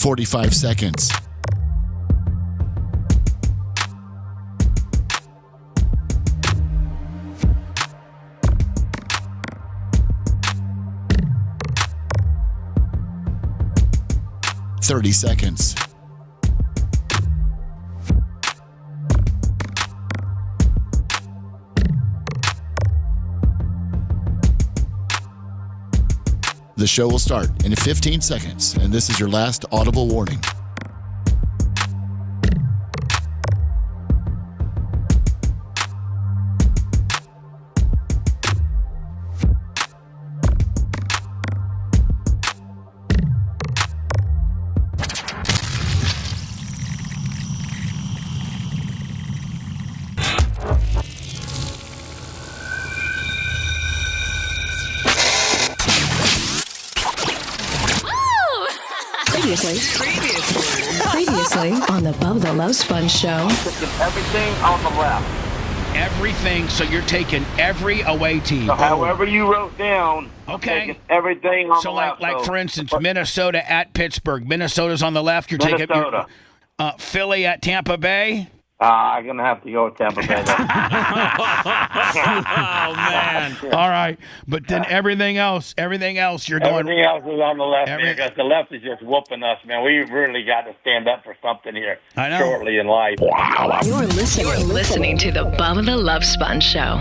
45 seconds. $30 seconds. The show will start in 15 seconds, and this is your last audible warning. Previously on the Bubba the Love Sponge show. Everything on the left. Everything, so you're taking every away team. So however you wrote down, okay, everything on so the left. So, for instance, Minnesota at Pittsburgh. Minnesota's on the left. You're taking Philly at Tampa Bay. I'm going to have to go with Tampa Bay. Oh, man. All right. But then everything else, you're going. Everything else is on the left, man, because the left is just whooping us, man. We really got to stand up for something here shortly in life. Wow. You're listening to the Bubba the Love Sponge show.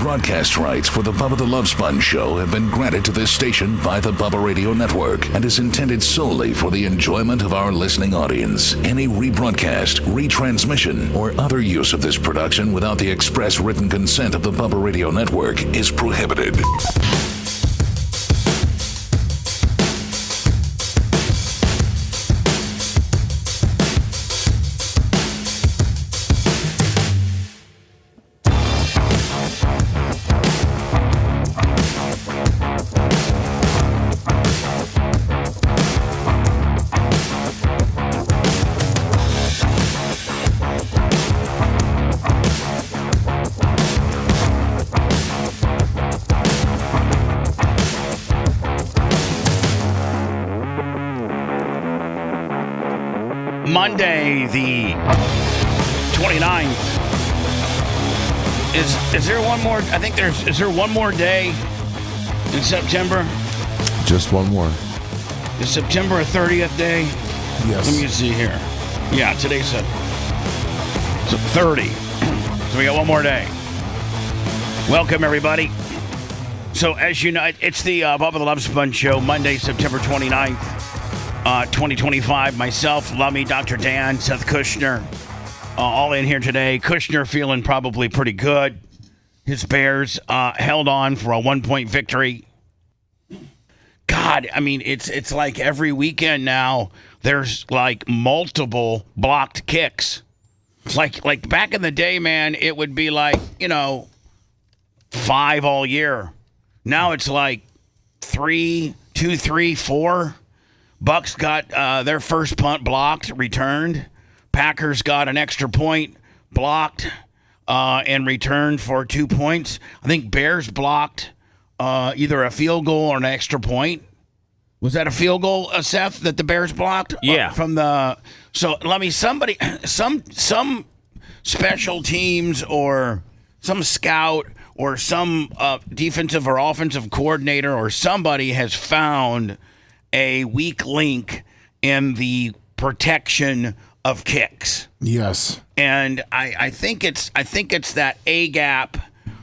Broadcast rights for the Bubba the Love Sponge show have been granted to this station by the Bubba Radio Network and is intended solely for the enjoyment of our listening audience. Any rebroadcast, retransmission, or other use of this production without the express written consent of the Bubba Radio Network is prohibited. Monday, the 29th. Is there one more? I think is there one more day in September? Just one more. Is September a 30th day? Yes. Let me see here. Yeah, today's a 30. So we got one more day. Welcome, everybody. So as you know, it's the Bubba the Love Sponge show, Monday, September 29th. 2025, myself, Lummy, Dr. Dan, Seth Kushner, all in here today. Kushner feeling probably pretty good. His Bears held on for a 1-point victory. God, I mean, it's like every weekend now, there's like multiple blocked kicks. Like back in the day, man, it would be like, 5 all year. Now it's like 3, 2, 3, 4. Bucks got their first punt blocked, returned. Packers got an extra point blocked and returned for 2 points. I think Bears blocked either a field goal or an extra point. Was that a field goal, Seth, that the Bears blocked? Yeah. So let me some special teams or some scout or some defensive or offensive coordinator or somebody has found a weak link in the protection of kicks. Yes. And I think it's that A gap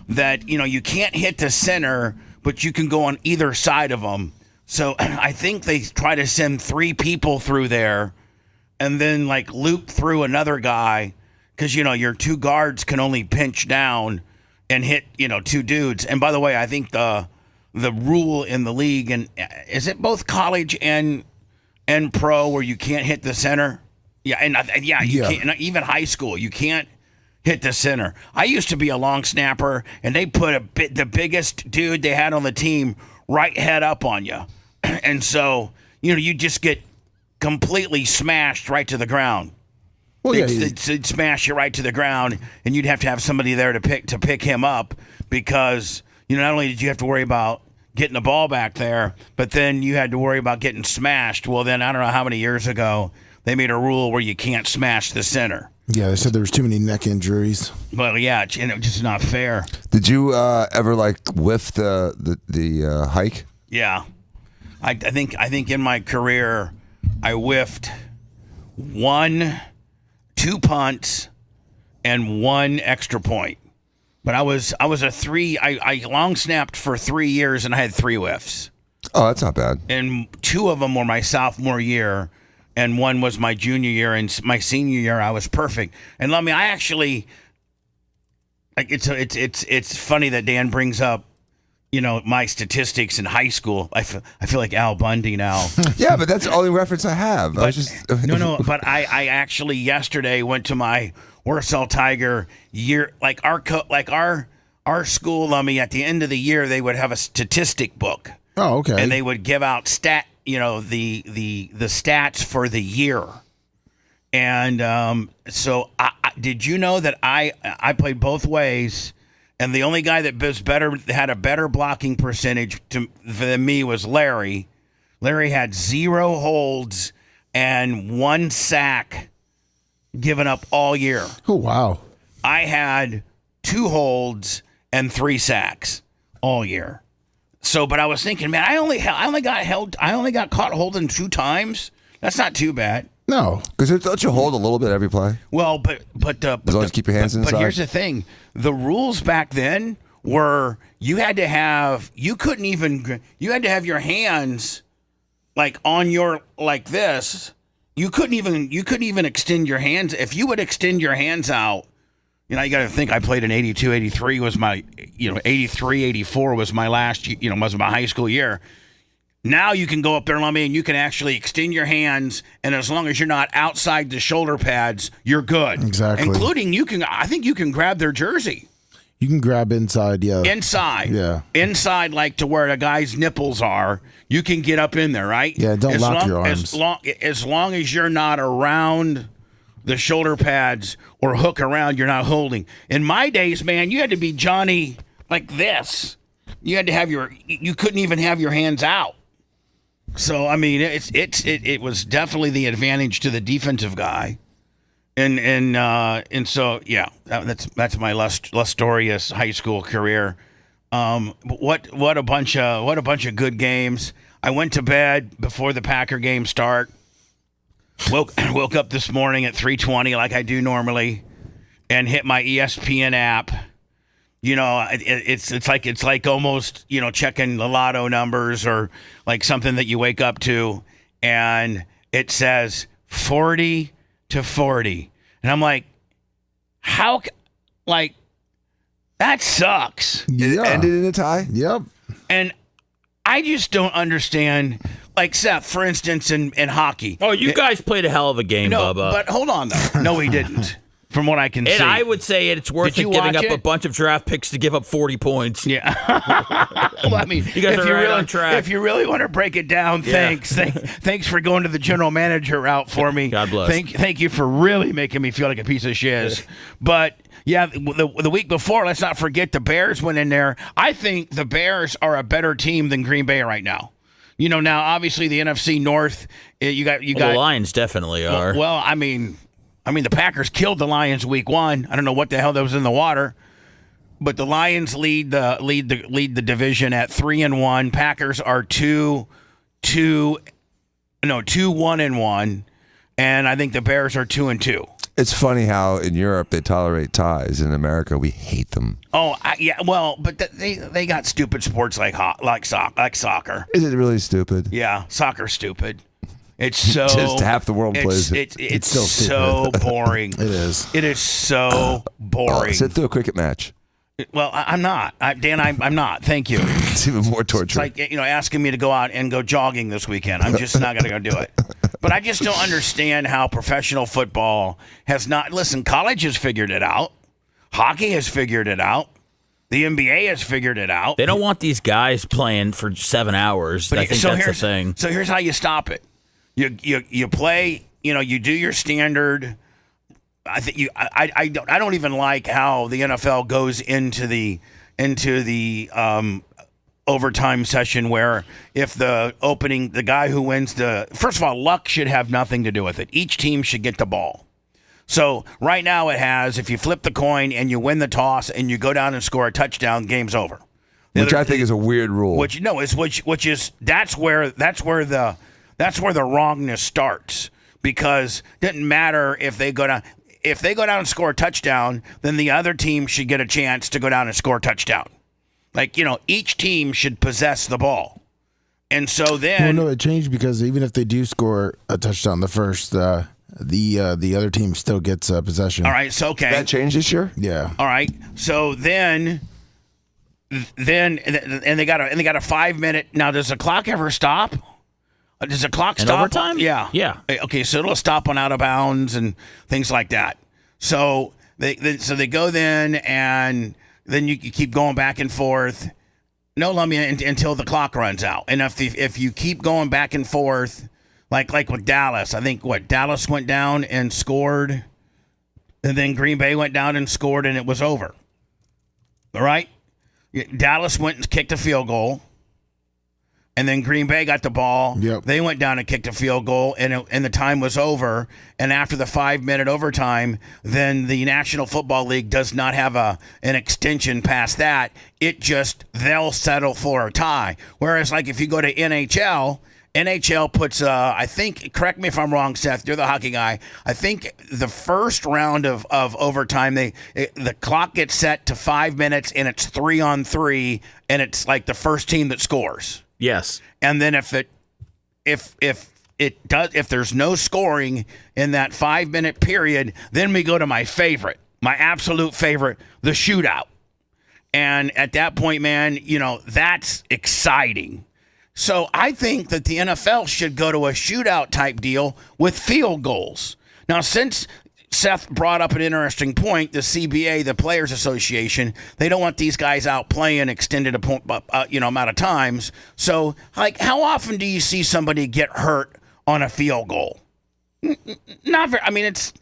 that, you can't hit the center, but you can go on either side of them. So I think they try to send 3 people through there and then like loop through another guy because, your 2 guards can only pinch down and hit, 2 dudes. And by the way, I think the rule in the league, and is it both college and pro where you can't hit the center? Yeah, and you can't, even high school, you can't hit the center. I used to be a long snapper, and they put the biggest dude they had on the team right head up on you. And so, you just get completely smashed right to the ground. Well, it'd smash you right to the ground, and you'd have to have somebody there to pick him up because, not only did you have to worry about getting the ball back there, but then you had to worry about getting smashed. Well, then I don't know how many years ago they made a rule where you can't smash the center. Yeah, they said there was too many neck injuries. Well, yeah, and it was just not fair. Did you ever whiff the hike? Yeah, I think in my career I whiffed 2 punts and 1 extra point. But I was a 3. I long snapped for 3 years and I had 3 whiffs. Oh, that's not bad. And 2 of them were my sophomore year, and 1 was my junior year. And my senior year, I was perfect. And let me, I actually, it's funny that Dan brings up, my statistics in high school. I feel like Al Bundy now. Yeah, but that's the only reference I have. But, but I actually yesterday went to my Warsaw Tiger year, our school. At the end of the year, they would have a statistic book. Oh, okay. And they would give out the stats for the year. And so, did you know that I played both ways? And the only guy that had a better blocking percentage than me was Larry. Larry had 0 holds and 1 sack given up all year. Oh, wow. I had 2 holds and 3 sacks all year. So, but I was thinking, man, I only got caught holding 2 times. That's not too bad. No, because don't you hold a little bit every play? Well, but as long as you keep your hands inside. But here's the thing: the rules back then were you had to have your hands on your this. You couldn't even extend your hands. If you would extend your hands out, you got to think I played in 82, 83 was my 83, 84 was my last was my high school year. Now you can go up there, and you can actually extend your hands, and as long as you're not outside the shoulder pads, you're good. Exactly. Including I think you can grab their jersey. You can grab inside, yeah. Inside. Yeah. Inside, to where a guy's nipples are, you can get up in there, right? Yeah, don't lock your arms. As long as you're not around the shoulder pads or hook around, you're not holding. In my days, man, you had to be Johnny like this. You had to you couldn't even have your hands out. So it was definitely the advantage to the defensive guy, and so yeah, that's my lustrous high school career. What a bunch of good games. I went to bed before the Packer game start. Woke up this morning at 3:20 like I do normally, and hit my ESPN app. It's like almost, checking the lotto numbers or like something that you wake up to, and it says 40-40. And I'm like, that sucks. It ended in a tie? Yep. And I just don't understand, Seth, for instance, in hockey. Oh, you guys played a hell of a game, Bubba. But hold on, though. No, we didn't. From what I can see. And I would say it's worth it giving up a bunch of draft picks to give up 40 points. Yeah. Well, you guys are right on track. If you really want to break it down, thanks. Thanks for going to the general manager route for me. God bless. Thank you for really making me feel like a piece of shiz. But, yeah, the week before, let's not forget the Bears went in there. I think the Bears are a better team than Green Bay right now. Now, obviously, the NFC North, you got the Lions definitely are. Well, the Packers killed the Lions week 1. I don't know what the hell that was in the water, but the Lions lead the division at 3-1. Packers are 2-1-1, and I think the Bears are 2-2. It's funny how in Europe they tolerate ties. In America, we hate them. Oh, yeah. Well, but they got stupid sports like soccer. Is it really stupid? Yeah, soccer's stupid. It's so just half the world plays it. It's so boring. It is. It is so boring. Sit through a cricket match. Well, I'm not, Dan. I'm not. Thank you. It's even more torture. It's like asking me to go out and go jogging this weekend. I'm just not going to go do it. But I just don't understand how professional football has not. Listen, college has figured it out. Hockey has figured it out. The NBA has figured it out. They don't want these guys playing for 7 hours. I think that's the thing. So here's how you stop it. You play, you do your standard. I don't even like how the NFL goes into the overtime session where if the guy who wins first of all, luck should have nothing to do with it. Each team should get the ball. So right now it has, if you flip the coin and you win the toss and you go down and score a touchdown, game's over. Which I think is a weird rule. Which is that's where the wrongness starts, because it doesn't matter if they go down and score a touchdown, then the other team should get a chance to go down and score a touchdown. Like, each team should possess the ball. And so then no, it changed because even if they do score a touchdown the first the other team still gets possession. All right, so okay. That changed this year? Yeah. All right. So then they got a 5 minute. Now, does the clock ever stop? Does the clock stop? Overtime? Yeah. Yeah. Okay, so it'll stop on out of bounds and things like that. So they go then, and then you keep going back and forth. No, let me until the clock runs out. And if you keep going back and forth, like with Dallas, I think Dallas went down and scored, and then Green Bay went down and scored, and it was over. All right. Dallas went and kicked a field goal, and then Green Bay got the ball. Yep. They went down and kicked a field goal, and the time was over. And after the 5 minute overtime, then the National Football League does not have an extension past that. They'll settle for a tie. Whereas, like, if you go to NHL puts, I think, correct me if I'm wrong, Seth, you're the hockey guy. I think the first round of overtime, the clock gets set to 5 minutes, and it's 3-on-3, and it's like the first team that scores. Yes. And then if there's no scoring in that 5 minute period, then we go to my absolute favorite, the shootout. And at that point, man, that's exciting. So I think that the NFL should go to a shootout type deal with field goals. Now, since Seth brought up an interesting point, the CBA, the Players Association, they don't want these guys out playing extended amount of times. So, like, how often do you see somebody get hurt on a field goal? Not very. I mean, it's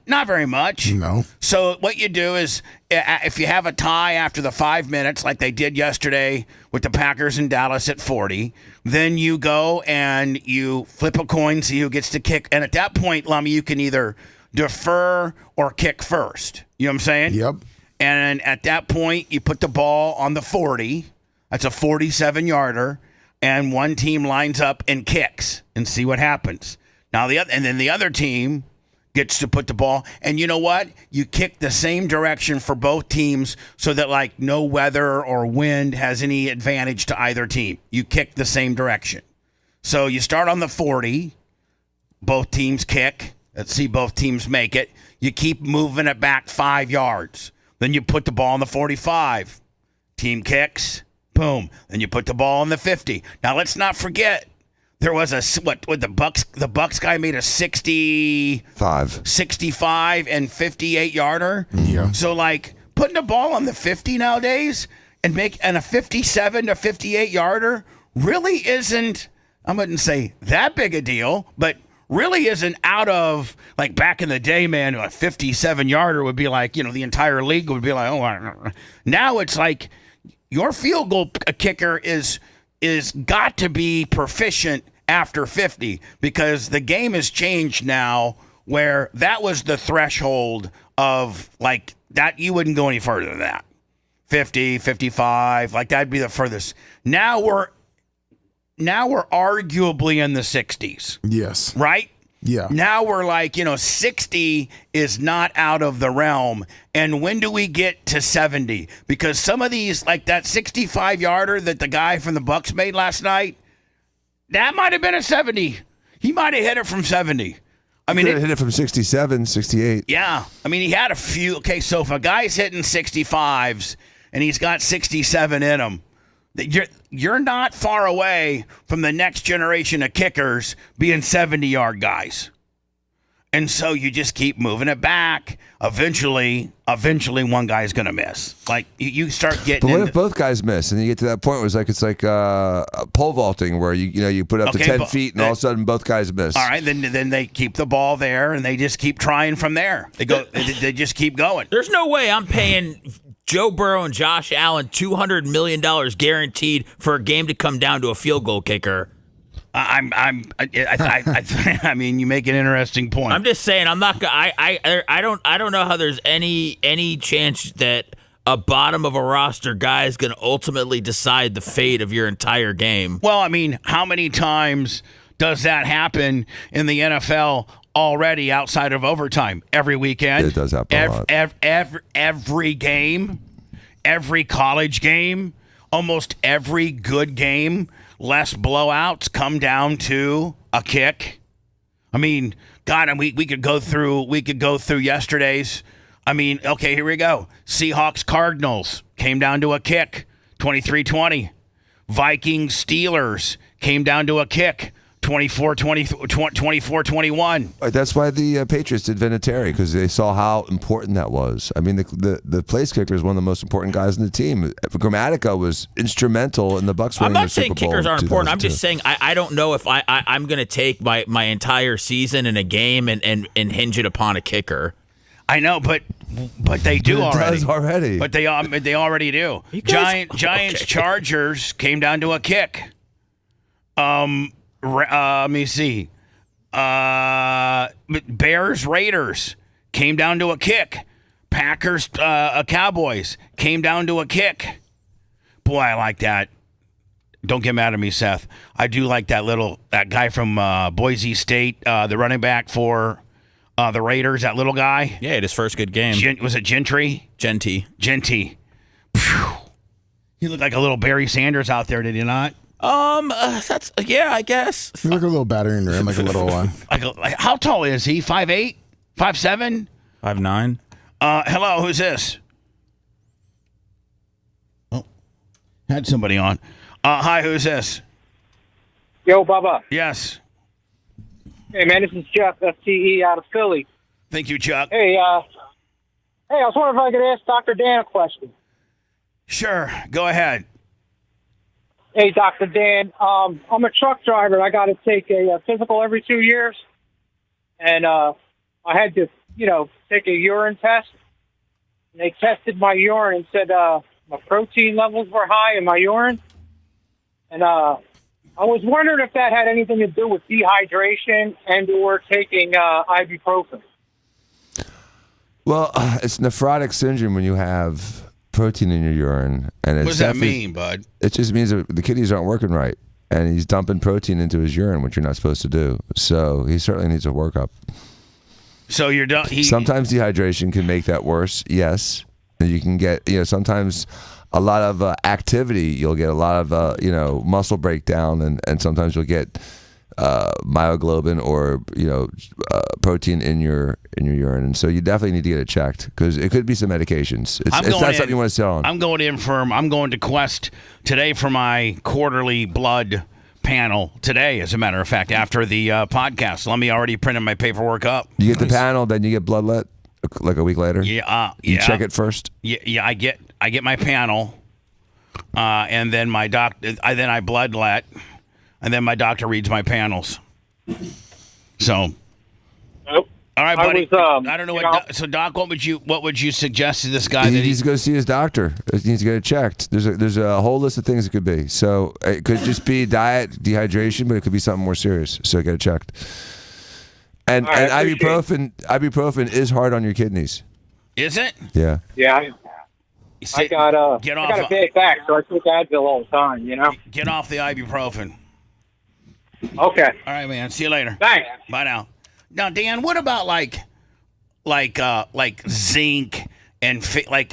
not very much. No. So what you do is, if you have a tie after the 5 minutes, like they did yesterday with the Packers in Dallas at 40, then you go and you flip a coin, see who gets to kick. And at that point, Lummy, you can either defer or kick first. You know what I'm saying? Yep. And at that point, you put the ball on the 40. That's a 47-yarder. And one team lines up and kicks and see what happens. Now then the other team gets to put the ball, and you know what? You kick the same direction for both teams, so that like no weather or wind has any advantage to either team. You kick the same direction. So you start on the 40, both teams kick. Let's see both teams make it. You keep moving it back 5 yards. Then you put the ball on the 45. Team kicks. Boom. Then you put the ball on the 50. Now let's not forget, there was the Bucks guy made a 65 and 58-yarder. Yeah. So like putting the ball on the 50 nowadays and a 57 to 58-yarder really isn't, I wouldn't say that big a deal, but really isn't out of, like, back in the day, man, a 57-yarder would be like, the entire league would be like, oh, now it's like, your field goal kicker is got to be proficient after 50, because the game has changed now, where that was the threshold of, like, that you wouldn't go any further than that. 50, 55, like that'd be the furthest. Now we're arguably in the 60s. Yes. Right? Yeah. Now we're like, 60 is not out of the realm. And when do we get to 70? Because some of these, like that 65-yarder that the guy from the Bucks made last night, that might have been a 70. He might have hit it from 70. I mean, hit it from 67, 68. Yeah. I mean, he had a few. Okay, so if a guy's hitting 65s and he's got 67 in him, you're not far away from the next generation of kickers being 70-yard guys. And so you just keep moving it back. Eventually one guy's going to miss. Like, you start getting. But what if both guys miss, and you get to that point where it's like pole vaulting, where you put up to 10 feet, and all of a sudden both guys miss. All right, then they keep the ball there, and they just keep trying from there. They just keep going. There's no way I'm paying Joe Burrow and Josh Allen $200 million guaranteed for a game to come down to a field goal kicker. I mean, you make an interesting point. I'm just saying, I'm not. I don't know how there's any chance that a bottom of a roster guy is going to ultimately decide the fate of your entire game. Well, I mean, how many times does that happen in the NFL already outside of overtime? Every weekend. It does happen a lot. Every game, every college game, almost every good game. Less blowouts come down to a kick. I mean, God, we could go through yesterday's. I mean, okay, here we go. Seahawks Cardinals came down to a kick, 23-20. Vikings Steelers came down to a kick, 24-21. That's why the Patriots did Vinatieri, because they saw how important that was. I mean, the place kicker is one of the most important guys in the team. Gramatica was instrumental in the Bucs winning the Super Bowl. I'm not saying kickers aren't important. I'm 2002. just saying I don't know if I'm going to take my entire season in a game and hinge it upon a kicker. I know, but they do already. Does already. But they already do. Giants Chargers came down to a kick. Let me see. Bears Raiders came down to a kick. Packers Cowboys came down to a kick. Boy, I like that. Don't get mad at me, Seth. I do like that guy from Boise State, the running back for the Raiders, that little guy. Yeah, his first good game. Was it Gentry? Genty. Phew. He looked like a little Barry Sanders out there, did he not? That's I guess. You look a little battering ram, like a little one. Like how tall is he? 5'8"? 5'7"? 5'9". Hello, who's this? Oh, had somebody on. Hi, who's this? Yo, Bubba. Yes. Hey, man, this is Jeff, FTE, out of Philly. Thank you, Chuck. Hey, I was wondering if I could ask Dr. Dan a question. Sure, go ahead. Hey, Dr. Dan, I'm a truck driver. I got to take a physical every 2 years. And I had to, take a urine test. And they tested my urine and said my protein levels were high in my urine. And I was wondering if that had anything to do with dehydration and or taking ibuprofen. Well, it's nephrotic syndrome when you have protein in your urine. And what does that mean, bud? It just means that the kidneys aren't working right. And he's dumping protein into his urine, which you're not supposed to do. So he certainly needs a workup. So you're done. Sometimes dehydration can make that worse, yes. And you can get, sometimes a lot of activity, you'll get a lot of, muscle breakdown, and sometimes you'll get myoglobin or, protein in your urine. And so you definitely need to get it checked because it could be some medications. It's not something you want to sit on. I'm going to Quest today for my quarterly blood panel today, as a matter of fact, after the podcast. Let me already printed my paperwork up. You get the panel, then you get blood let like a week later? Yeah. You check it first? Yeah, I get my panel, and then my I blood let, and then my doctor reads my panels. So, nope. All right, buddy. I don't know so Doc, what would you suggest to this guy? He needs to go see his doctor. He needs to get it checked. There's a whole list of things it could be. So it could just be diet, dehydration, but it could be something more serious. So get it checked. And ibuprofen is hard on your kidneys. Is it? Yeah. Yeah. I got a bad back, so I take Advil all the time. Get off the ibuprofen. Okay. All right, man. See you later. Thanks. Bye now. Now, Dan, what about like zinc and I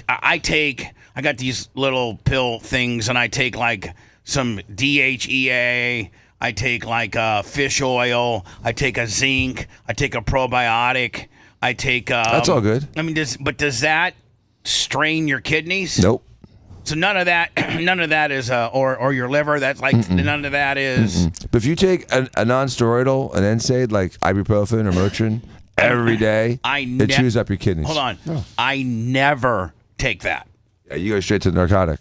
got these little pill things, and I take like some DHEA. I take like fish oil. I take a zinc. I take a probiotic. I take. That's all good. I mean, does that strain your kidneys? Nope. So none of that is or your liver. That's like none of that is. But if you take a non-steroidal, an NSAID like ibuprofen or Motrin every day, it chews up your kidneys. Hold on, I never take that. Yeah, you go straight to the narcotic.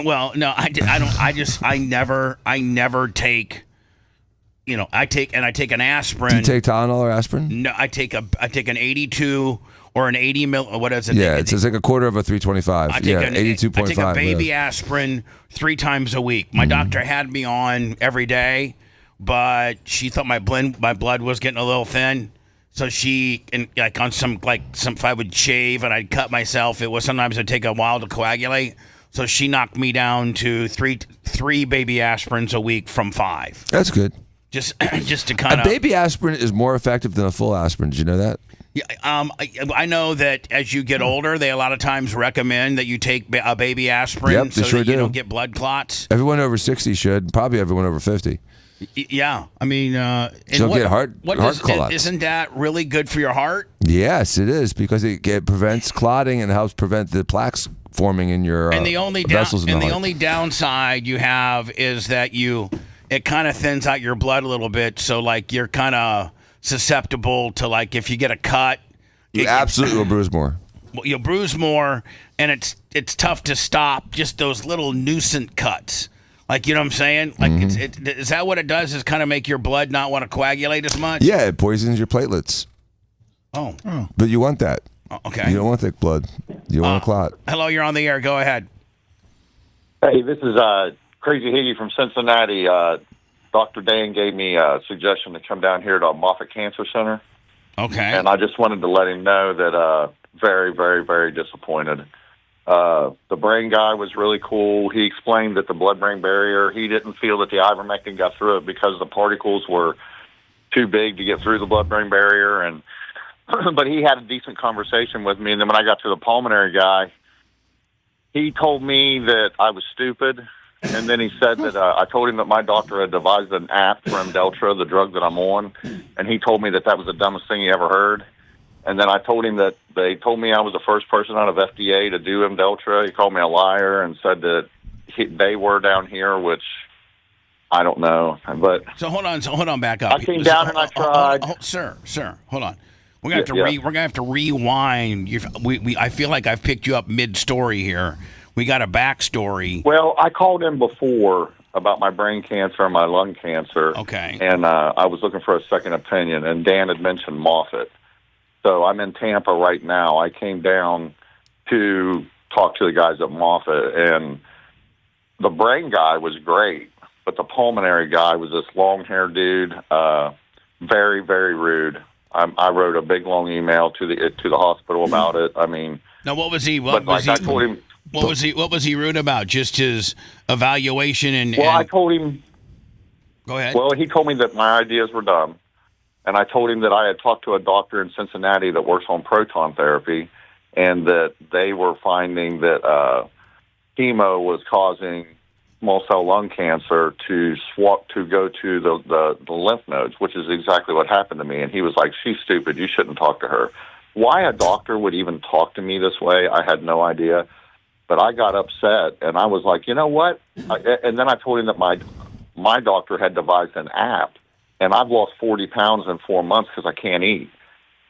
Well, no, I don't. I never take. I take an aspirin. Do you take Tylenol or aspirin? No, I take an 82 or an 80 mil. What is it? Yeah, it's like a quarter of a 325. I take Yeah, an- 82.5. I take a baby aspirin 3 times a week. My doctor had me on every day, but she thought my blood was getting a little thin. So she, and like on some if I would shave and I'd cut myself, sometimes it'd take a while to coagulate. So she knocked me down to three baby aspirins a week from 5. That's good. Just to kind A of. baby aspirin is more effective than a full aspirin. Did you know that? Yeah, I know that as you get older, they a lot of times recommend that you take a baby aspirin Yep, they so sure that you do. don't get blood clots. Everyone over 60 should. Probably everyone over 50. Yeah, I mean, She'll get heart clots. Isn't that really good for your heart? Yes, it is, because it prevents clotting and helps prevent the plaques forming in your vessels in the heart. The only downside you have is that it kind of thins out your blood a little bit, so like you're kind of susceptible to, like, if you get a cut, You absolutely will bruise more. You'll bruise more, and it's tough to stop just those little nuisance cuts. Like, you know what I'm saying? Like, is that what it does? Is kind of make your blood not want to coagulate as much? Yeah, it poisons your platelets. Oh. But you want that. Okay. You don't want thick blood. You don't want a clot. Hello, you're on the air. Go ahead. Hey, this is Crazy Higgy from Cincinnati. Dr. Dan gave me a suggestion to come down here to Moffitt Cancer Center. Okay. And I just wanted to let him know that very, very, very disappointed. The brain guy was really cool. He explained that the blood-brain barrier, he didn't feel that the ivermectin got through it because the particles were too big to get through the blood-brain barrier. And but he had a decent conversation with me. And then when I got to the pulmonary guy, he told me that I was stupid. And then he said that I told him that my doctor had devised an app for Imdeltra, the drug that I'm on. And he told me that was the dumbest thing he ever heard. And then I told him that they told me I was the first person out of FDA to do Imdeltra. He called me a liar and said that they were down here, which I don't know. But so hold on, back up. I came down and I tried. Sir, hold on. We're gonna have to rewind. I feel like I've picked you up mid-story here. We got a backstory. Well, I called him before about my brain cancer and my lung cancer. Okay. And I was looking for a second opinion, and Dan had mentioned Moffitt. So I'm in Tampa right now. I came down to talk to the guys at Moffitt, and the brain guy was great, but the pulmonary guy was this long-haired dude, very, very rude. I wrote a big, long email to the hospital about it. I mean, now what was he? I told him. What was he rude about? Just his evaluation and. Well, I told him. Go ahead. Well, he told me that my ideas were dumb. And I told him that I had talked to a doctor in Cincinnati that works on proton therapy, and that they were finding that chemo was causing small cell lung cancer to go to the lymph nodes, which is exactly what happened to me. And he was like, "She's stupid. You shouldn't talk to her." Why a doctor would even talk to me this way, I had no idea. But I got upset, and I was like, you know what? And then I told him that my doctor had devised an app. And I've lost 40 pounds in 4 months because I can't eat.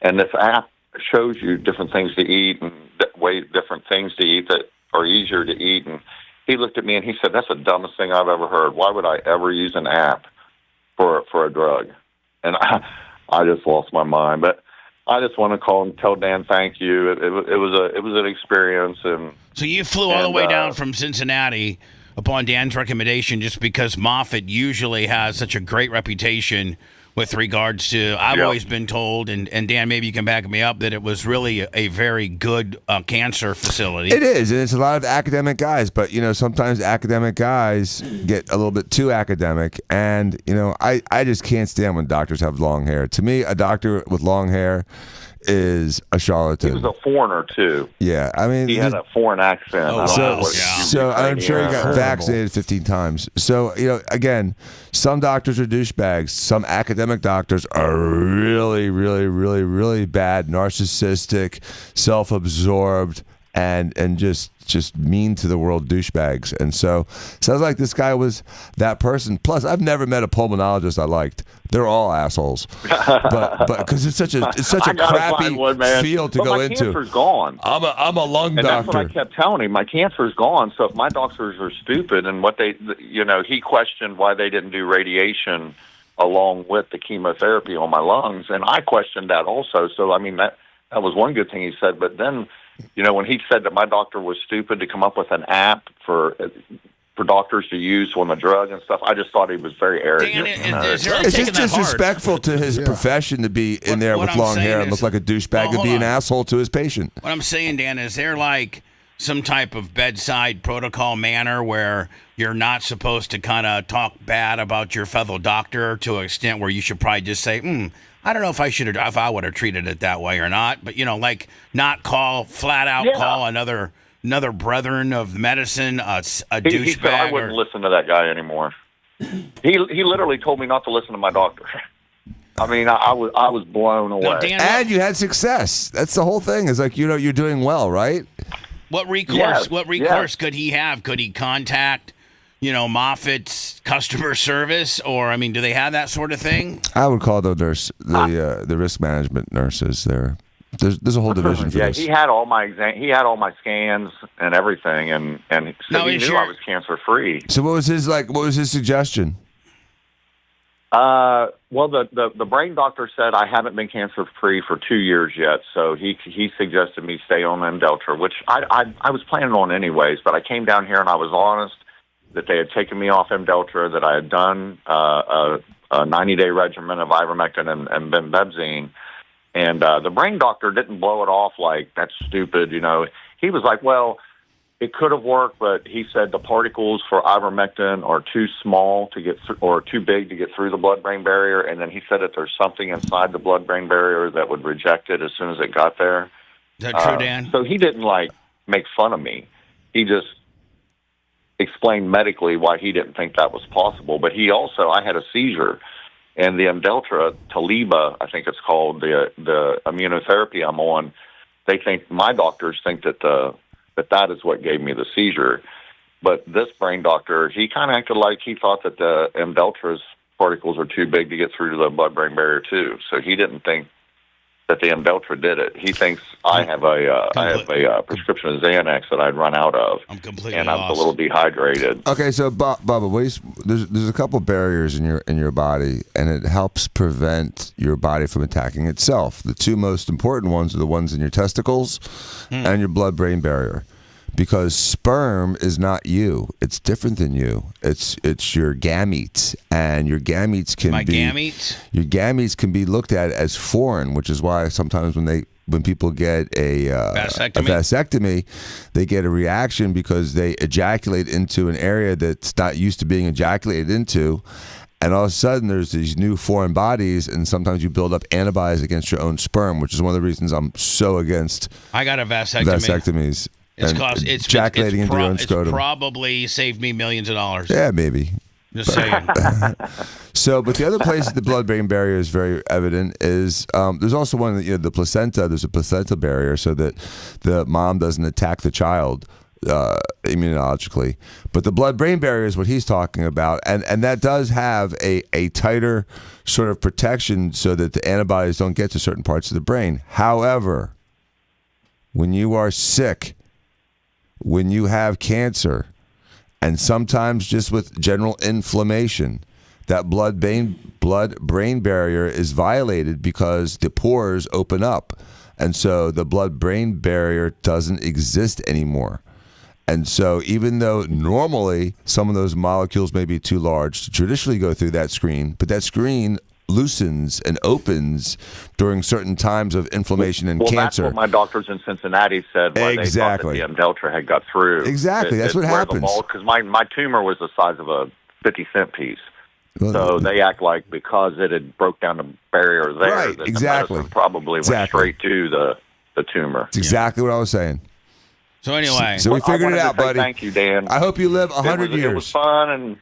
And this app shows you different things to eat and different things to eat that are easier to eat. And he looked at me and he said, "That's the dumbest thing I've ever heard. Why would I ever use an app for a drug?" And I just lost my mind. But I just want to call and tell Dan thank you. It was an experience. And so you flew all the way down from Cincinnati upon Dan's recommendation, just because Moffitt usually has such a great reputation with regards to, I've always been told, and Dan, maybe you can back me up, that it was really a very good cancer facility. It is, and it's a lot of academic guys, but, sometimes academic guys get a little bit too academic, and, I just can't stand when doctors have long hair. To me, a doctor with long hair is a charlatan. He was a foreigner too. Yeah, I mean, he had a foreign accent. So I'm sure he got vaccinated 15 times. So again, some doctors are douchebags. Some academic doctors are really, really, really, really bad, narcissistic, self-absorbed, and just mean to the world douchebags. And so sounds like this guy was that person. Plus, I've never met a pulmonologist I liked. They're all assholes, but because it's such a crappy field to go into. My cancer's gone. I'm a lung doctor. That's what I kept telling him. My cancer's gone. So if my doctors are stupid and he questioned why they didn't do radiation along with the chemotherapy on my lungs, and I questioned that also. So I mean That was one good thing he said. But then, when he said that my doctor was stupid to come up with an app for doctors to use on the drug and stuff, I just thought he was very arrogant. It's just disrespectful to his profession to be in there with long hair and look like a douchebag and be an asshole to his patient. What I'm saying, Dan, is there like some type of bedside protocol manner where you're not supposed to kind of talk bad about your fellow doctor to an extent where you should probably just say, I don't know if I would have treated it that way or not, but like not flat out call another brethren of medicine a douchebag. He said I wouldn't listen to that guy anymore. He literally told me not to listen to my doctor. I mean, I was blown away. No, Dan, and you had success. That's the whole thing. Is like you're doing well, right? What recourse could he have? Could he contact, Moffitt's customer service, or do they have that sort of thing? I would call the risk management nurses there. There's a whole division for this. He had all my scans and everything, and so he knew I was cancer free. So what was his suggestion? Well, the brain doctor said I haven't been cancer free for 2 years yet, so he suggested me stay on Imdeltra, which I was planning on anyways. But I came down here and I was honest that they had taken me off Imdeltra, that I had done a 90-day regimen of ivermectin and benzene. And the brain doctor didn't blow it off like, that's stupid, He was like, well, it could have worked, but he said the particles for ivermectin are too small to get or too big to get through the blood-brain barrier. And then he said that there's something inside the blood-brain barrier that would reject it as soon as it got there. Is that true, Dan? So he didn't, make fun of me. He just explained medically why he didn't think that was possible. But I had a seizure. And the Imdeltra, Taliba, I think it's called, the immunotherapy I'm on, my doctors think that is what gave me the seizure. But this brain doctor, he kind of acted like he thought that the Imdeltra's particles are too big to get through to the blood-brain barrier too. So he didn't think that the Imdeltra did it. He thinks I have a prescription of Xanax that I'd run out of. I'm completely and I'm a little dehydrated. Okay, so Bubba, there's a couple barriers in your body, and it helps prevent your body from attacking itself. The two most important ones are the ones in your testicles and your blood-brain barrier. Because sperm is not you; it's different than you. It's your gametes, and your gametes can be looked at as foreign, which is why sometimes when people get a vasectomy, they get a reaction because they ejaculate into an area that's not used to being ejaculated into. And all of a sudden, there's these new foreign bodies, and sometimes you build up antibodies against your own sperm, which is one of the reasons I'm so against. I got a vasectomies. It's ejaculating into your own scrotum. It's probably saved me millions of dollars. Yeah, maybe. Just saying. But the other place that the blood-brain barrier is very evident is there's also one, the placenta. There's a placenta barrier so that the mom doesn't attack the child immunologically. But the blood-brain barrier is what he's talking about, and that does have a tighter sort of protection so that the antibodies don't get to certain parts of the brain. However, when you are sick, when you have cancer, and sometimes just with general inflammation, that blood-brain barrier is violated because the pores open up. And so the blood-brain barrier doesn't exist anymore. And so even though normally some of those molecules may be too large to traditionally go through that screen, but that screen loosens and opens during certain times of inflammation and cancer. That's what my doctors in Cincinnati said. Exactly. They thought that the Imdeltra had got through. Exactly. That's what happens. Because my tumor was the size of a 50-cent piece. Well, so they act like because it had broke down the barrier there, right, that exactly. the medicine probably went straight to the tumor. That's exactly what I was saying. So anyway. So we figured it out, buddy. Thank you, Dan. I hope you live 100 years. It was fun,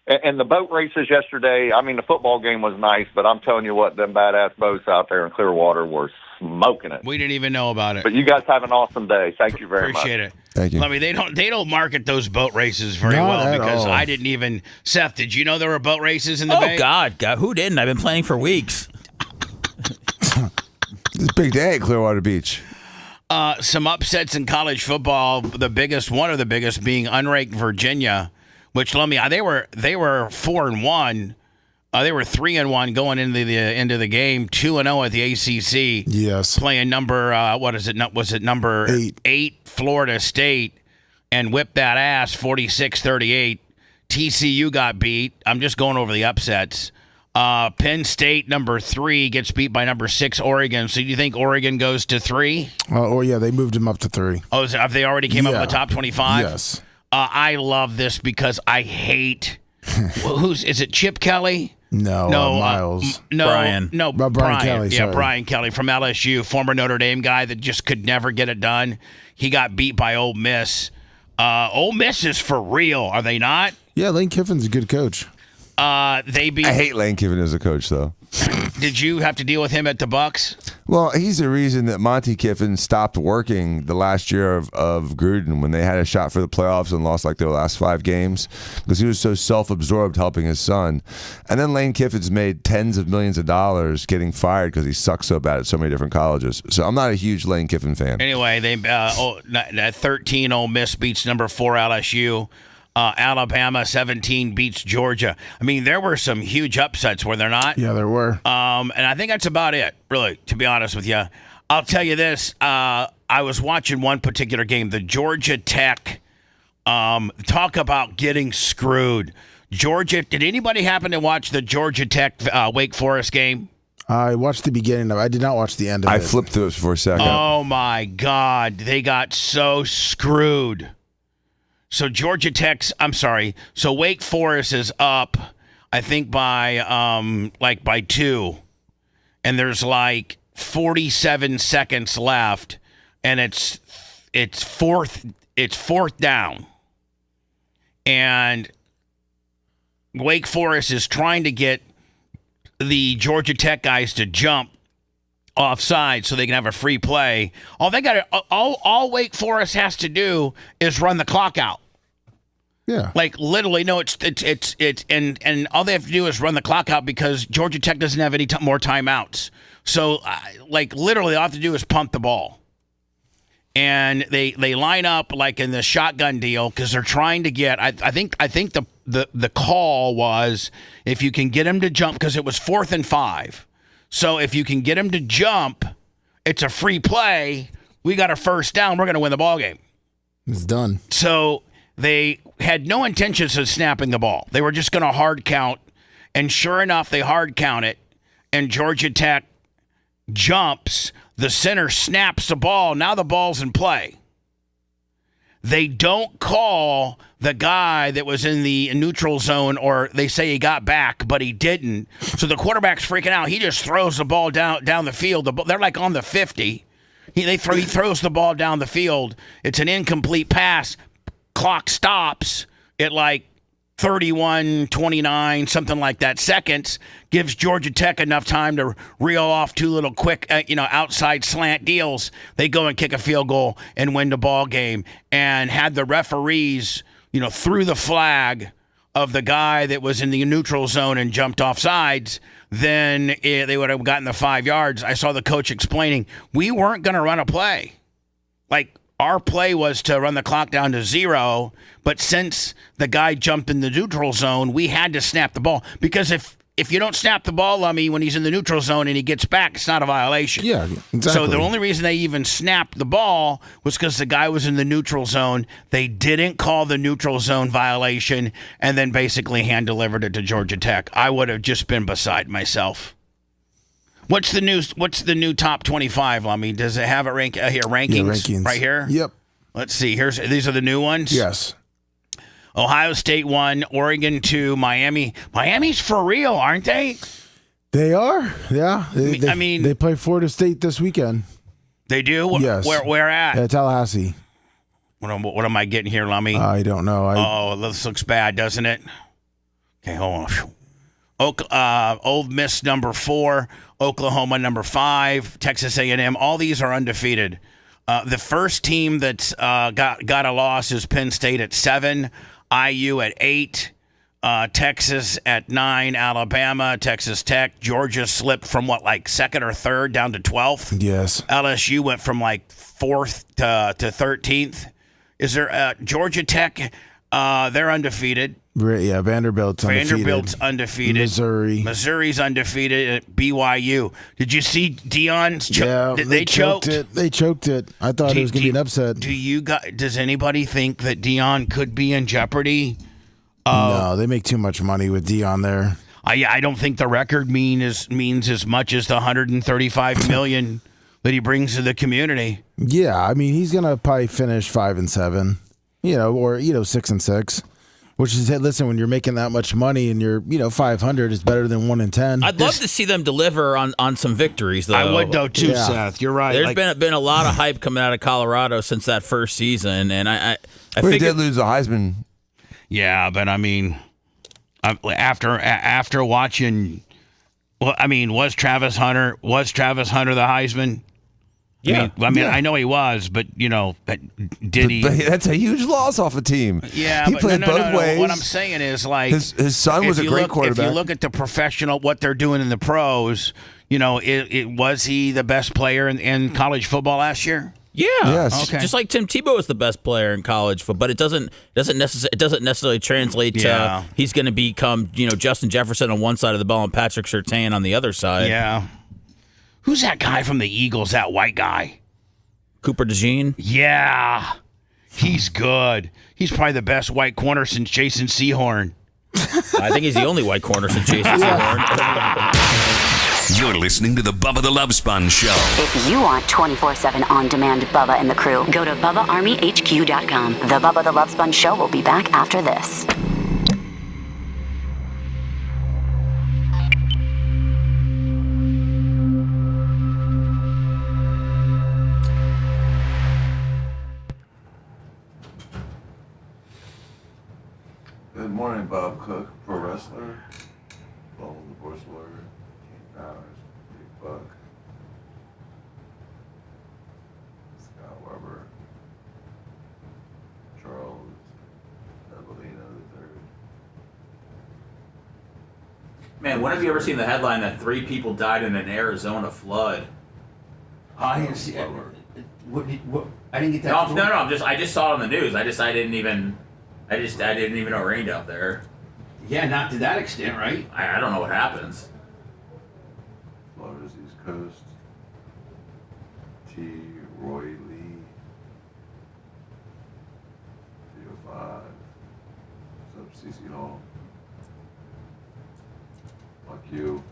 and the boat races yesterday, the football game was nice, but I'm telling you what, them badass boats out there in Clearwater were smoking it. We didn't even know about it. But you guys have an awesome day. Thank you very much. Appreciate it. Thank you. They don't market those boat races very well because I didn't even. Seth, did you know there were boat races in the Bay? Oh God, who didn't? I've been planning for weeks. It's a big day at Clearwater Beach. Some upsets in college football. One of the biggest being unranked Virginia. Which they were 4-1 They were 3-1 going into the game, 2-0 at the ACC. Yes. Playing number number 8 Florida State, and whipped that ass 46-38. TCU got beat. I'm just going over the upsets. Penn State, number 3, gets beat by number 6 Oregon. So do you think Oregon goes to 3? Yeah, they moved him up to 3. Oh, have they already came up with the top 25? Yes. I love this because I hate. Is it Chip Kelly? No, Miles. Brian. Brian Kelly. Yeah, Sorry. Brian Kelly from LSU, former Notre Dame guy that just could never get it done. He got beat by Ole Miss. Ole Miss is for real, are they not? Yeah, Lane Kiffin's a good coach. I hate Lane Kiffin as a coach, though. Did you have to deal with him at the Bucks? Well, he's the reason that Monty Kiffin stopped working the last year of Gruden when they had a shot for the playoffs and lost like their last 5 games because he was so self-absorbed helping his son. And then Lane Kiffin's made tens of millions of dollars getting fired because he sucks so bad at so many different colleges. So I'm not a huge Lane Kiffin fan. Anyway, that 13 Ole Miss beats number 4 LSU. Alabama 17 beats Georgia. I mean, there were some huge upsets, were there not? Yeah, there were. And I think that's about it, really, to be honest with you. I'll tell you this. I was watching one particular game, the Georgia Tech. Talk about getting screwed. Georgia, did anybody happen to watch the Georgia Tech Wake Forest game? I watched the beginning of it. I did not watch the end of it. I flipped through it for a second. Oh, my God. They got so screwed. So so Wake Forest is up, I think by 2, and there's like 47 seconds left, and it's fourth down, and Wake Forest is trying to get the Georgia Tech guys to jump offside so they can have a free play. All Wake Forest has to do is run the clock out. Yeah. Like literally, no, it's and all they have to do is run the clock out because Georgia Tech doesn't have any more timeouts. So literally, all they have to do is punt the ball. And they line up like in the shotgun deal because they're trying to get. I think the call was if you can get them to jump because it was 4th and 5. So if you can get them to jump, it's a free play. We got a first down. We're going to win the ball game. It's done. So they had no intentions of snapping the ball. They were just going to hard count. And sure enough, they hard count it. And Georgia Tech jumps. The center snaps the ball. Now the ball's in play. They don't call the guy that was in the neutral zone, or they say he got back, but he didn't. So the quarterback's freaking out. He just throws the ball down the field. They're like on the 50. He throws the ball down the field. It's an incomplete pass. Clock stops at like 31-29, something like that seconds. Gives Georgia Tech enough time to reel off 2 little quick, outside slant deals. They go and kick a field goal and win the ball game. And had the referees, threw the flag of the guy that was in the neutral zone and jumped off sides, then they would have gotten the 5 yards. I saw the coach explaining, we weren't going to run a play. Like, our play was to run the clock down to 0, but since the guy jumped in the neutral zone, we had to snap the ball. Because if you don't snap the ball, Lummy, when he's in the neutral zone and he gets back, it's not a violation. Yeah, exactly. So the only reason they even snapped the ball was because the guy was in the neutral zone. They didn't call the neutral zone violation and then basically hand-delivered it to Georgia Tech. I would have just been beside myself. What's the new top 25, Lummy? Does it have it rankings? Yeah, rankings. Right here? Yep. Let's see. These are the new ones? Yes. Ohio State 1, Oregon 2, Miami. Miami's for real, aren't they? They are. Yeah. They play Florida State this weekend. They do? Yes. Where at? Tallahassee. What am I getting here, Lummy? I don't know. This looks bad, doesn't it? Okay, hold on. Old Miss number 4, Oklahoma number 5, Texas A&M. All these are undefeated. The first team that's got a loss is Penn State at 7, IU at 8, Texas at 9, Alabama, Texas Tech. Georgia slipped from second or third down to 12th. Yes. LSU went from 4th to 13th. Is there Georgia Tech? They're undefeated. Yeah, Vanderbilt's undefeated. Missouri's undefeated at BYU. Did you see Deion's they choked it. They choked it. I thought it was going to be an upset. Does anybody think that Deion could be in jeopardy? No, they make too much money with Deion there. I don't think the record means as much as the $135 million that he brings to the community. Yeah, I mean, he's going to probably finish 5-7, or 6-6. Which is, listen, when you're making that much money and you're, 500 is better than 1-10. I'd love to see them deliver on some victories, though. I would, though, too, Seth. You're right. There's been a lot of hype coming out of Colorado since that first season, and I we did lose the Heisman. Yeah, but I mean, after watching, was Travis Hunter the Heisman? Yeah. I know he was, but did he? That's a huge loss off a team. Yeah, he played both ways. What I'm saying is, his son was a great quarterback. If you look at the professional, what they're doing in the pros, was he the best player in college football last year? Yeah. Yes. Okay. Just like Tim Tebow was the best player in college football, but it doesn't necessarily translate to he's going to become Justin Jefferson on one side of the ball and Patrick Surtain on the other side. Yeah. Who's that guy from the Eagles, that white guy? Cooper DeJean? Yeah. He's good. He's probably the best white corner since Jason Sehorn. I think he's the only white corner since Jason Sehorn. You're listening to the Bubba the Love Sponge Show. If you want 24/7 on-demand Bubba and the crew, go to BubbaArmyHQ.com. The Bubba the Love Sponge Show will be back after this. Good morning, Bob Cook, pro wrestler, Bubba the Horse Warrior, King Bowers, Big Buck, Scott Weber, Charles Evelina III. Man, when have you ever seen the headline that 3 people died in an Arizona flood? I didn't see it. What? I didn't get that. No. I just saw it on the news. I didn't even know it rained out there. Yeah, not to that extent, right? I don't know what happens. Florida's East Coast. T. Roy Lee. 305. What's up, CC Hall? Fuck you.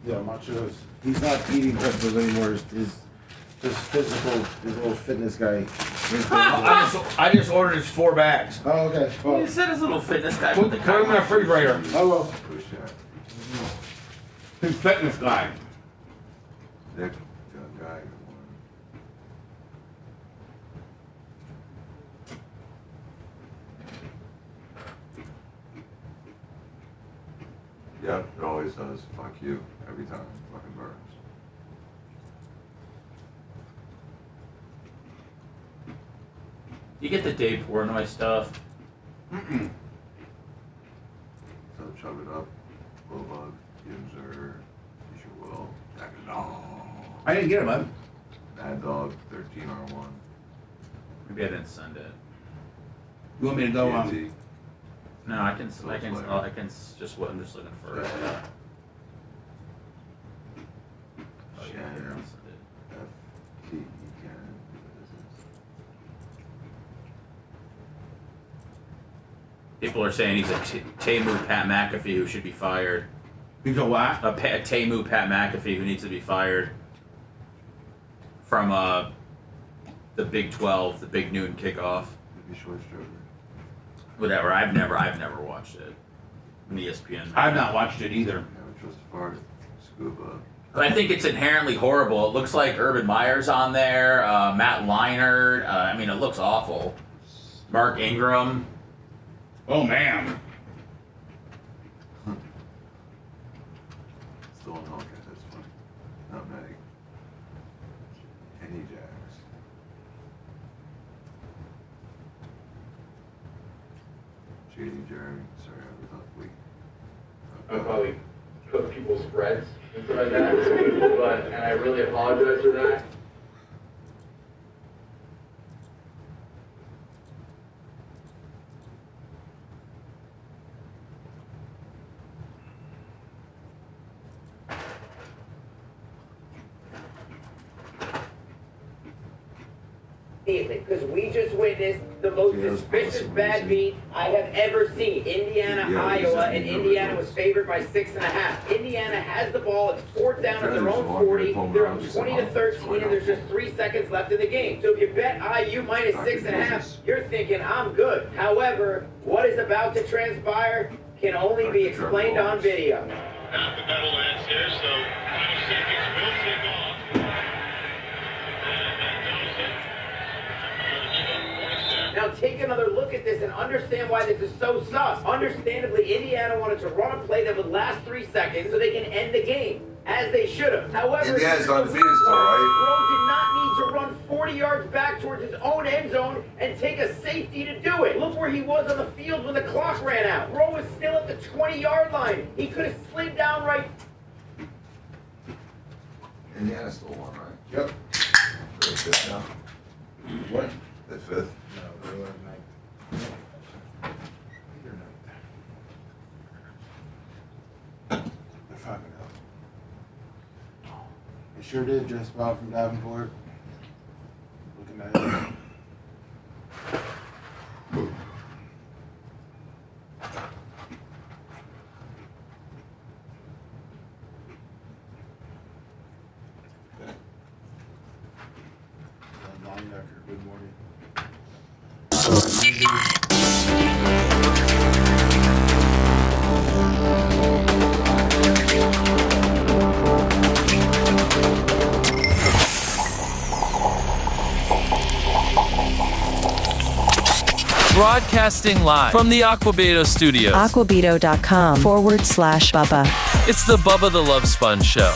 Yeah, Macho's. He's not eating pretzels anymore. His physical, his little fitness guy. I just ordered his 4 bags. Oh, okay. Well, You said his little fitness guy. Put him in the refrigerator. Oh, well. His fitness guy. Nick, young guy. Yep, it always does. Fuck you. Every time. Fucking burns. You get the Dave Portnoy stuff. So chug it up. Bulldog. Ginger. You sure will. Jack it on. I didn't get him, bud. Mad Dog. 13R1. Maybe I didn't send it. You want me to go on? TNT. No, I can just what I'm just looking for. Yeah. Oh yeah, here, I'll send it. F-T-E-N. People are saying he's a Tamu Pat McAfee who should be fired. He's a what? A Tamu Pat McAfee who needs to be fired from the Big 12, the Big Noon kickoff. Maybe short stroker. Whatever. I've never watched it. On ESPN. I've not watched it either. Never trust a fart. Scuba. I think it's inherently horrible. It looks like Urban Meyer's on there, Matt Leinart. I mean, it looks awful. Mark Ingram. Oh, man. Still in Hellcat, that's funny. Nutmeg. Henny Jacks. Shady Jeremy. Sorry, I was up week. I'll probably cook people's spreads and stuff like that. And I really apologize for that. Because we just witnessed the most suspicious bad beat I have ever seen. Indiana, Iowa, and Indiana was favored by 6.5. Indiana has the ball. It's 4th down at their own 40. They're up 20-13, and there's just 3 seconds left in the game. So if you bet IU minus 6.5, you're thinking I'm good. However, what is about to transpire can only be explained on video. Now the pedal lands here, so 5 seconds will take off. Now take another look at this and understand why this is so sus. Understandably, Indiana wanted to run a play that would last 3 seconds so they can end the game, as they should have. However, Indiana's undefeated still, right? Bro did not need to run 40 yards back towards his own end zone and take a safety to do it. Look where he was on the field when the clock ran out. Bro was still at the 20-yard line. He could have slid down right. Indiana still won, right? Yep. They're 5th now. What? They're 5th. No, they were ninth. They're ninth. They're 5-0. They sure did just about from Davenport. Looking at it. Linebacker, good morning. Broadcasting live from the Aquabedo studios. Aquabedo.com/Bubba. It's the Bubba the Love Sponge Show.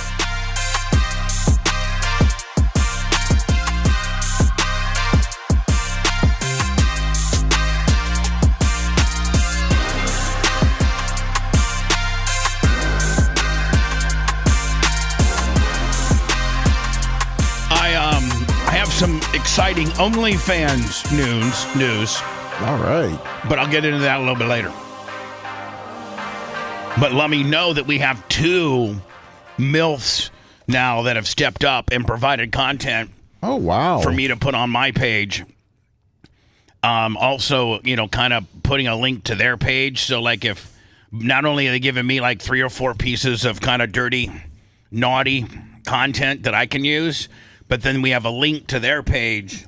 I have some exciting OnlyFans news. All right. But I'll get into that a little bit later. But let me know that we have 2 MILFs now that have stepped up and provided content. Oh, wow. For me to put on my page. Also, kind of putting a link to their page. So, like, if not only are they giving me like 3 or 4 pieces of kind of dirty, naughty content that I can use, but then we have a link to their page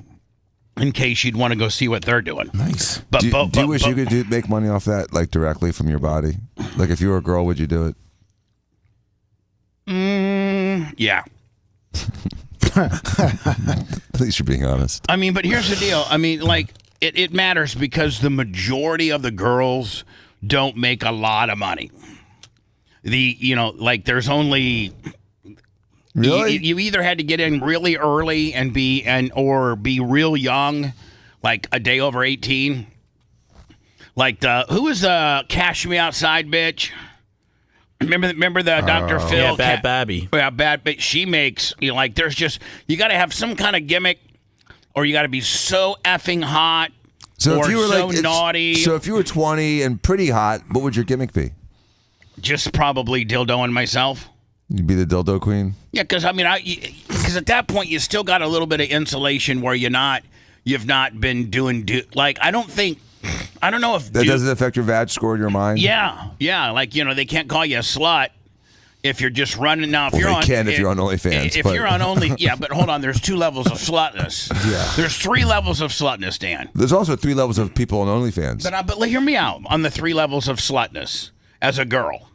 in case you'd want to go see what they're doing. Nice. But do you wish you could make money off that, like directly from your body? Like if you were a girl, would you do it? Yeah. At least you're being honest. I mean, but here's the deal. I mean, like, it matters because the majority of the girls don't make a lot of money. There's only... Really? You either had to get in really early or be real young, like a day over 18. Like who was the Cash Me Outside bitch? Remember the Dr. Phil? Yeah, Bad Babby. Yeah, but she makes there's just you got to have some kind of gimmick, or you got to be so effing hot, so or if you were so naughty. So if you were 20 and pretty hot, what would your gimmick be? Just probably dildoing myself. You'd be the dildo queen? Yeah, because at that point you still got a little bit of insulation where you've not been doing I don't know if that doesn't affect your vag score in your mind. Yeah, they can't call you a slut if you're just running now. If you're on OnlyFans. If you're on Only, yeah, but hold on, there's 2 levels of slutness. Yeah, there's 3 levels of slutness, Dan. There's also 3 levels of people on OnlyFans. But hear me out on the 3 levels of slutness as a girl.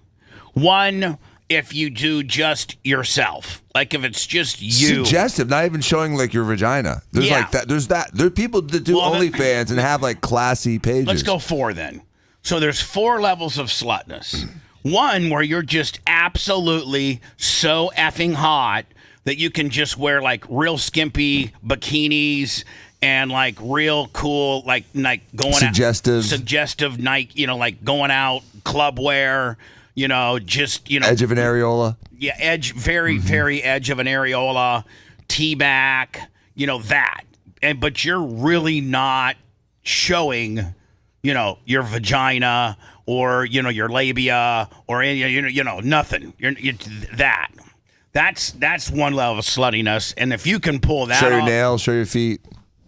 1. If you do just yourself, like if it's just you, suggestive, not even showing like your vagina. There's like that. There are people that do OnlyFans and have like classy pages. Let's go 4 then. So there's 4 levels of slutness. 1 where you're just absolutely so effing hot that you can just wear like real skimpy bikinis and like real cool like going suggestive night, like going out club wear. just edge of an areola. Yeah, edge, very edge of an areola, T-back, that. But you're really not showing, your vagina or, your labia or any, nothing. You're that. That's one level of sluttiness. And if you can pull that off. Show your nails, show your feet.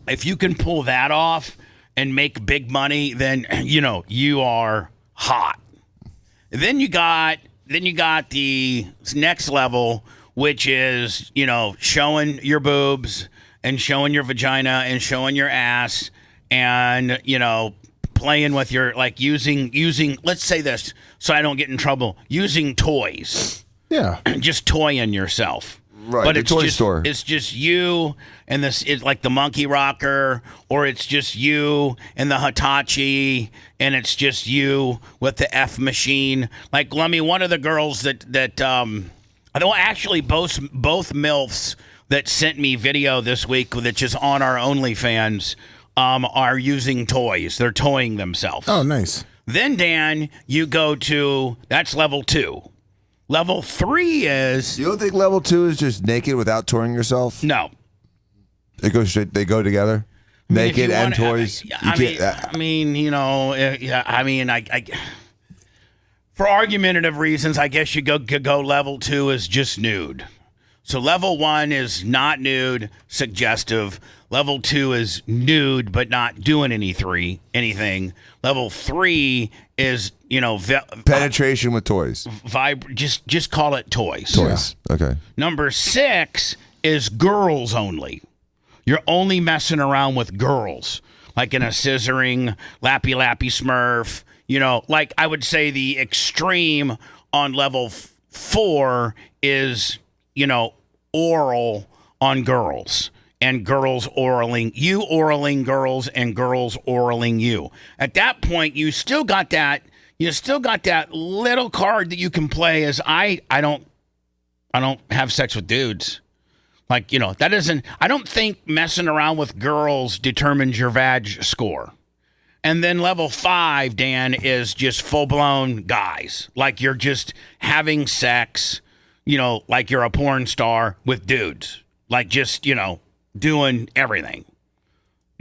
If you can pull that off and make big money, then, you are hot. Then you got the next level, which is, showing your boobs and showing your vagina and showing your ass and, playing with your, like using, let's say this so I don't get in trouble, using toys. Yeah. Just toying yourself. Right, but the it's toy just, store. It's just you and this is like the monkey rocker, or it's just you and the Hitachi, and it's just you with the F machine. Like, let me, one of the girls that actually both MILFs that sent me video this week that's just on our OnlyFans are using toys. They're toying themselves. Oh, nice. Then, Dan, you go to, that's level 2. Level 3 is... You don't think level 2 is just naked without touring yourself? No. They go straight. They go together? Naked and toys? For argumentative reasons, I guess you could go level 2 is just nude. So level 1 is not nude, suggestive. Level 2 is nude, but not doing anything. Level 3 is, penetration with toys. Just call it toys. Toys. Yeah. Okay. Number 6 is girls only. You're only messing around with girls, like in a scissoring, lappy smurf. Like I would say the extreme on level 4 is, oral on girls. And girls oraling girls and girls oraling you. At that point, you still got that little card that you can play as I don't have sex with dudes. Like, that isn't, I don't think messing around with girls determines your vag score. And then level 5, Dan, is just full-blown guys. Like you're just having sex, like you're a porn star with dudes. Like just, doing everything.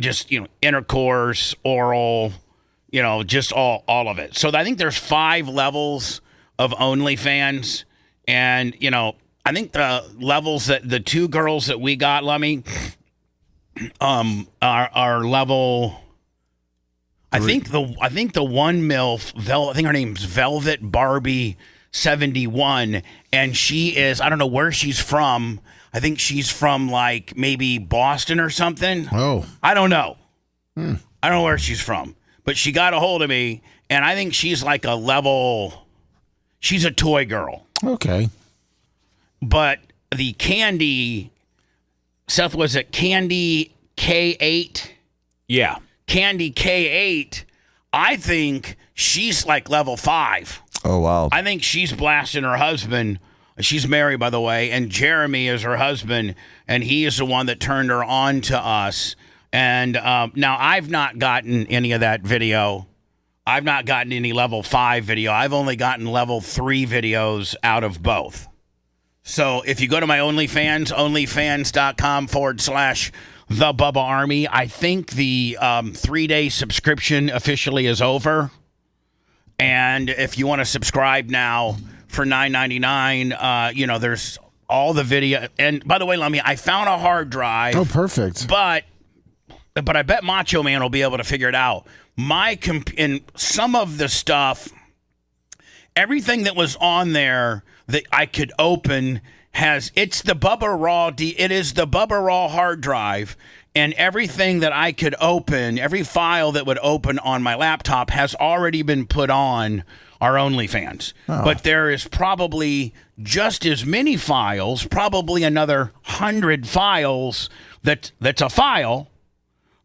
Just, intercourse, oral, just all of it. So I think there's 5 levels of OnlyFans. And, I think the levels that the 2 girls that we got, Lummy, are level... I think the one MILF, I think her name's Velvet Barbie 71, and she is, I don't know where she's from. I think she's from like maybe Boston or something. Oh. I don't know. I don't know where she's from. But she got a hold of me, and I think she's like she's a toy girl. Okay. But the Candy, Seth, was it Candy K8? Yeah. Candy K8, I think she's like level 5. Oh, wow. I think she's blasting her husband. She's married, by the way, and Jeremy is her husband, and he is the one that turned her on to us. And now I've not gotten any of that video. I've not gotten any level 5 video. I've only gotten level 3 videos out of both. So if you go to my OnlyFans, onlyfans.com/The Bubba Army. I think the 3-day subscription officially is over. And if you want to subscribe now for $9.99, there's all the video. And by the way, Lummy, I found a hard drive. Oh, perfect. But I bet Macho Man will be able to figure it out. And some of the stuff, everything that was on there that I could open it's the Bubba Raw. It is the Bubba Raw hard drive, and everything that I could open, every file that would open on my laptop has already been put on our OnlyFans. Oh. But there is probably just as many files, probably another 100 files that's a file.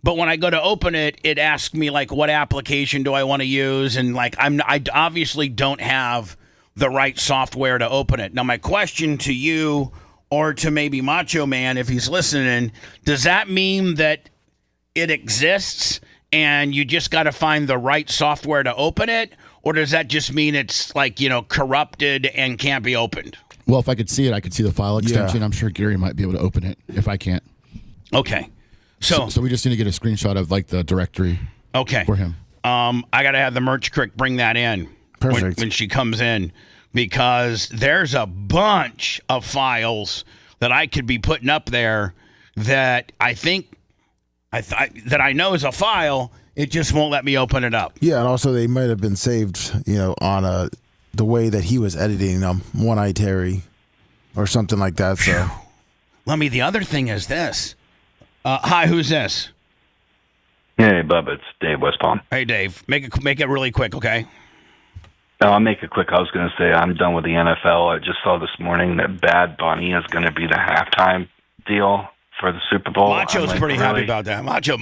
But when I go to open it, it asks me like, what application do I want to use? And like, I obviously don't have the right software to open it. Now, my question to you, or to maybe Macho Man, if he's listening, does that mean that it exists and you just got to find the right software to open it? Or does that just mean it's like, corrupted and can't be opened? Well, if I could see it, I could see the file extension. I'm sure Gary might be able to open it if I can't. Okay. So we just need to get a screenshot of like the directory. Okay. For him. I got to have the merch crick bring that in. Perfect. When she comes in, because there's a bunch of files that I could be putting up there that I think that I know is a file. It just won't let me open it up. Yeah, and also they might have been saved, on the way that he was editing them, One-Eye Terry, or something like that. So, the other thing is this. Hi, who's this? Hey, Bubba, it's Dave West Palm. Hey, Dave. Make it really quick, okay? No, I'll make it quick. I was going to say I'm done with the NFL. I just saw this morning that Bad Bunny is going to be the halftime deal for the Super Bowl. Macho's pretty happy about that. Macho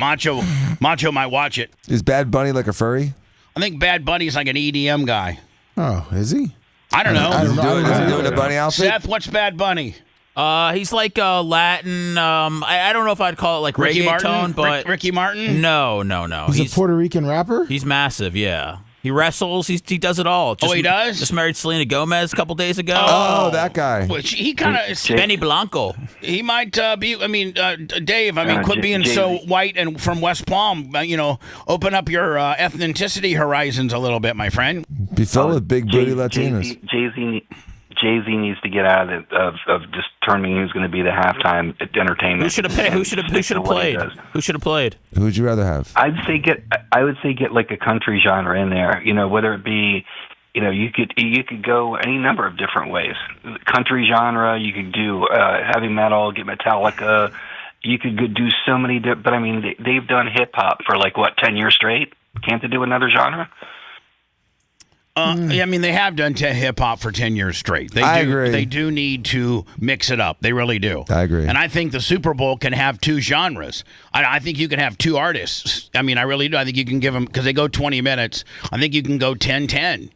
might watch it. Is Bad Bunny like a furry? I think Bad Bunny's like an EDM guy. Oh, is he? I don't know. Is he doing a bunny outfit? Seth, what's Bad Bunny? He's like Latin. I don't know if I'd call it like Ricky reggaeton, Martin? but Ricky Martin? No. He's a Puerto Rican rapper? He's massive. Yeah. He wrestles. He does it all. He does? Just married Selena Gomez a couple days ago. Oh, that guy. Which he kind of Benny Blanco. He might be. Dave. Quit being so white and from West Palm. Open up your ethnicity horizons a little bit, my friend. Be filled with big booty Latinas. Jay-Z needs to get out of just determining who's going to be the halftime entertainment. Who should have played? Who should have played? Who would you rather have? I would say get like a country genre in there. Whether it be, you could go any number of different ways. Country genre, you could do heavy metal, get Metallica. You could do so many. But they've done hip hop for 10 years straight. Can't they do another genre? They have done hip hop for 10 years straight. I agree. They do need to mix it up. They really do. I agree. And I think the Super Bowl can have two genres. I think you can have two artists. I really do. I think you can give them, because they go 20 minutes. I think you can go 10-10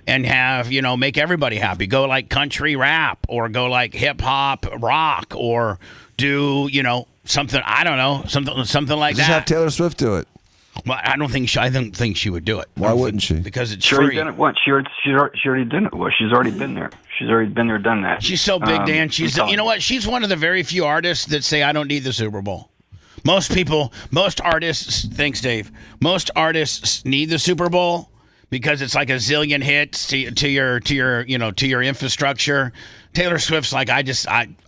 and have, make everybody happy. Go like country rap, or go like hip hop rock, or do, something, I don't know, something like that. Just have Taylor Swift do it. Well, I don't think she would do it. Why wouldn't she? Because it's she free. Already done it once. She already did it. Well, she's already been there. She's already been there, done that. She's so big, Dan. You know what? She's one of the very few artists that say, I don't need the Super Bowl. Most artists, thanks, Dave. Most artists need the Super Bowl because it's like a zillion hits to your infrastructure. Taylor Swift's like, I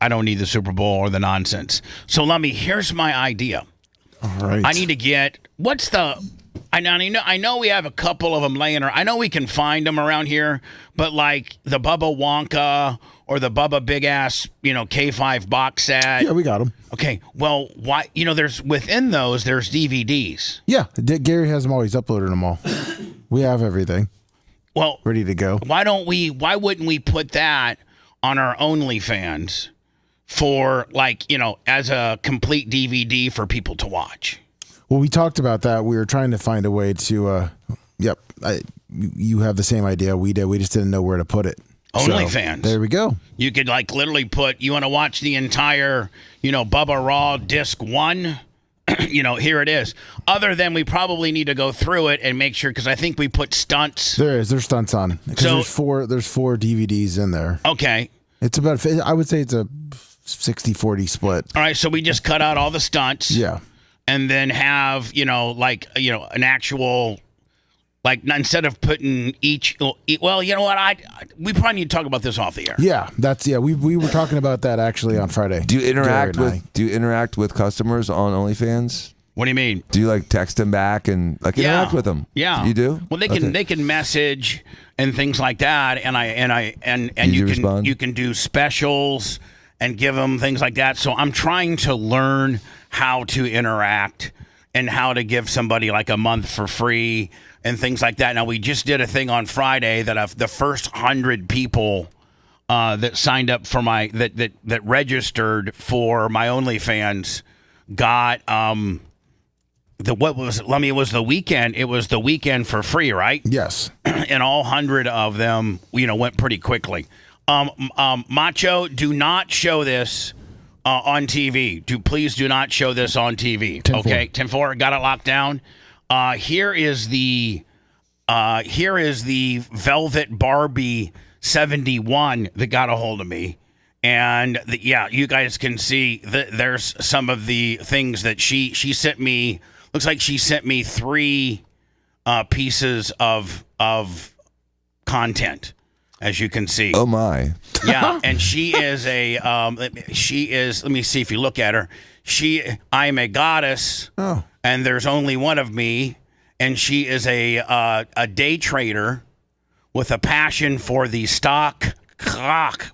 don't need the Super Bowl or the nonsense. So here's my idea. All right. I need to get, I know we have a couple of them laying around. I know we can find them around here, but like the Bubba Wonka or the Bubba Big Ass, K5 box set. Yeah, we got them. Okay. Well, why, within those, there's DVDs. Yeah. Gary has them all. He's uploaded them all. We have everything. Well, ready to go. Why wouldn't we put that on our OnlyFans for as a complete DVD for people to watch? Well, we talked about that. We were trying to find a way to, you have the same idea we did. We just didn't know where to put it. OnlyFans. So, there we go. You could literally put, you want to watch the entire, Bubba Raw disc 1? Here it is. Other than we probably need to go through it and make sure, because I think we put stunts. There's stunts on. So there's four DVDs in there. Okay. It's about, I would say it's a 60-40 split. All right, so we just cut out all the stunts. Yeah. And then have, an actual, instead of putting each, well, you know what, we probably need to talk about this off the air. Yeah, we were talking about that actually on Friday. Do you interact with customers on OnlyFans? What do you mean? Do you text them back and interact with them? Yeah. You do? Well, they can message and things like that, and you can do specials and give them things like that. So I'm trying to learn how to interact and how to give somebody a month for free and things like that. Now, we just did a thing on Friday that the first 100 people that signed up for that registered for my OnlyFans got it was the weekend. It was the weekend for free, right? Yes. And all 100 of them, went pretty quickly. Macho, do not show this on TV. Please do not show this on TV. 10-4. Okay, 10-4, got it locked down. Here is the here is the Velvet Barbie 71 that got a hold of me. And you guys can see there's some of the things that she sent me. Looks like she sent me 3 pieces of content, as you can see. Oh my. Yeah, and she is let me see if you look at her. I am a goddess, and there's only one of me, and she is a day trader with a passion for the stock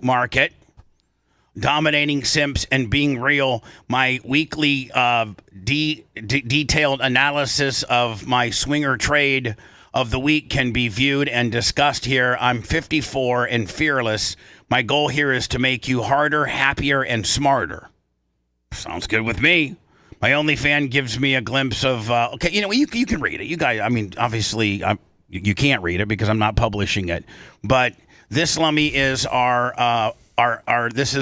market, dominating simps and being real. My weekly detailed analysis of my swinger trade of the week can be viewed and discussed here. I'm 54 and fearless. My goal here is to make you harder, happier, and smarter. Sounds good with me. My OnlyFans gives me a glimpse of, you can read it. You guys, I mean, obviously, you can't read it because I'm not publishing it. But this Lummy is this is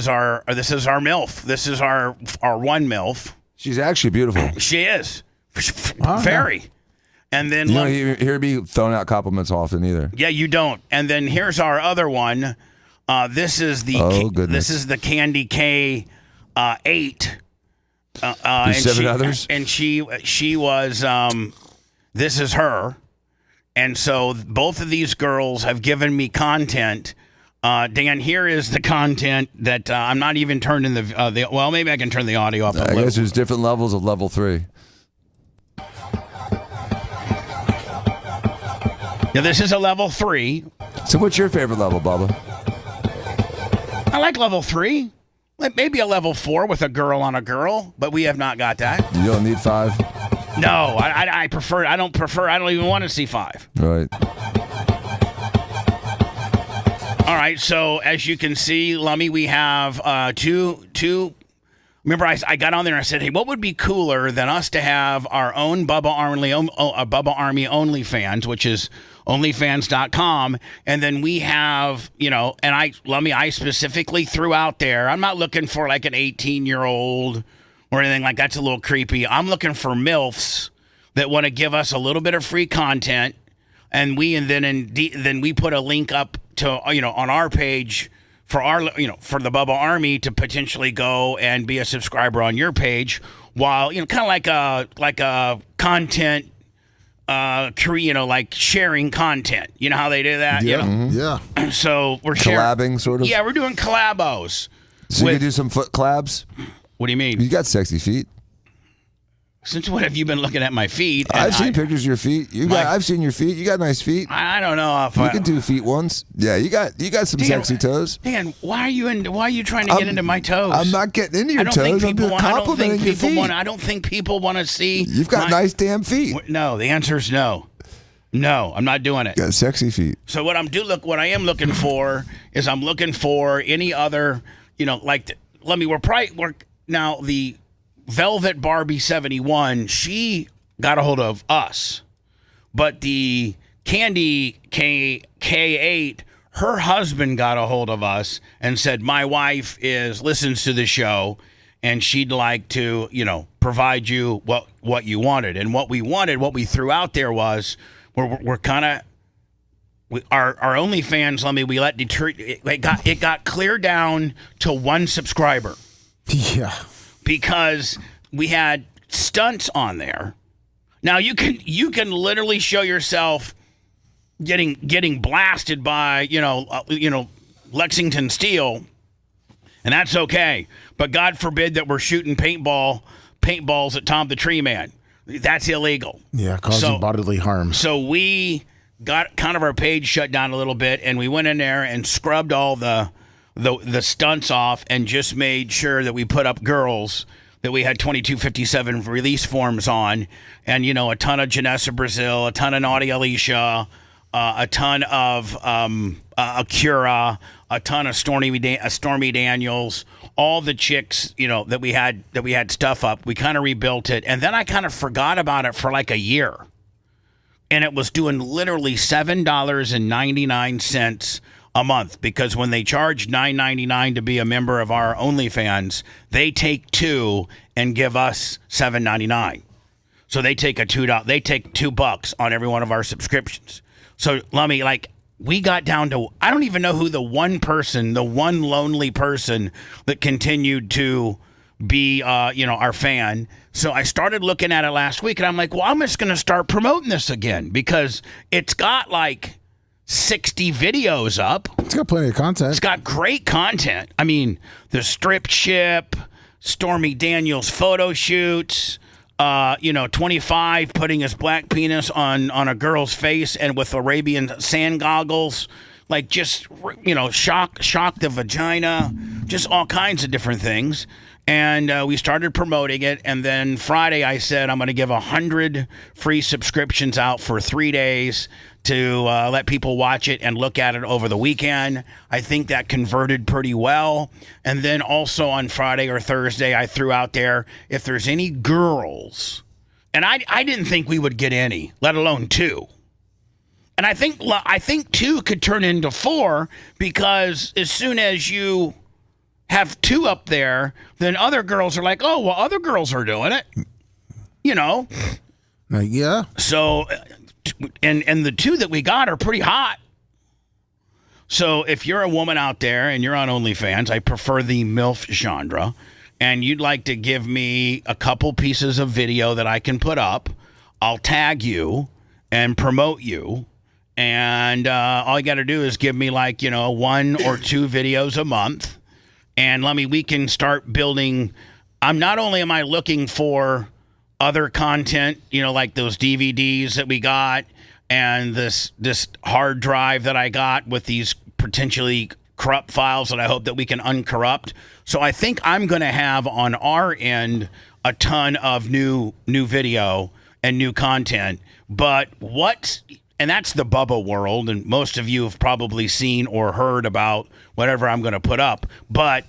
our MILF. This is our one MILF. She's actually beautiful. She is. Very. And then you don't hear me throwing out compliments often either. Yeah, you don't. And then here's our other one. This is the Candy K 8. There's 7 others. And she was. This is her. And so both of these girls have given me content. Dan, here is the content that I'm not even turning the. Well, maybe I can turn the audio up. I guess there's different levels of level 3. Now, this is a level 3. So what's your favorite level, Bubba? I like level 3. Like maybe a level 4 with a girl on a girl, but we have not got that. You don't need 5? No, I prefer. I don't even want to see 5. Right. All right. So as you can see, Lummy, we have two. Remember, I got on there and I said, hey, what would be cooler than us to have our own Bubba Army OnlyFans, which is onlyfans.com. And then we have, I specifically threw out there, I'm not looking for like an 18-year-old or anything like that's a little creepy. I'm looking for MILFs that want to give us a little bit of free content. And then we put a link up to, on our page for for the Bubba Army to potentially go and be a subscriber on your page while, kind of like a content, like sharing content. You know how they do that? Yeah. Yeah. So we're collabing, sort of? Yeah, we're doing collabos. So you can do some foot collabs? What do you mean? You got sexy feet. Since when have you been looking at my feet? I've seen pictures of your feet. I've seen your feet. You got nice feet. I don't know if you can do feet once. Yeah, you got some sexy toes. Dan, why are you trying to get into my toes? I'm not getting into your toes. I'm complimenting your feet. I don't think people want to see. You've got nice damn feet. No, the answer is no. No, I'm not doing it. You got sexy feet. So what I am looking for is I'm looking for any other, we're now the Velvet Barbie 71, she got a hold of us. But the Candy K8, her husband got a hold of us and said, my wife listens to the show and she'd like to, provide you what you wanted. And what we threw out there was we're kind of our OnlyFans, we let Detroit, it got clear down to 1 subscriber. Yeah. Because we had stunts on there. Now you can literally show yourself getting blasted by Lexington Steel, and that's okay. But God forbid that we're shooting paintballs at Tom the Tree Man. That's illegal. Yeah, causing bodily harm. So we got kind of our page shut down a little bit, and we went in there and scrubbed all the stunts off and just made sure that we put up girls that we had 2257 release forms on, and a ton of Janessa Brazil, a ton of Naughty Alicia, a ton of Acura, a ton of Stormy Daniels, all the chicks that we had stuff up. We kind of rebuilt it, and then I kind of forgot about it for like a year, and it was doing literally $7.99 a month, because when they charge $9.99 to be a member of our OnlyFans, they take 2 and give us $7.99. So they take $2 on every one of our subscriptions. So, Lummy, like, we got down to, I don't even know who the one lonely person that continued to be, our fan. So I started looking at it last week, and I'm like, well, I'm just going to start promoting this again because it's got like 60 videos up. It's got plenty of content. It's got great content. I mean, the strip ship, Stormy Daniels photo shoots, 25 putting his black penis on a girl's face and with Arabian sand goggles, like just, shock the vagina, just all kinds of different things. And we started promoting it. And then Friday I said I'm going to give 100 free subscriptions out for 3 days to let people watch it and look at it over the weekend. I think that converted pretty well. And then also on Friday or Thursday, I threw out there, if there's any girls, and I didn't think we would get any, let alone 2. And I think 2 could turn into 4 because as soon as you have 2 up there, then other girls are like, oh, well, other girls are doing it. Yeah. So, and the 2 that we got are pretty hot. So if you're a woman out there and you're on OnlyFans, I prefer the MILF genre, and you'd like to give me a couple pieces of video that I can put up, I'll tag you and promote you. And all you got to do is give me 1 or 2 videos a month. And we can start building. Not only am I looking for other content, like those DVDs that we got and this hard drive that I got with these potentially corrupt files that I hope that we can uncorrupt. So I think I'm going to have on our end a ton of new video and new content. But and that's the Bubba world, and most of you have probably seen or heard about whatever I'm going to put up. But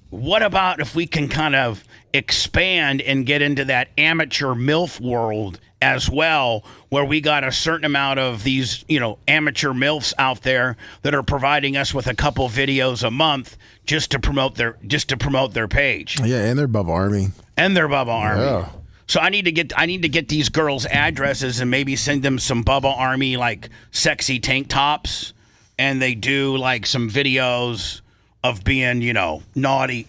what about if we can kind of expand and get into that amateur MILF world as well, where we got a certain amount of these, amateur MILFs out there that are providing us with a couple videos a month just to promote their page. Yeah, and their Bubba Army. Yeah. So I need to get these girls' addresses and maybe send them some Bubba Army sexy tank tops, and they do some videos of being naughty,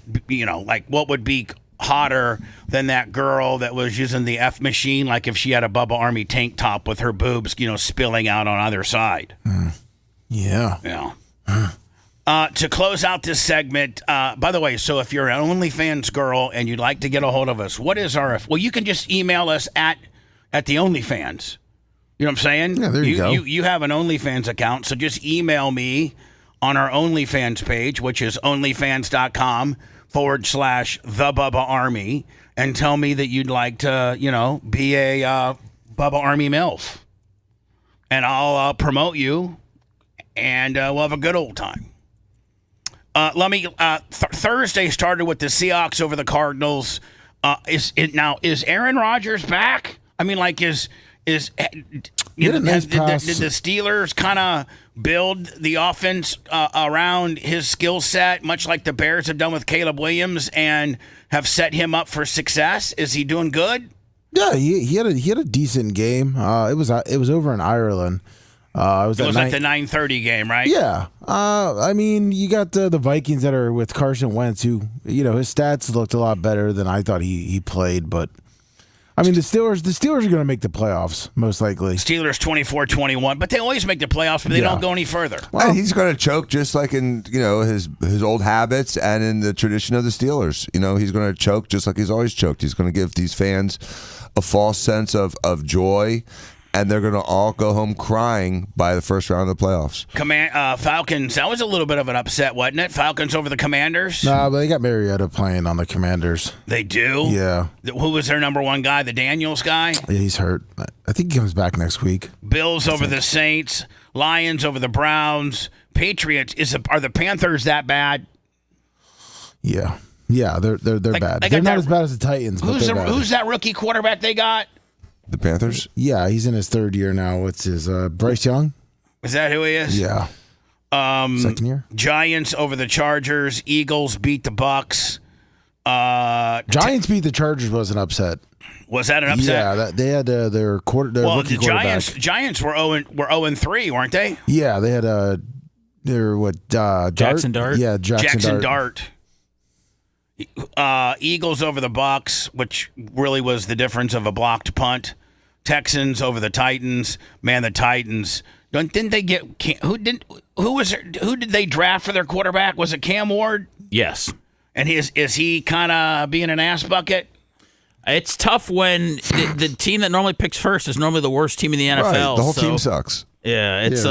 what would be hotter than that girl that was using the F machine, if she had a Bubba Army tank top with her boobs spilling out on either side. Yeah. To close out this segment, by the way, so if you're an OnlyFans girl and you'd like to get a hold of us, what is our... Well, you can just email us at the OnlyFans. You know what I'm saying? Yeah, there you go. You have an OnlyFans account, so just email me on our OnlyFans page, which is onlyfans.com/The Bubba Army, and tell me that you'd like to, be a Bubba Army MILF. And I'll promote you, and we'll have a good old time. Thursday started with the Seahawks over the Cardinals. Is Aaron Rodgers back? I mean, did the Steelers kind of build the offense around his skill set, much like the Bears have done with Caleb Williams, and have set him up for success? Is he doing good? Yeah, he had a decent game. It was over in Ireland. It was like the 9:30 game, right? Yeah. You got the Vikings that are with Carson Wentz, who, his stats looked a lot better than I thought he played. But, the Steelers are going to make the playoffs, most likely. Steelers 24-21, but they always make the playoffs, but they don't go any further. Well, he's going to choke just like in, his old habits and in the tradition of the Steelers. He's going to choke just like he's always choked. He's going to give these fans a false sense of joy, and they're going to all go home crying by the first round of the playoffs. Falcons, that was a little bit of an upset, wasn't it? Falcons over the Commanders? Nah, but they got Mariota playing on the Commanders. They do? Yeah. Who was their number one guy, the Daniels guy? Yeah, he's hurt. I think he comes back next week. Bills over the Saints, Lions over the Browns, Patriots. Are the Panthers that bad? Yeah. Yeah, they're bad. They're not as bad as the Titans, but they're bad. Who's that rookie quarterback they got? The Panthers? Yeah, he's in his third year now. What's his Bryce Young? Is that who he is? Yeah. Second year. Giants over the Chargers. Eagles beat the Bucks. Giants beat the Chargers was an upset. Was that an upset? Yeah, they had their rookie quarterback. Giants were 0-3, weren't they? Yeah, they had Jackson Dart? Yeah, Jackson Dart. Eagles over the Bucks, which really was the difference of a blocked punt. Texans over the Titans. Man, the Titans. Didn't they get who did they draft for their quarterback? Was it Cam Ward? Yes. And is he kind of being an ass bucket? It's tough when the team that normally picks first is normally the worst team in the NFL. Right. The whole team sucks. Yeah, it's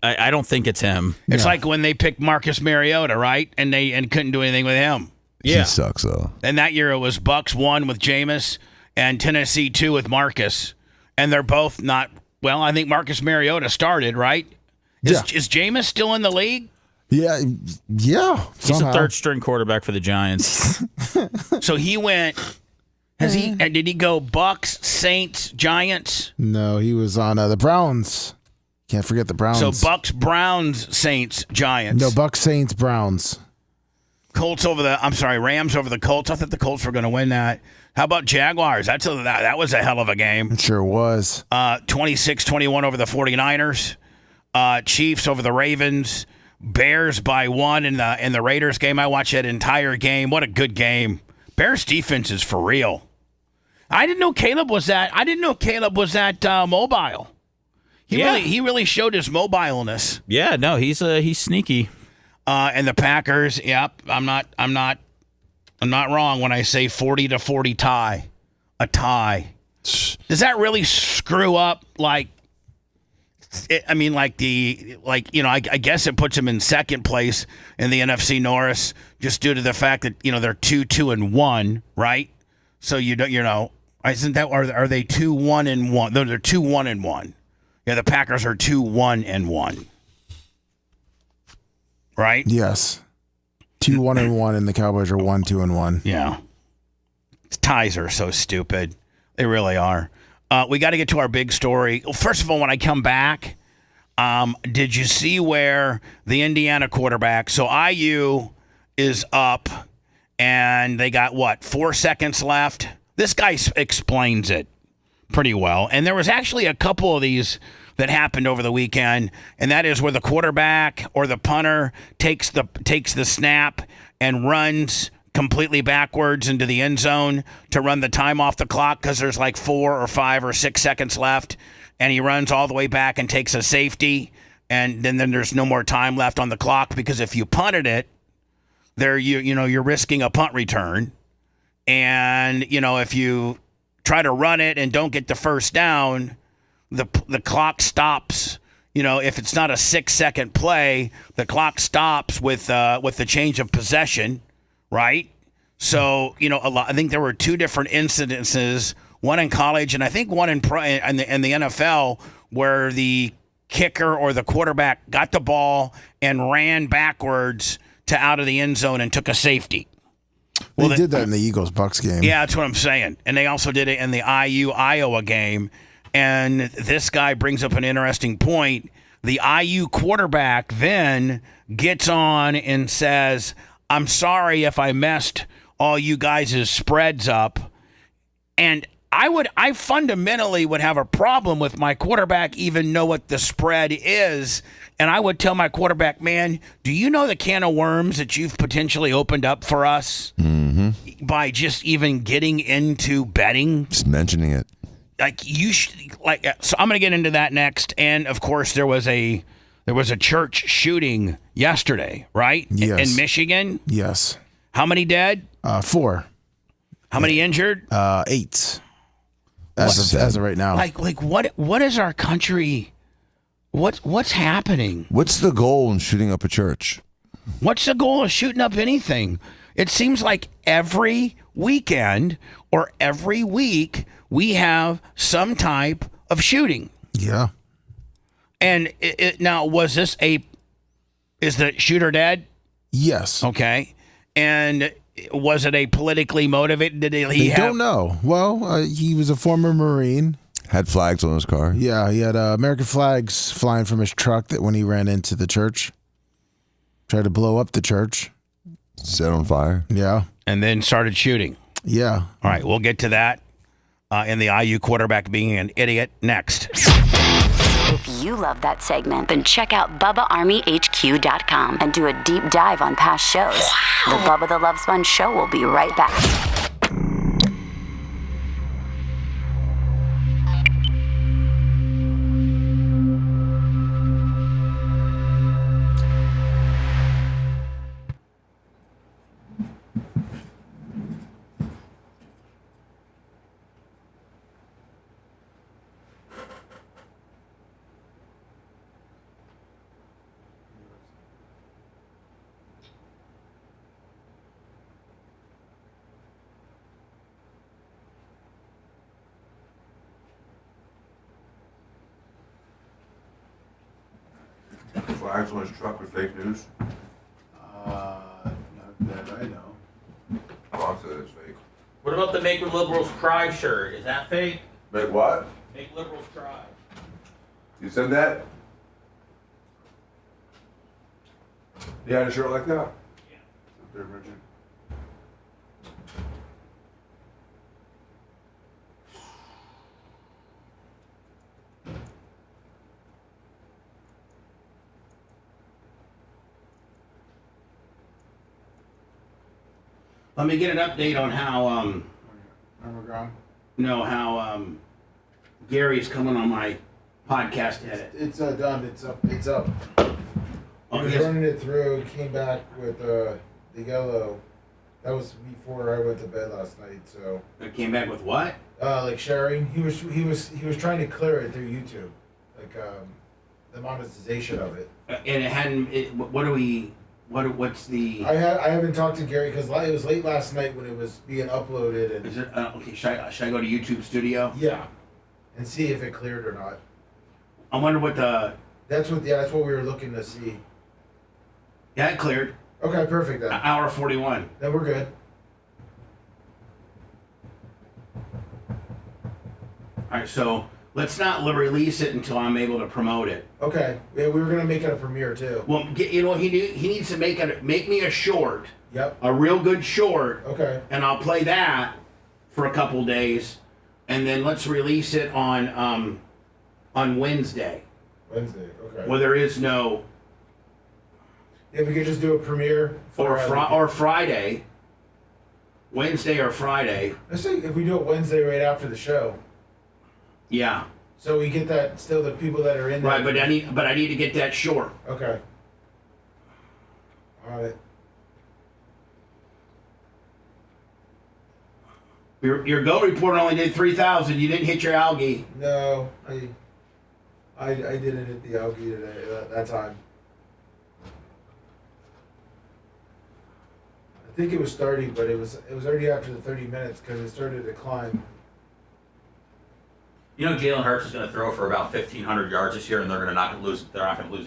I don't think it's him. It's like when they picked Marcus Mariota, right? And couldn't do anything with him. Yeah. He sucks though. And that year it was Bucks 1 with Jameis and Tennessee 2 with Marcus. And they're both not well, I think Marcus Mariota started, right? Is Jameis still in the league? Yeah. He's a third string quarterback for the Giants. So he went did he go Bucks, Saints, Giants? No, he was on the Browns. Can't forget the Browns. So Bucks, Browns, Saints, Giants. No, Bucks, Saints, Browns. Rams over the Colts. I thought the Colts were going to win that. How about Jaguars? That was a hell of a game. It sure was. 26-21 over the 49ers. Chiefs over the Ravens. Bears by 1 in the Raiders game. I watched that entire game. What a good game. Bears defense is for real. I didn't know Caleb was that mobile. He really showed his mobileness. Yeah, no, he's sneaky. And the Packers, yep, I'm not wrong when I say 40-40 tie. A tie. Does that really screw up I guess it puts him in second place in the NFC North just due to the fact that, they're 2-1, right? So isn't that, are they 2-1-1? No, they're 2-1-1. Yeah, the Packers are 2-1-1. Right? Yes. 2-1-1 and the Cowboys are 1-2-1. Yeah. Ties are so stupid. They really are. We got to get to our big story. First of all, when I come back, did you see where the Indiana quarterback, so IU is up and they got 4 seconds left? This guy explains it pretty well. And there was actually a couple of these that happened over the weekend, and that is where the quarterback or the punter takes the snap and runs completely backwards into the end zone to run the time off the clock because there's 4 or 5 or 6 seconds left, and he runs all the way back and takes a safety, and then there's no more time left on the clock because if you punted it, you're risking a punt return, and if you try to run it and don't get the first down, the clock stops. If it's not a 6-second play, the clock stops with the change of possession, right? So I think there were 2 different incidences, one in college and I think one in the NFL, where the kicker or the quarterback got the ball and ran backwards to out of the end zone and took a safety. They did that in the Eagles-Bucks game. Yeah, that's what I'm saying. And they also did it in the IU-Iowa game. And this guy brings up an interesting point. The IU quarterback then gets on and says, I'm sorry if I messed all you guys' spreads up. And I fundamentally would have a problem with my quarterback even know what the spread is. And I would tell my quarterback, man, do you know the can of worms that you've potentially opened up for us by just even getting into betting? Just mentioning it. So I'm going to get into that next. And of course, there was a church shooting yesterday, right? Yes. In Michigan. Yes. How many dead? 4. How many injured? 8. As of right now. What is our country? What's happening? What's the goal in shooting up a church? What's the goal of shooting up anything? It seems like every weekend or every week we have some type of shooting. Yeah. And now, is the shooter dead? Yes. Okay. And was it a politically motivated? They don't know. Well, he was a former Marine. Had flags on his car. Yeah, he had American flags flying from his truck when he ran into the church. Tried to blow up the church. Set on fire. Yeah. And then started shooting. Yeah. All right, we'll get to that. and the IU quarterback being an idiot. Next. If you love that segment, then check out BubbaArmyHQ.com and do a deep dive on past shows. The Bubba the Love Sponge Show will be right back. Flags on his truck with fake news. Not that I know. Box said it's fake. What about the Make Liberals Cry shirt? Is that fake? Make what? Make Liberals Cry. You said that? You had a shirt like that? Yeah. There, Richard. Let me get an update on how Gary's coming on my podcast edit. It's done. It's up. He was running it through. He came back with the yellow. That was before I went to bed last night. So it came back with what? Like sharing. He was trying to clear it through YouTube, like the monetization of it. And it hadn't. What's the? I haven't talked to Gary because it was late last night when it was being uploaded. And is it okay? Should I go to YouTube Studio? Yeah, and see if it cleared or not. I wonder what the. That's what we were looking to see. Yeah, it cleared. Okay, perfect then. Hour 41. Then we're good. All right, so let's not release it until I'm able to promote it. Okay. Yeah, we were gonna make it a premiere too. Well, he needs to make me a short. Yep. A real good short. Okay. And I'll play that for a couple days, and then let's release it on Wednesday. Wednesday. Okay. Where there is no. Yeah, we could just do a premiere or Friday. Wednesday or Friday. Let's say if we do it Wednesday right after the show. Yeah. So we get that still the people that are in there. Right, but I need to get that short. Okay. All right. Your go report only did 3,000. You didn't hit your algae. No, I didn't hit the algae today that time. I think it was starting, but it was already after the 30 minutes because it started to climb. You know, Jalen Hurts is going to throw for about 1,500 yards this year, and they're not going to lose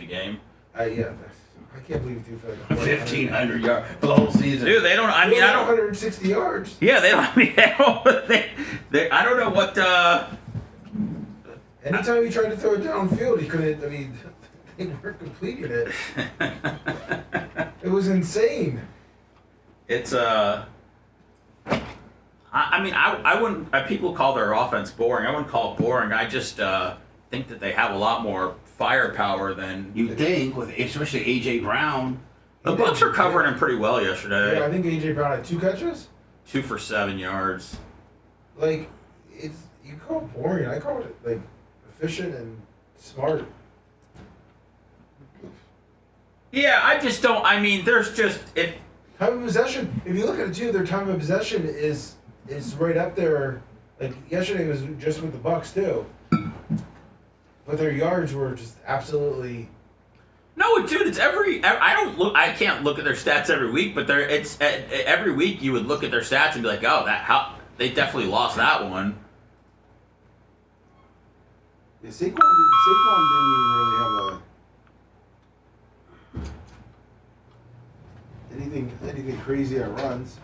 a game. Yeah, I can't believe you for like 1,500 yards for the whole season. Dude, they don't. I mean, I don't. 160 yards. Yeah, they don't. I mean, I don't know what. Anytime he tried to throw it downfield, he couldn't. I mean, they weren't completing it. It was insane. It's I mean, I wouldn't. People call their offense boring. I wouldn't call it boring. I just think that they have a lot more firepower than you think, with especially AJ Brown. The Bucs were covering him pretty well yesterday. Yeah, I think AJ Brown had 2 catches. 2 for 7 yards. Like, you call it boring. I call it like efficient and smart. Yeah, I just don't. I mean, there's just it. Time of possession. If you look at it too, their time of possession is right up there. Like yesterday was just with the Bucs too, but their yards were just absolutely. No, dude, it's every. I can't look at their stats every week, but it's every week you would look at their stats and be like, oh, they definitely lost that one. Yeah, Saquon didn't really have anything crazy at runs.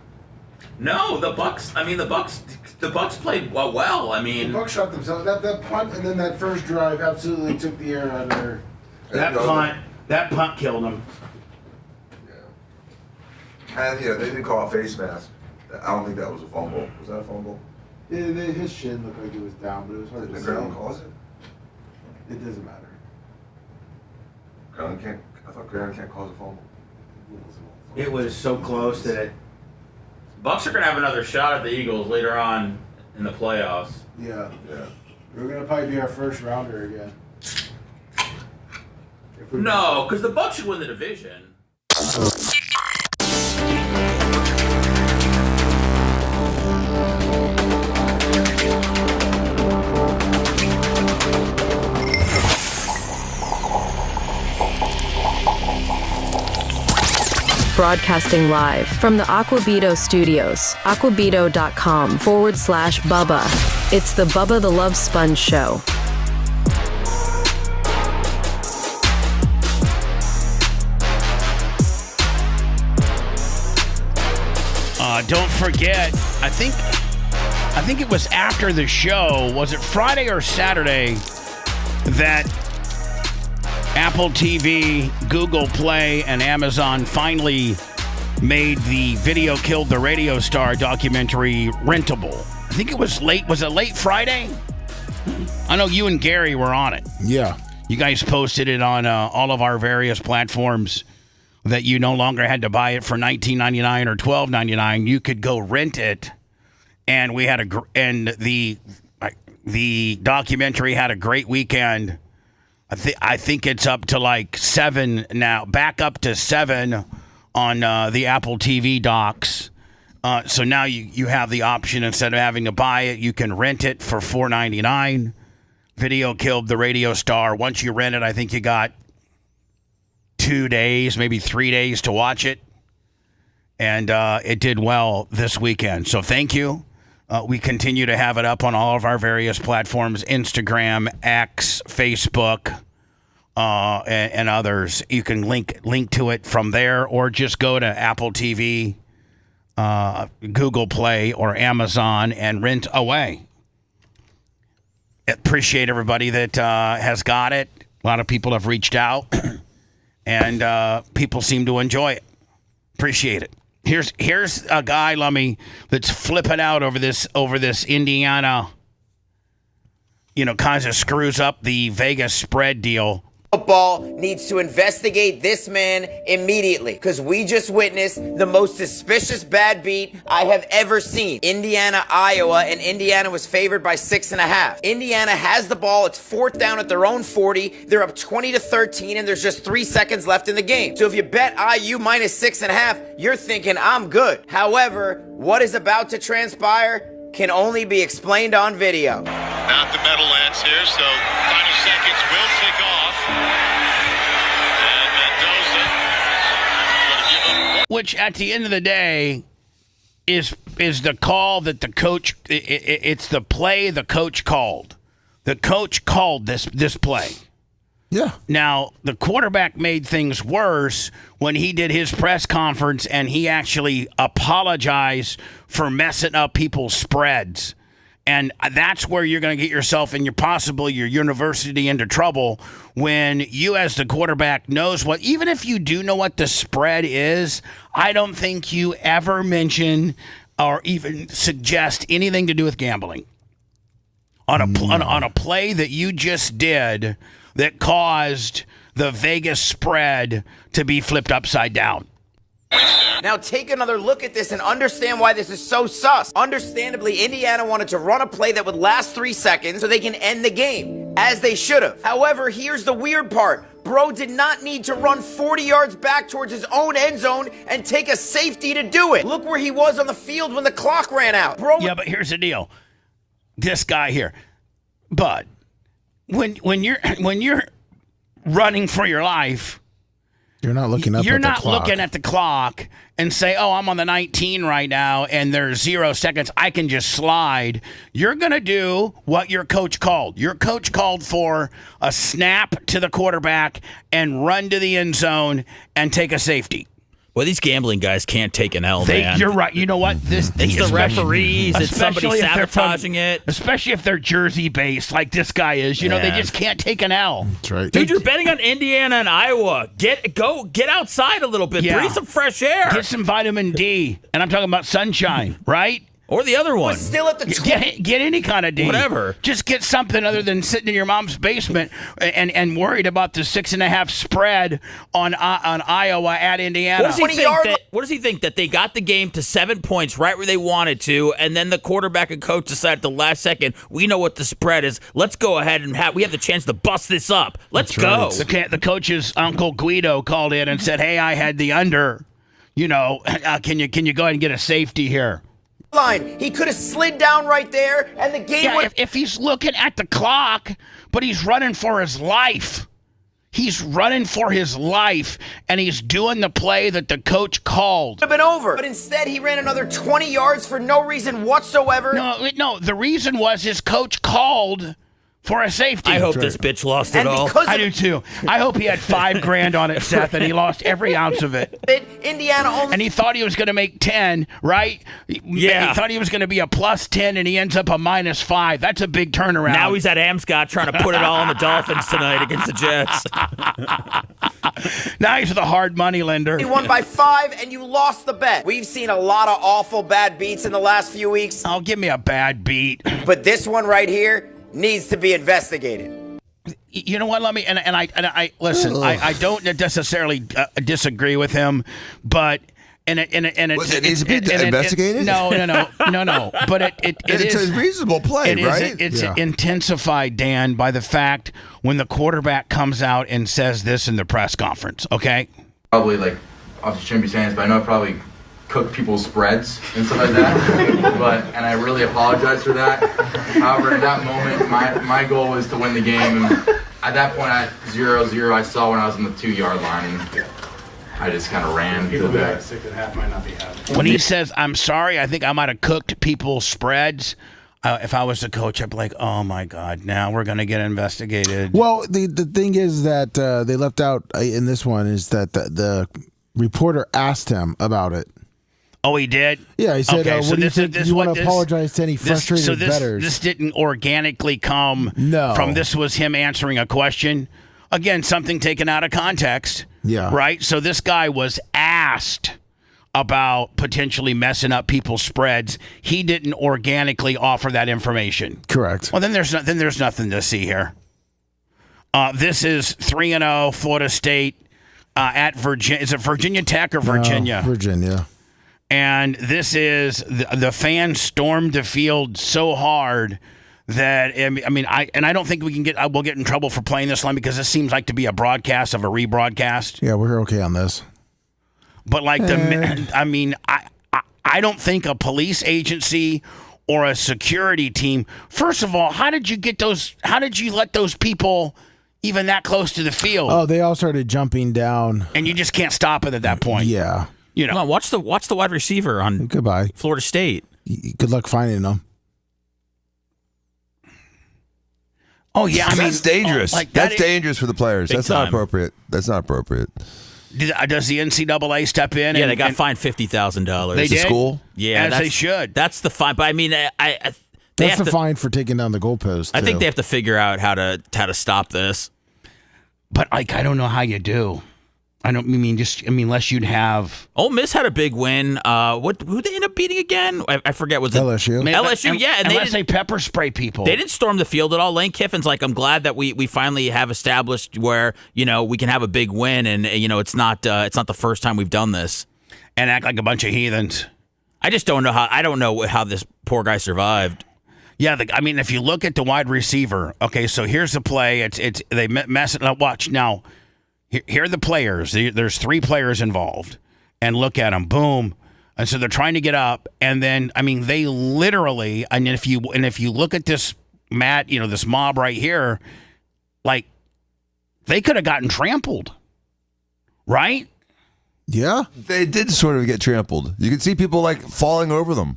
No, the Bucs. I mean, the Bucs played well. I mean, the Bucs shot themselves. That punt and then that first drive absolutely took the air out of their. That punt killed them. Yeah. And they didn't call a face mask. I don't think that was a fumble. Was that a fumble? His shin looked like it was down, but it was hard to The see. ground calls it? It doesn't matter. Ground can't. I thought ground can't cause a fumble. It was so close that it. Bucks are gonna have another shot at the Eagles later on in the playoffs. Yeah. We're gonna probably be our first rounder again. No, because the Bucks should win the division. Broadcasting live from the Aquabito studios, aquabito.com/Bubba. It's the Bubba the Love Sponge Show. Don't forget, I think it was after the show, was it Friday or Saturday, that Apple TV, Google Play, and Amazon finally made the Video Killed the Radio Star documentary rentable. I think it was late. Was it late Friday? I know you and Gary were on it. Yeah. You guys posted it on all of our various platforms that you no longer had to buy it for $19.99 or $12.99. You could go rent it, and we had the documentary had a great weekend. I think it's up to like 7 now, back up to 7 on the Apple TV docs. So now you have the option, instead of having to buy it, you can rent it for $4.99. Video Killed the Radio Star. Once you rent it, I think you got 2 days, maybe 3 days to watch it. And it did well this weekend. So thank you. We continue to have it up on all of our various platforms, Instagram, X, Facebook, and others. You can link to it from there, or just go to Apple TV, Google Play, or Amazon and rent away. Appreciate everybody that has got it. A lot of people have reached out, and people seem to enjoy it. Appreciate it. Here's a guy, Lummy, that's flipping out over this Indiana, kind of screws up the Vegas spread deal. Football needs to investigate this man immediately, because we just witnessed the most suspicious bad beat I have ever seen. Indiana, Iowa, and Indiana was favored by 6.5. Indiana has the ball. It's 4th down at their own 40. They're up 20-13, and there's just 3 seconds left in the game. So if you bet IU minus 6.5, you're thinking I'm good. However, what is about to transpire can only be explained on video. Not the Meadowlands here, so final seconds will tick off. And Mendoza. Which, at the end of the day, is the call that the coach. It's the play the coach called. The coach called this play. Yeah. Now, the quarterback made things worse when he did his press conference and he actually apologized for messing up people's spreads. And that's where you're going to get yourself and your university into trouble, when you as the quarterback knows what, even if you do know what the spread is, I don't think you ever mention or even suggest anything to do with gambling. On a play that you just did that caused the Vegas spread to be flipped upside down. Now take another look at this and understand why this is so sus. Understandably, Indiana wanted to run a play that would last 3 seconds so they can end the game, as they should have. However, here's the weird part. Bro did not need to run 40 yards back towards his own end zone and take a safety to do it. Look where he was on the field when the clock ran out. Bro. Yeah, but here's the deal. This guy here, Bud, when you're running for your life, you're not looking up. You're not looking at the clock and say, "Oh, I'm on the 19 right now, and there's 0 seconds. I can just slide." You're gonna do what your coach called. Your coach called for a snap to the quarterback and run to the end zone and take a safety. Well, these gambling guys can't take an L, man. You're right. You know what? It's the referees. It's somebody sabotaging it. Especially if they're Jersey-based, like this guy is. You know, they just can't take an L. That's right. Dude, you're betting on Indiana and Iowa. Get outside a little bit. Yeah. Breathe some fresh air. Get some vitamin D. And I'm talking about sunshine, right? Or the other one. Was still at the get any kind of D. Whatever. Just get something other than sitting in your mom's basement and worried about the 6.5 spread on Iowa at Indiana. What does he think that they got the game to 7 points right where they wanted to, and then the quarterback and coach decided at the last second, we know what the spread is. Let's go ahead and we have the chance to bust this up. Let's go. Right. The coach's Uncle Guido called in and said, "Hey, I had the under. Can you go ahead and get a safety here?" Line. He could have slid down right there, and the game would. If he's looking at the clock, but he's running for his life. He's running for his life, and he's doing the play that the coach called. Have been over, but instead he ran another 20 yards for no reason whatsoever. No. The reason was his coach called for a safety. I hope this bitch lost it all. I do too. I hope he had $5,000 on it, Seth, and he lost every ounce of it. Indiana only. And he thought he was going to make 10, right? Yeah. He thought he was going to be a plus 10, and he ends up a minus 5. That's a big turnaround. Now he's at Amscott trying to put it all on the Dolphins tonight against the Jets. Now he's the hard money lender. You won by 5, and you lost the bet. We've seen a lot of awful bad beats in the last few weeks. Oh, give me a bad beat. But this one right here needs to be investigated. You know what? Let me and I listen. I don't necessarily disagree with him, but it needs to be investigated. No. But it's a reasonable play, right? It's intensified, Dan, by the fact when the quarterback comes out and says this in the press conference. Okay. Probably obviously shouldn't be saying this, but I know I probably cook people's spreads and stuff like that. And I really apologize for that. However, in that moment, my goal was to win the game. And at that point, at 0-0, I saw when I was on the 2-yard line, and I just kind of ran. People who are 6.5 might not be happy. When he says, "I'm sorry, I think I might have cooked people's spreads," if I was the coach, I'd be like, "Oh my God, now we're going to get investigated." Well, the thing is that they left out in this one is that the reporter asked him about it. Oh, he did? Yeah, he said, okay, what do you think? You want to apologize to any frustrated bettors? This didn't organically come from this was him answering a question. Again, something taken out of context. Yeah. Right? So this guy was asked about potentially messing up people's spreads. He didn't organically offer that information. Correct. Well, then there's nothing to see here. This is 3-0 Florida State at Virginia. Is it Virginia Tech or Virginia? Virginia. And this is the fans stormed the field so hard that I don't think we'll get in trouble for playing this line because this seems like to be a broadcast of a rebroadcast. Yeah, we're okay on this. But I don't think a police agency or a security team. First of all, how did you let those people even that close to the field? Oh, they all started jumping down, and you just can't stop it at that point. Yeah. Come on, watch the wide receiver on Florida State. Good luck finding them. Oh yeah, that's dangerous. That's dangerous for the players. That's time. not appropriate. That's not appropriate. Does the NCAA step in? Yeah, they got fined $50,000. They did? School? Yeah, they should. That's the fine. But I mean, that's the fine for taking down the goalpost. I think they have to figure out how to stop this. But I don't know how you do. Unless you'd have. Ole Miss had a big win. Who they end up beating again? I forget. Was it LSU? LSU, yeah. And unless they pepper spray people. They didn't storm the field at all. Lane Kiffin's like, I'm glad that we finally have established where we can have a big win, and it's not the first time we've done this. And act like a bunch of heathens. I just don't know how this poor guy survived. Yeah, if you look at the wide receiver, okay, so here's the play. It's they mess it up. Watch now. Here are the players. There's 3 players involved, and look at them. Boom, and so they're trying to get up, and then they literally. And if you look at this this mob right here, they could have gotten trampled, right? Yeah, they did sort of get trampled. You can see people falling over them.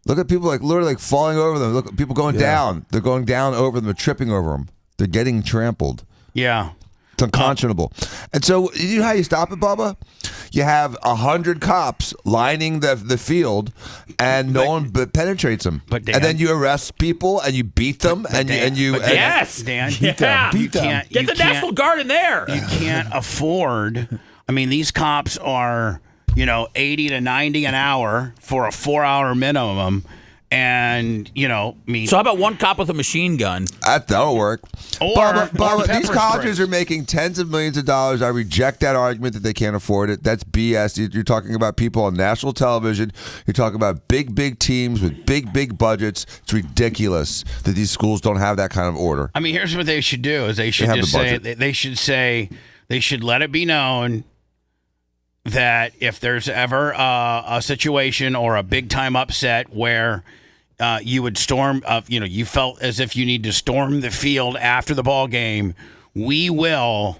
Look at people literally falling over them. Look at people going down. They're going down over them. They're tripping over them. They're getting trampled. Yeah. It's unconscionable. And so, you know how you stop it, Bubba? You have 100 cops lining the field, and no one penetrates them. But Dan, and then you arrest people, and you beat them, yes, Dan, beat them. Get the National Guard in there. You can't afford. These cops are $80 to $90 an hour for a 4-hour minimum. And, So how about one cop with a machine gun? That'll work. Or these pepper colleges sprays. are making tens of millions of dollars. I reject that argument that they can't afford it. That's BS. You're talking about people on national television. You're talking about big teams with big budgets. It's ridiculous that these schools don't have that kind of order. I mean, here's what they should do: is they should let it be known that if there's ever a situation or a big time upset where you would storm, you felt as if you need to storm the field after the ball game, we will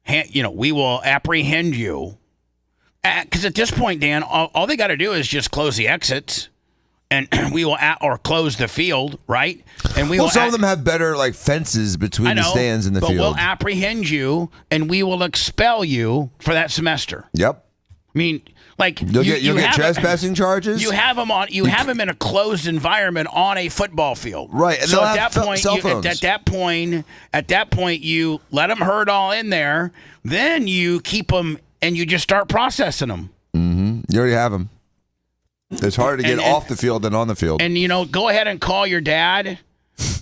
apprehend you. Because at this point, Dan, all they got to do is just close the exits, and we will or close the field, right? And some of them have better fences between the stands and the field. But we'll apprehend you, and we will expel you for that semester. Yep. I mean, you'll get trespassing charges. You have them on. You have them in a closed environment on a football field, right? And so at that point, at that point, you let them herd all in there. Then you keep them, and you just start processing them. Mm-hmm. You already have them. It's harder to get off the field than on the field. And go ahead and call your dad,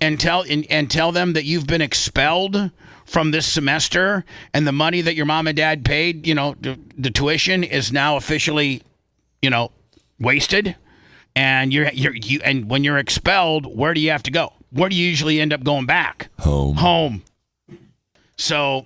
and tell them that you've been expelled from this semester, and the money that your mom and dad paid, the tuition is now officially, wasted. And and when you're expelled, where do you have to go? Where do you usually end up going back? Home. So,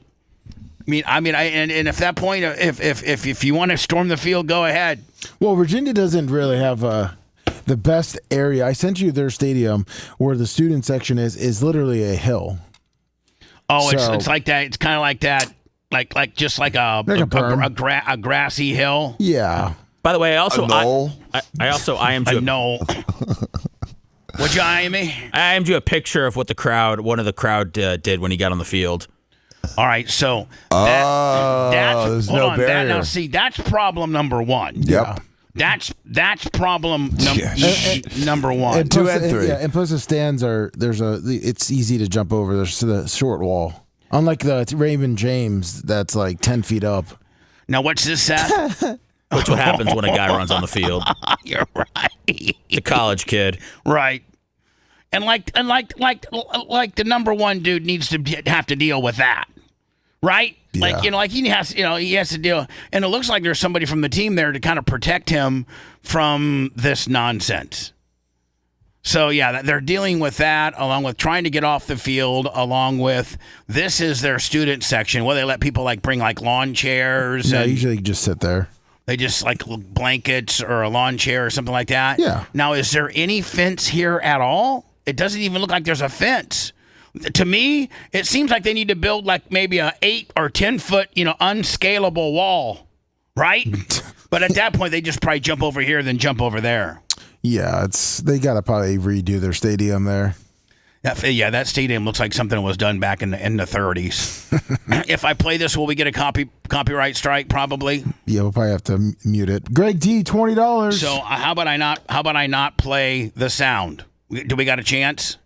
and if that point, if you want to storm the field, go ahead. Well, Virginia doesn't really have the best area. I sent you their stadium where the student section is literally a hill. Oh, it's like that. It's kind of like that, just like a grassy hill. Yeah. By the way, I also knoll. I also IM'd you a knoll. What'd you IM me? I IM'd you a picture of what one of the crowd did when he got on the field. All right, so there's no barrier. That's problem number one. Yep. That's problem number one. And 2 and 3. Yeah, and plus the stands it's easy to jump over. There's the short wall. Unlike the Raymond James, that's 10 feet up. Now, what's this, Seth? Which what happens when a guy runs on the field. You're right. The college kid. Right. And like the number one dude needs to have to deal with that. Right? Yeah. He has to deal, and it looks like there's somebody from the team there to kind of protect him from this nonsense. So yeah, they're dealing with that, along with trying to get off the field, along with this is their student section where they let people bring lawn chairs. No, and usually you just sit there. They just blankets or a lawn chair or something like that. Yeah. Now, is there any fence here at all? It doesn't even look like there's a fence. To me, it seems like they need to build maybe a 8 or 10 foot, unscalable wall, right? But at that point, they just probably jump over here, then jump over there. Yeah, they got to probably redo their stadium there. That stadium looks like something that was done back in the 30s. If I play this, will we get a copyright strike? Probably. Yeah, we'll probably have to mute it. Greg D, $20. So how about I not play the sound? Do we got a chance?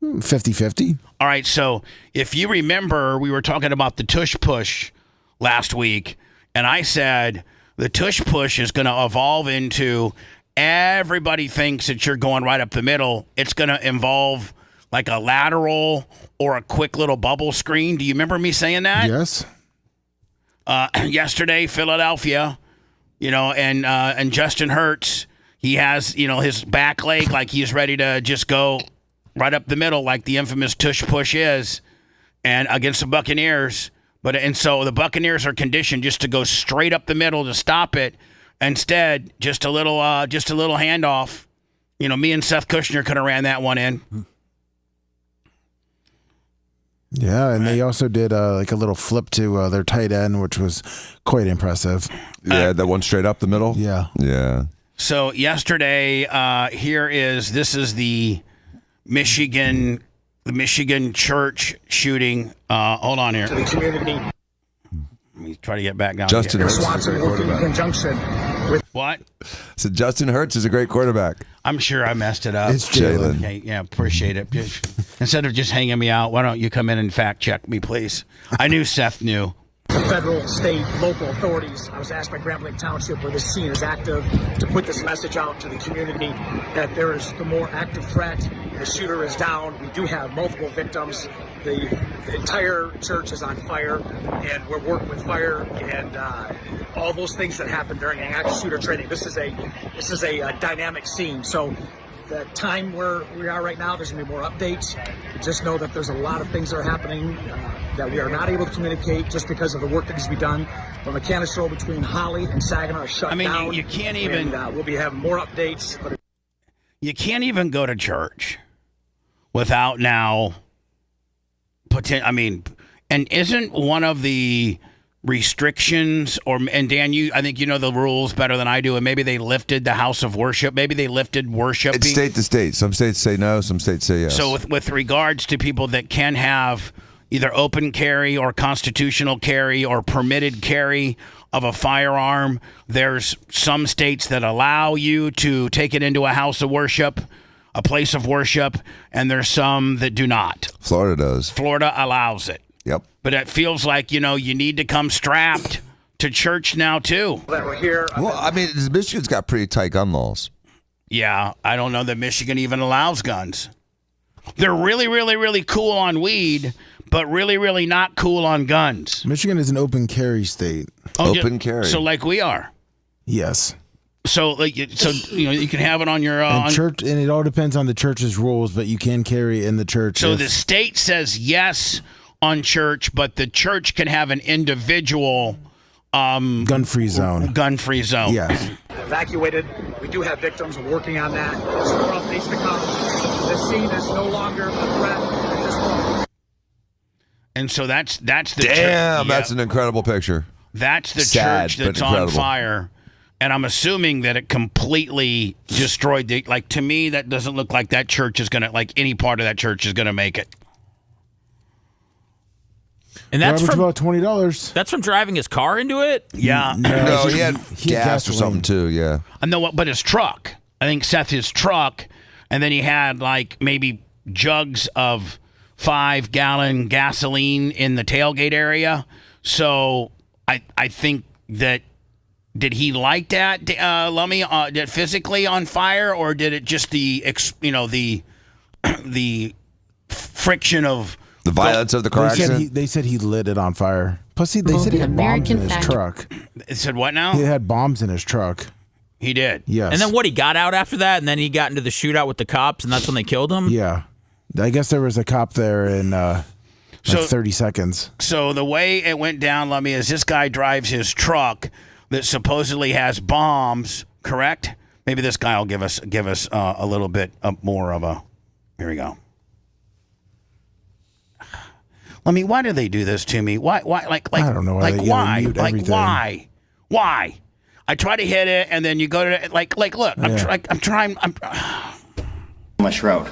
50-50. All right, so if you remember, we were talking about the tush push last week, and I said the tush push is going to evolve into everybody thinks that you're going right up the middle. It's going to involve a lateral or a quick little bubble screen. Do you remember me saying that? Yes. Yesterday, Philadelphia, and Justin Hurts, he has, his back leg he's ready to just go right up the middle like the infamous tush push is, and against the Buccaneers. And so the Buccaneers are conditioned just to go straight up the middle to stop it. Instead, just a little handoff. Me and Seth Kushner could have ran that one in. Yeah, and they also did a little flip to their tight end, which was quite impressive. Yeah, that one straight up the middle. Yeah. Yeah. So yesterday, this is the Michigan church shooting. Hold on here. Let me try to get back down. Justin Hurts is a great quarterback. In conjunction with what? So Justin Hurts is a great quarterback. I'm sure I messed it up. It's Jalen. Okay, yeah, appreciate it. Instead of just hanging me out, why don't you come in and fact check me, please? I knew Seth knew. the federal, state, local authorities. I was asked by Grand Blanc Township, where this scene is active, to put this message out to the community that there is the more active threat. The shooter is down. We do have multiple victims. The entire church is on fire, and we're working with fire and all those things that happen during an active shooter training. This is a dynamic scene. So the time where we are right now, there's going to be more updates. Just know that there's a lot of things that are happening that we are not able to communicate just because of the work that needs to be done. The mechanics road between Holly and Saginaw is shut down. You can't even. And, we'll be having more updates. But you can't even go to church without now. And isn't one of the restrictions, and Dan, I think you know the rules better than I do, and maybe they lifted the house of worship. Maybe they lifted worship. It's state to state. Some states say no, some states say yes. So with regards to people that can have either open carry or constitutional carry or permitted carry of a firearm, there's some states that allow you to take it into a house of worship, a place of worship, and there's some that do not. Florida does. Florida allows it. Yep. But it feels like, you need to come strapped to church now, too. that we're here. Well, Michigan's got pretty tight gun laws. Yeah, I don't know that Michigan even allows guns. They're really, really, really cool on weed, but really, really not cool on guns. Michigan is an open carry state. Open carry. So like we are. Yes. So you can have it on your church, and it all depends on the church's rules, but you can carry in the church. So the state says yes on church, but the church can have an individual gun-free zone. Gun-free zone. Yes. Evacuated. We do have victims. We're working on that. There's more updates to come. The scene is no longer a threat at this point. And so that's the Damn, church. that's an incredible picture. That's the Sad, church that's but on incredible. fire. And I'm assuming that it completely destroyed to me, that doesn't look like that church is going to, like any part of that church is going to make it. And that's from about $20. That's from driving his car into it? Yeah. No, he had gas or something too, yeah. I know but his truck. I think Seth, his truck, and then he had like maybe jugs of 5-gallon gasoline in the tailgate area. So I think that, did he light that, Lummy, physically on fire, or did it just the friction of the violence of the car accident? They said he lit it on fire. Plus, they said he had bombs in his truck. It said what now? He had bombs in his truck. He did. Yes. And then he got out after that, and then he got into the shootout with the cops, and that's when they killed him? Yeah. I guess there was a cop there in 30 seconds. So the way it went down, Lummy, is this guy drives his truck that supposedly has bombs, correct? Maybe this guy will give us a little bit more of a. Here we go. Lummy, why do they do this to me? Why? Like I don't know. Why like they why? mute Like everything. why? I try to hit it, and then you go to look. I'm trying. My shroud.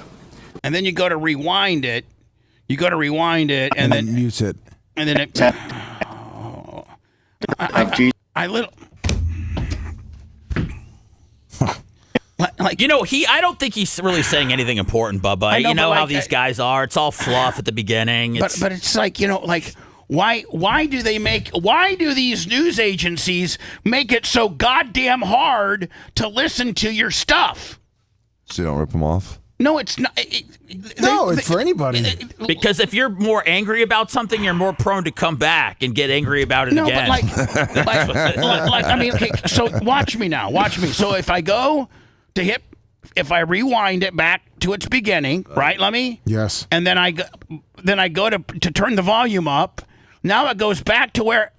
And then you go to rewind it. And then mute it. And then it. I I don't think he's really saying anything important, Bubba. I know, you know but how these guys are. It's all fluff at the beginning. But it's like, why do these news agencies make it so goddamn hard to listen to your stuff? So you don't rip them off? No, it's not. It's for anybody. Because if you're more angry about something, you're more prone to come back and get angry about it again. Okay, so watch me now. Watch me. So if I go to if I rewind it back to its beginning, right, Lummy? Yes. And then I go to turn the volume up. Now it goes back to where,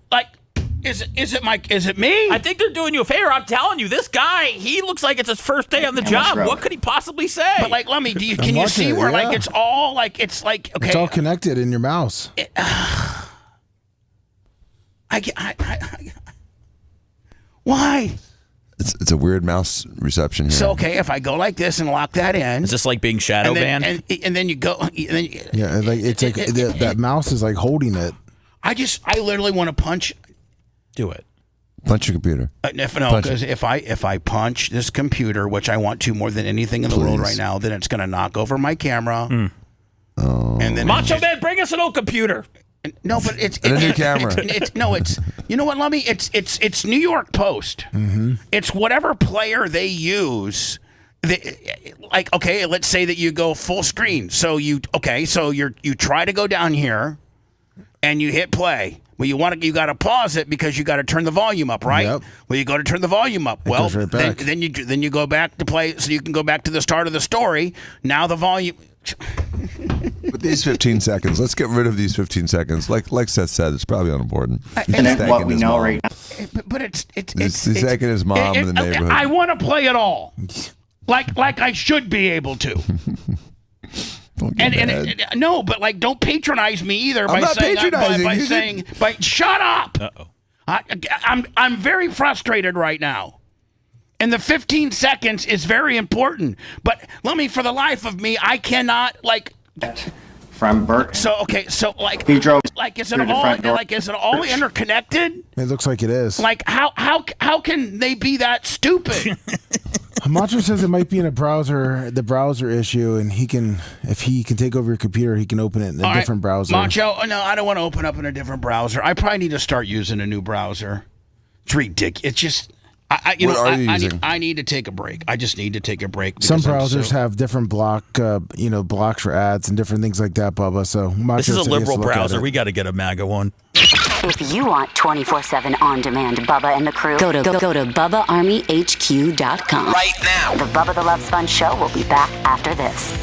is it me? I think they're doing you a favor. I'm telling you, this guy, he looks like it's his first day on the job. What could he possibly say? But Lummy, can you see where it's all okay? It's all connected in your mouse. Why? It's a weird mouse reception here. So if I go like this and lock that in, is this like being shadow banned? And then you go, that mouse is like holding it. I literally want to punch. Do it. Punch your computer. Because if I punch this computer, which I want to more than anything in the world right now, then it's going to knock over my camera. Oh. And then Macho Man, bring us an old computer. No, but it's and a new camera. It's you know what, Lummy? It's New York Post. Mm-hmm. It's whatever player they use. Like, okay, let's say that you go full screen. So you try to go down here, and you hit play. Well, you got to pause it because you got to turn the volume up, right? Yep. Well, you go to turn the volume up. Well, goes right back. then you go back to play, so you can go back to the start of the story. Now the volume. But these 15 seconds, let's get rid of these 15 seconds. Like Seth said, it's probably unimportant. And then what we know right now. But it's He's thanking his mom in the neighborhood. I want to play it all, like I should be able to. No, but like, don't patronize me either by saying shut up. I'm very frustrated right now, and the 15 seconds is very important. But let me, for the life of me, I cannot From Burton. So he drove is it all interconnected? It looks like it is. Like how can they be that stupid? Macho says it might be in the browser issue, and if he can take over your computer, he can open it in a different browser. Macho, no, I don't want to open up in a different browser. I probably need to start using a new browser. It's ridiculous. It's just, I need to take a break. I just need to take a break. Some browsers have different blocks for ads and different things like that, Bubba. So Macho this is a liberal browser. We got to get a MAGA one. If you want 24/7 on-demand Bubba and the crew, go to BubbaArmyHQ.com. Right now. The Bubba the Love Sponge show will be back after this.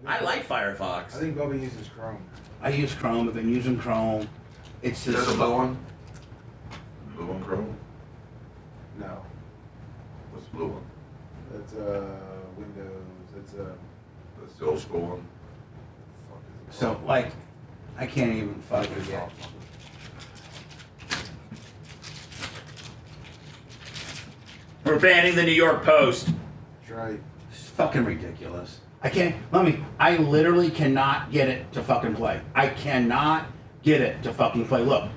I like Firefox. I think Bubba uses Chrome. I use Chrome. I've been using Chrome. It's just There's a blue one. Blue one Chrome. No. What's the blue one? That's Windows. That's the old school one. So like, I can't even fucking get. We're banning the New York Post. That's right. It's fucking ridiculous. I literally cannot get it to fucking play. I cannot get it to fucking play. Look,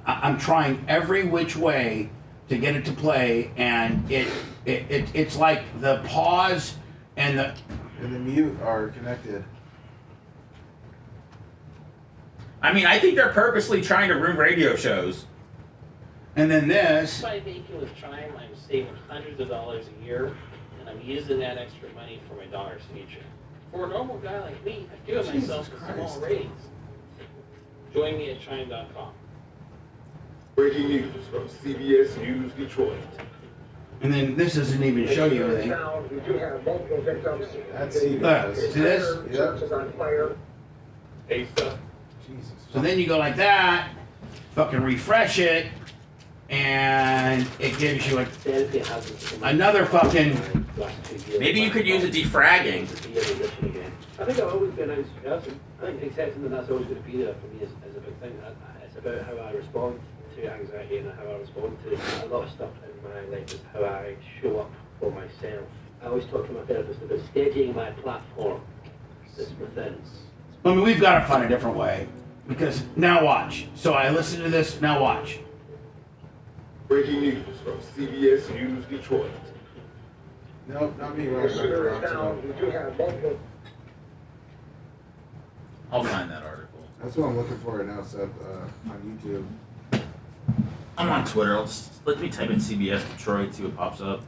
I'm trying every which way to get it to play, and it's like the pause and the mute are connected. I mean, I think they're purposely trying to ruin radio shows. And then this. By making this time, I'm saving hundreds of dollars a year, and I'm using that extra money for my daughter's future. For a normal guy like me, I give myself a small raise. Join me at chime.com. Breaking news from CBS News Detroit. And then this doesn't even show you anything. We do have multiple victims. That's See this? Church is on fire. Hey, stuff. Jesus. So then you go like that, fucking refresh it, and it gives you another fucking. Maybe you could use a defragging. I think I've always been a nice person. I think accepting that that's always going to be there for me is a big thing. It's about how I respond to anxiety and how I respond to a lot of stuff in my life, is how I show up for myself. I always talk to my therapist about steadying my platform that's within. I mean, we've got to find a different way, because now watch. So I listen to this, now watch. Breaking news from CBS News Detroit. Nope, not me. I'll find that article. That's what I'm looking for right now, Seth, on YouTube. I'm on Twitter. Let me type in CBS Detroit, see what pops up.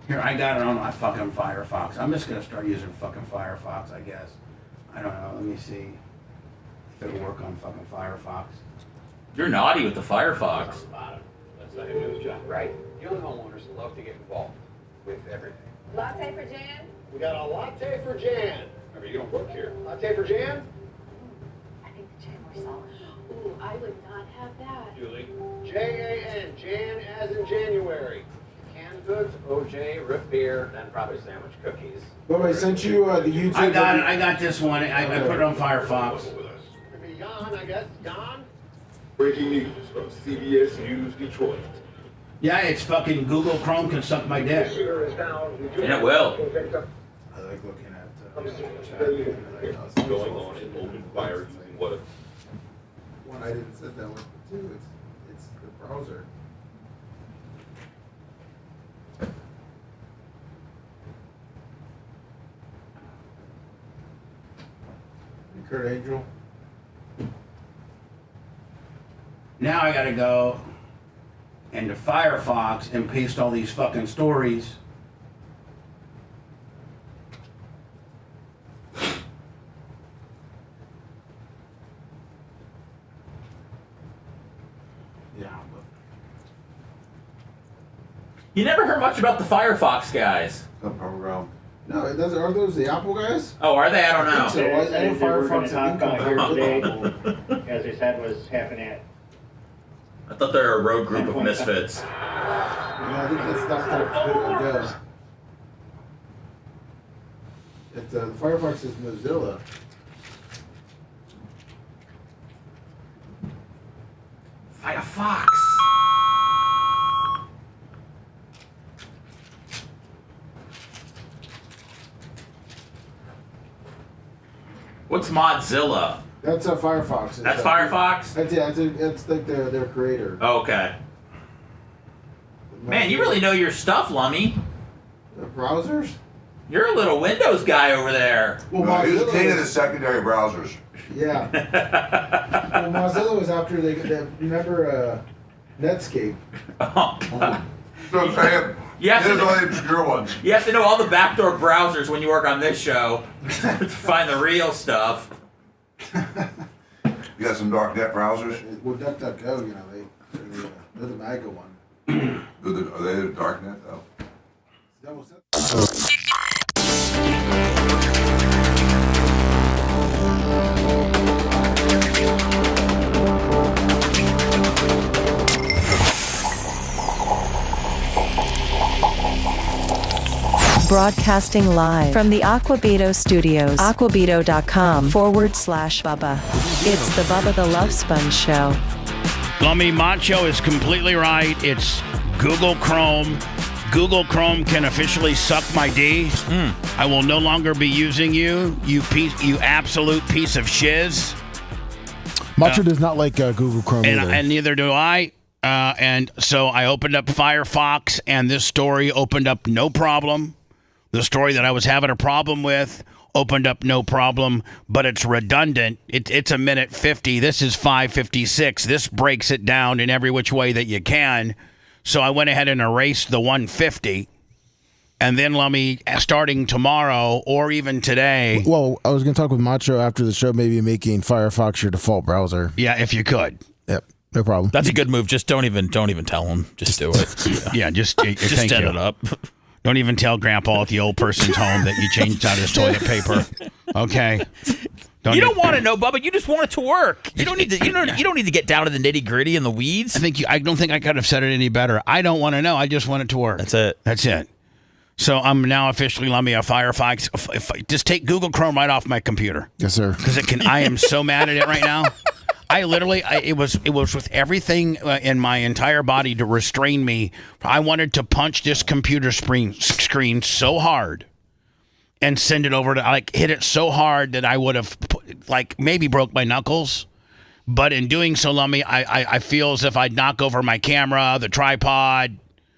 Here, I got it on my fucking Firefox. I'm just going to start using fucking Firefox, I guess. I don't know. Let me see if it'll work on fucking Firefox. You're naughty with the Firefox. That's not your new job, right? Young homeowners love to get involved with everything. Latte for Jan? We got a latte for Jan. Are you going to work here? Latte for Jan? I think the Jan more solid. Ooh, I would not have that. Julie. Jan, Jan as in January. Canned goods, OJ, root beer, then probably sandwich cookies. But I sent you the YouTube. I got it. I got this one. I put it on Firefox. Maybe Jan, I guess. Jan? Breaking news from CBS News Detroit. Yeah, it's fucking Google Chrome can suck my dick. And it will. I like looking at Going on in open fire using what? one I didn't set that with, too. It's the browser. Kurt Angel. Now I gotta go into Firefox and paste all these fucking stories. Yeah. You never heard much about the Firefox guys. No, it doesn't. Are those the Apple guys? Oh, are they? I don't know. So I know Firefox and today, as I said, was happening at. I thought they were a road group of misfits. Yeah, I think that's not how it goes. It's Firefox is Mozilla. Firefox. What's Mozilla? That's Firefox. That's Firefox? That's like their creator. Oh, okay. Man, you really know your stuff, Lummy. The browsers? You're a little Windows guy over there. Well, No, he's Mozilla king of the was- secondary browsers. Yeah. Well, Mozilla was after they remember Netscape. So Sam, You have, there's to, all the obscure ones. you have to know all the backdoor browsers when you work on this show to find the real stuff. You got some dark net browsers? Well, DuckDuckGo, they're the MAGA one. Are they the dark net though? Broadcasting live from the Aquabedo Studios, aquabedo.com/Bubba. It's the Bubba the Love Sponge Show. Lummy Macho is completely right. It's Google Chrome. Google Chrome can officially suck my D. I will no longer be using you absolute piece of shiz. Macho does not like Google Chrome either. And neither do I. And so I opened up Firefox, and this story opened up no problem. The story that I was having a problem with opened up no problem, but it's redundant. It's a minute 50. This is 5:56. This breaks it down in every which way that you can. So I went ahead and erased the 150. And then let me, starting tomorrow or even today. Well, I was going to talk with Macho after the show, maybe making Firefox your default browser. Yeah, if you could. Yep, no problem. That's a good move. Just don't even tell him. Just do it. Yeah, just set it up. Don't even tell Grandpa at the old person's home that you changed out his toilet paper. Okay. You don't want to know, Bubba. You just want it to work. You don't need to. You don't need to get down to the nitty gritty and the weeds. I don't think I could have said it any better. I don't want to know. I just want it to work. That's it. So I'm now officially a Firefox. If just take Google Chrome right off my computer. Yes, sir. Because I am so mad at it right now. It was with everything in my entire body to restrain me. I wanted to punch this computer screen so hard and send it over to hit it so hard that I would have maybe broke my knuckles. But in doing so, Lummy, I feel as if I'd knock over my camera, the tripod.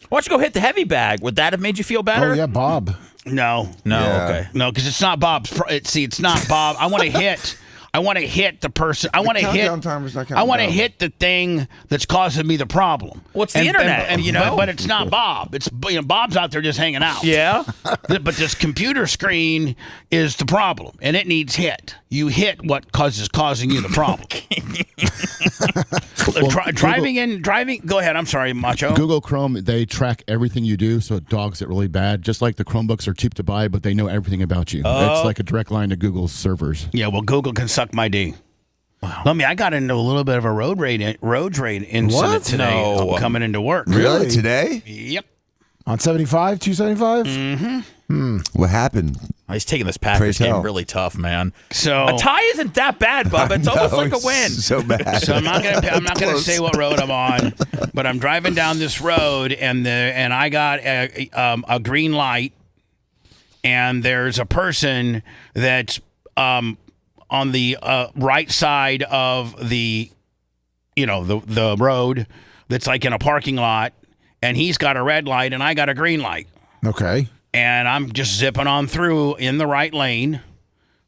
Why don't you go hit the heavy bag? Would that have made you feel better? Oh, yeah, Bob. No. Okay. No, because it's not Bob's. It's not Bob. I want to hit. I want to hit the person. I want to hit. I want to hit the thing that's causing me the problem. What's the internet? But it's not Bob. It's Bob's out there just hanging out. Yeah. But this computer screen is the problem, and it needs hit. You hit what is causing you the problem. Driving. Go ahead. I'm sorry, Macho. Google Chrome, they track everything you do, so it dogs it really bad. Just like the Chromebooks are cheap to buy, but they know everything about you. It's like a direct line to Google's servers. Yeah, well, Google can suck my D. Wow. I got into a little bit of a road rage incident today coming into work. Really? Today? Yep. On 75, 275? Mm-hmm. What happened? He's taking this Packers game really tough, man. So a tie isn't that bad, Bubba. It's almost like a win. So bad. So I'm not gonna say what road I'm on, but I'm driving down this road and I got a green light, and there's a person that's on the right side of the the road that's like in a parking lot, and he's got a red light and I got a green light. Okay. And I'm just zipping on through in the right lane,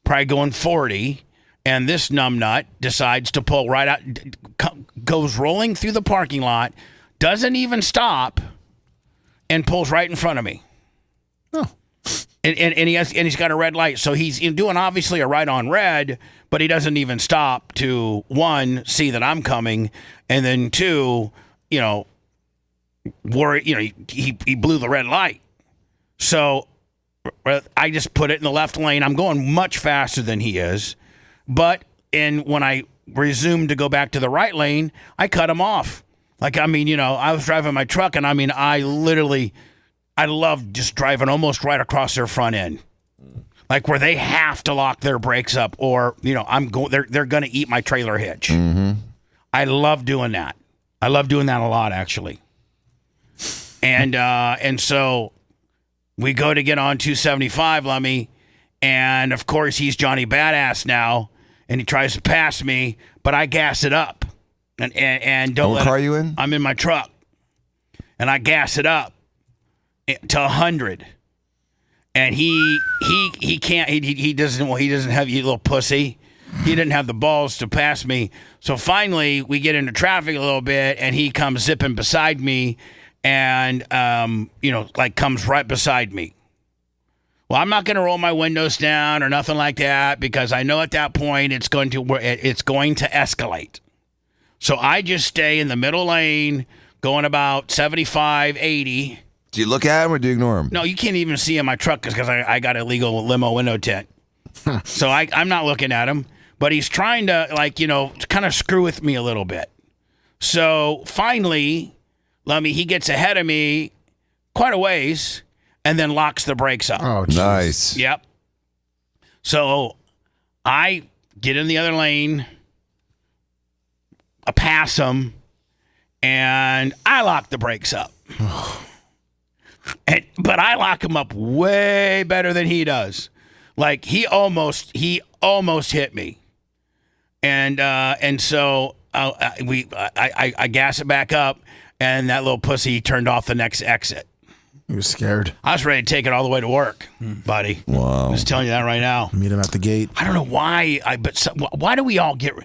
probably going 40, and this numbnut decides to pull right out, goes rolling through the parking lot, doesn't even stop, and pulls right in front of me. Oh. And he's got a red light, so he's doing obviously a right on red, but he doesn't even stop to, one, see that I'm coming, and then two, worry, he blew the red light. So I just put it in the left lane. I'm going much faster than he is, but when I resumed to go back to the right lane, I cut him off. Like, I was driving my truck, and I love just driving almost right across their front end, like where they have to lock their brakes up, or they're going to eat my trailer hitch. Mm-hmm. I love doing that. I love doing that a lot, actually. And so we go to get on 275, Lummy, and of course he's Johnny Badass now, and he tries to pass me, but I gas it up, and don't. What car are you in? I'm in my truck, and I gas it up to 100, and he can't. He doesn't have, you little pussy. He didn't have the balls to pass me. So finally, we get into traffic a little bit, and he comes zipping beside me, and comes right beside me. Well, I'm not going to roll my windows down or nothing like that, because I know at that point it's going to escalate. So I just stay in the middle lane, going about 75, 80. Do you look at him or do you ignore him? No, you can't even see in my truck because I got illegal limo window tint. So I'm not looking at him, but he's trying to kind of screw with me a little bit. So finally, he gets ahead of me quite a ways and then locks the brakes up. Oh, geez. Nice. Yep. So I get in the other lane, I pass him, and I lock the brakes up. But I lock him up way better than he does. Like he almost hit me, and so I gas it back up, and that little pussy turned off the next exit. He was scared. I was ready to take it all the way to work, buddy. Wow. I'm just telling you that right now. Meet him at the gate. I don't know why, why do we all get?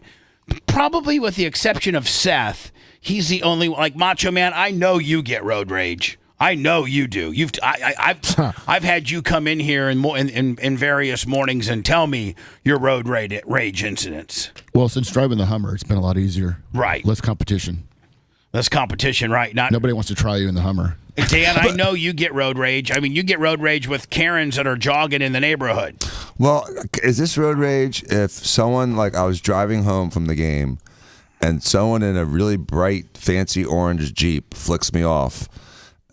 Probably with the exception of Seth, he's the only like Macho Man. I know you get road rage. I know you do. I've had you come in here in various mornings and tell me your road rage incidents. Well, since driving the Hummer, it's been a lot easier. Right. Less competition. Less competition, right? Nobody wants to try you in the Hummer. Dan, I know you get road rage. I mean, you get road rage with Karens that are jogging in the neighborhood. Well, is this road rage if someone, I was driving home from the game and someone in a really bright, fancy orange Jeep flicks me off?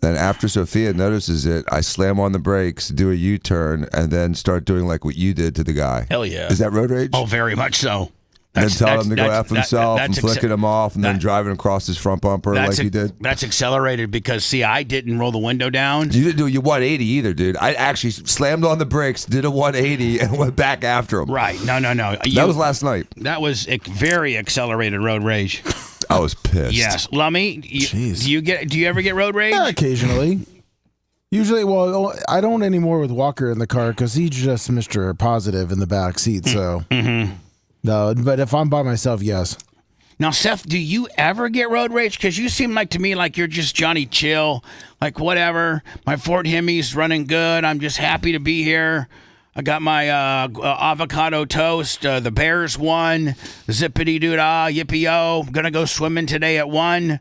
Then after Sophia notices it, I slam on the brakes, do a U-turn, and then start doing like what you did to the guy. Hell yeah. Is that road rage? Oh, very much so. And then tell him to go F himself and flicking him off and then driving across his front bumper like you did? That's accelerated because, see, I didn't roll the window down. You didn't do your 180 either, dude. I actually slammed on the brakes, did a 180, and went back after him. Right. No. That was last night. That was a very accelerated road rage. I was pissed. Yes. Lummy, do you ever get road rage? Yeah, occasionally. Usually, well, I don't anymore with Walker in the car because he's just Mr. Positive in the back seat. So, no, but if I'm by myself, yes. Now, Seth, do you ever get road rage? Because you seem like to me like you're just Johnny Chill, like whatever. My Fort Hemi's running good. I'm just happy to be here. I got my avocado toast. The Bears won. Zippity-doo-dah, yippee-yo. Gonna go swimming today at 1.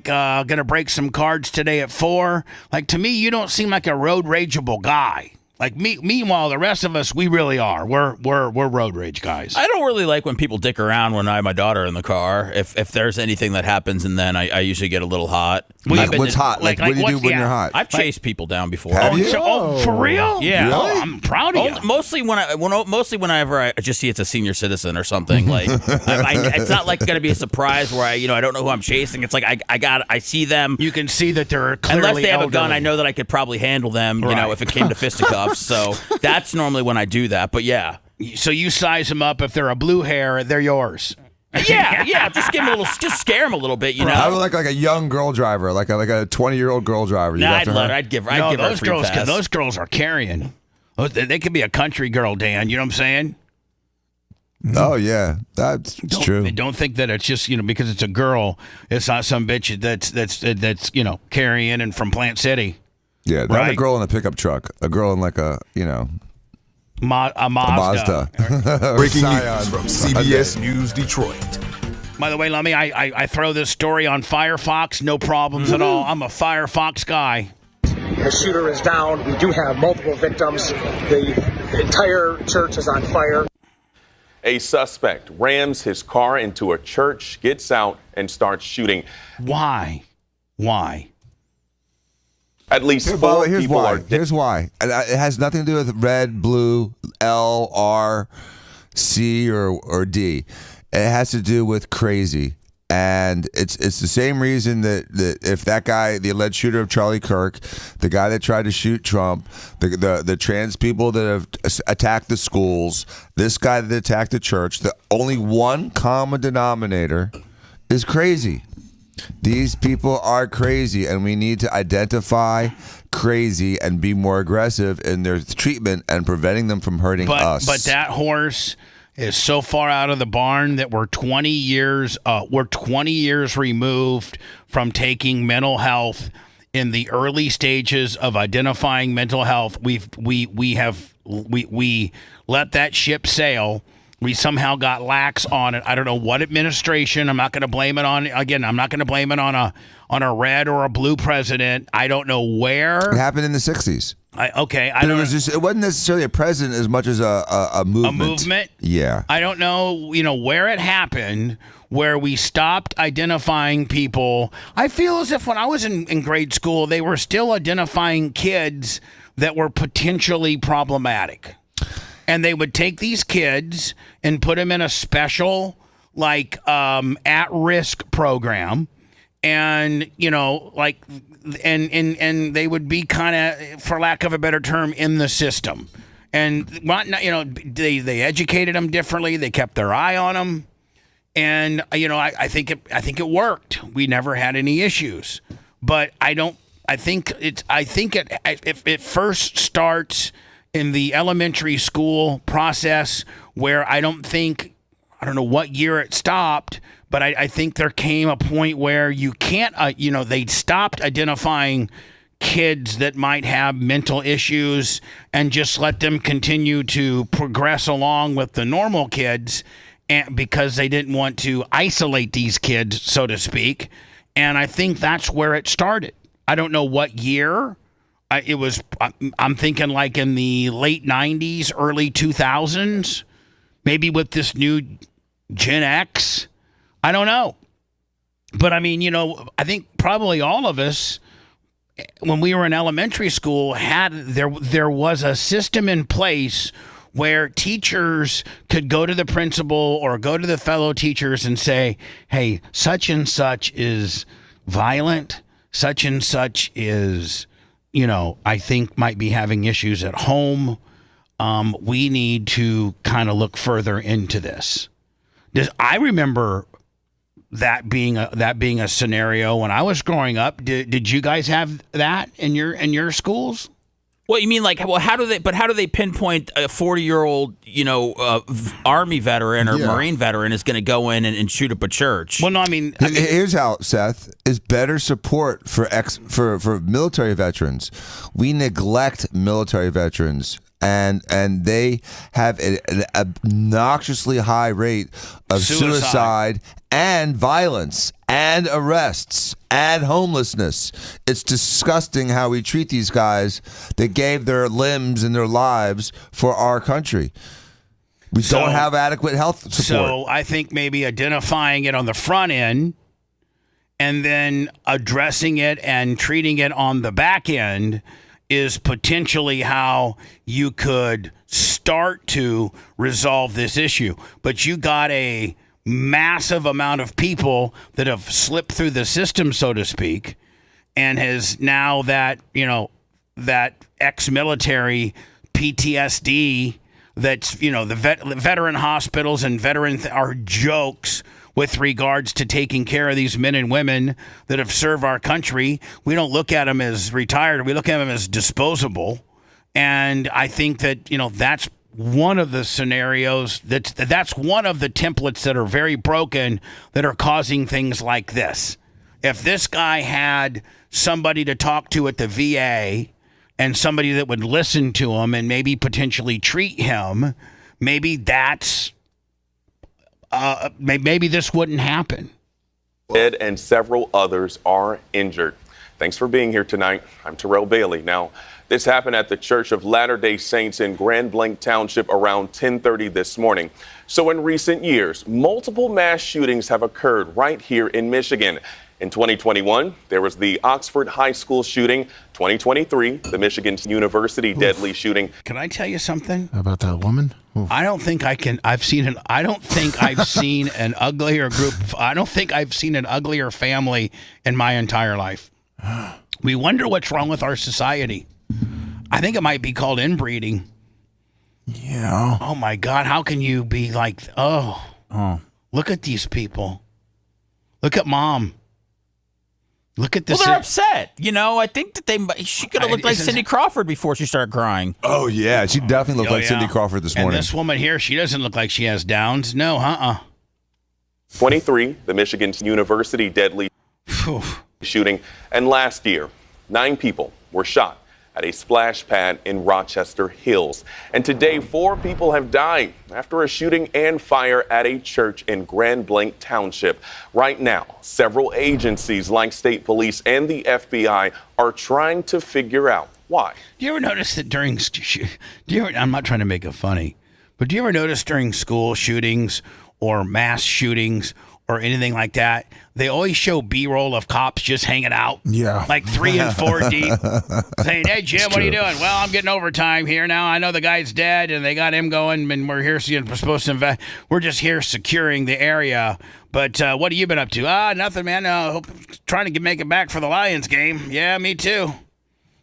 Gonna break some cards today at 4. To me, you don't seem like a road rageable guy. Meanwhile, the rest of us, we really are. We're road rage guys. I don't really like when people dick around when I have my daughter in the car. If there's anything that happens, and then I usually get a little hot. What's hot? What do you do when you're hot? I've chased people down before. Have you? For real? Yeah. Really? I'm proud of you. Mostly whenever I just see it's a senior citizen or something. It's not going to be a surprise where I don't know who I'm chasing. It's like I see them. You can see that they're clearly unless they have elderly. a gun. I know that I could probably handle them. If it came to fisticuffs. So that's normally when I do that. But yeah. So you size them up. If they're a blue hair, they're yours. Yeah. Just give him just scare him a little bit, you know. I would like a young girl driver, like a 20-year-old girl driver. Nah, I'd give her a free pass. Those girls are carrying. They could be a country girl, Dan. You know what I'm saying? Oh yeah, that's true. Don't think that it's just because it's a girl. It's not some bitch that's carrying and from Plant City. Yeah, not a girl in a pickup truck. A girl in like a Mazda. Breaking news from CBS News Detroit. By the way, Lummy, I throw this story on Firefox. No problems at all. I'm a Firefox guy. The shooter is down. We do have multiple victims. The entire church is on fire. A suspect rams his car into a church, gets out, and starts shooting. Why? At least four people are dead. Here's why. It has nothing to do with red, blue, L, R, C, or D. It has to do with crazy. And it's the same reason that if that guy, the alleged shooter of Charlie Kirk, the guy that tried to shoot Trump, the trans people that have attacked the schools, this guy that attacked the church, the only one common denominator is crazy. These people are crazy, and we need to identify crazy and be more aggressive in their treatment and preventing them from hurting us. But that horse is so far out of the barn that we're 20 years removed from taking mental health in the early stages of identifying mental health. We let that ship sail. We somehow got lax on it. I don't know what administration. I'm not going to blame it on. Again, I'm not going to blame it on a red or a blue president. I don't know where. It happened in the 60s. It wasn't necessarily a president as much as a movement. A movement? Yeah. I don't know, where it happened, where we stopped identifying people. I feel as if when I was in grade school, they were still identifying kids that were potentially problematic. And they would take these kids and put them in a special, at-risk program. And, and they would be kind of, for lack of a better term, in the system. And, they educated them differently. They kept their eye on them. And, I think it worked. We never had any issues. But I think it first starts in the elementary school process where I don't know what year it stopped, but I think there came a point where you can't, they stopped identifying kids that might have mental issues and just let them continue to progress along with the normal kids, and because they didn't want to isolate these kids, so to speak. And I think that's where it started. I don't know what year. I'm thinking like in the late 90s, early 2000s, maybe with this new Gen X. I don't know. But I think probably all of us, when we were in elementary school, there was a system in place where teachers could go to the principal or go to the fellow teachers and say, hey, such and such is violent, such and such is, I think might be having issues at home. We need to kind of look further into this. I remember that being a scenario when I was growing up. Did you guys have that in your schools? What you mean, how do they pinpoint a 40-year-old, Army veteran or Marine veteran is going to go in and shoot up a church? Well, no, I mean here's how, Seth, is better support for military veterans. We neglect military veterans, and they have an obnoxiously high rate of suicide and violence and arrests and homelessness. It's disgusting how we treat these guys that gave their limbs and their lives for our country. We don't have adequate health support. So I think maybe identifying it on the front end and then addressing it and treating it on the back end is potentially how you could start to resolve this issue. But you got a massive amount of people that have slipped through the system, so to speak, and has now that ex-military PTSD that's, the veteran hospitals and are jokes with regards to taking care of these men and women that have served our country. We don't look at them as retired. We look at them as disposable. And I think that, that's one of the scenarios that's one of the templates that are very broken that are causing things like this. If this guy had somebody to talk to at the VA and somebody that would listen to him and maybe potentially treat him, maybe that's maybe this wouldn't happen. Ed and several others are injured. Thanks for being here tonight. I'm Terrell Bailey. Now, this happened at the Church of Latter-day Saints in Grand Blanc Township around 10:30 this morning. So in recent years, multiple mass shootings have occurred right here in Michigan. In 2021, there was the Oxford High School shooting. 2023, the Michigan University deadly shooting. Can I tell you something about that woman? Oof. I don't think I've seen an uglier group. I don't think I've seen an uglier family in my entire life. We wonder what's wrong with our society. I think it might be called inbreeding. Yeah. Oh my God, how can you be like, look at these people. Look at mom. Look at this. Well, they're upset. I think that she could have looked like Cindy Crawford before she started crying. Oh, yeah. She definitely looked like Cindy Crawford this morning. And this woman here, she doesn't look like she has Downs. No, 23, the Michigan University deadly shooting. And last year, 9 people were shot at a splash pad in Rochester Hills. And today, 4 people have died after a shooting and fire at a church in Grand Blanc Township. Right now, several agencies like state police and the FBI are trying to figure out why. Do you ever notice that I'm not trying to make it funny, but do you ever notice during school shootings or mass shootings or anything like that, they always show B-roll of cops just hanging out. Yeah. Like 3 and 4 deep. Saying, hey, Jim, what are you doing? Well, I'm getting overtime here now. I know the guy's dead and they got him going and we're here, we're supposed to invest. We're just here securing the area. But what have you been up to? Nothing, man. Trying to make it back for the Lions game. Yeah, me too.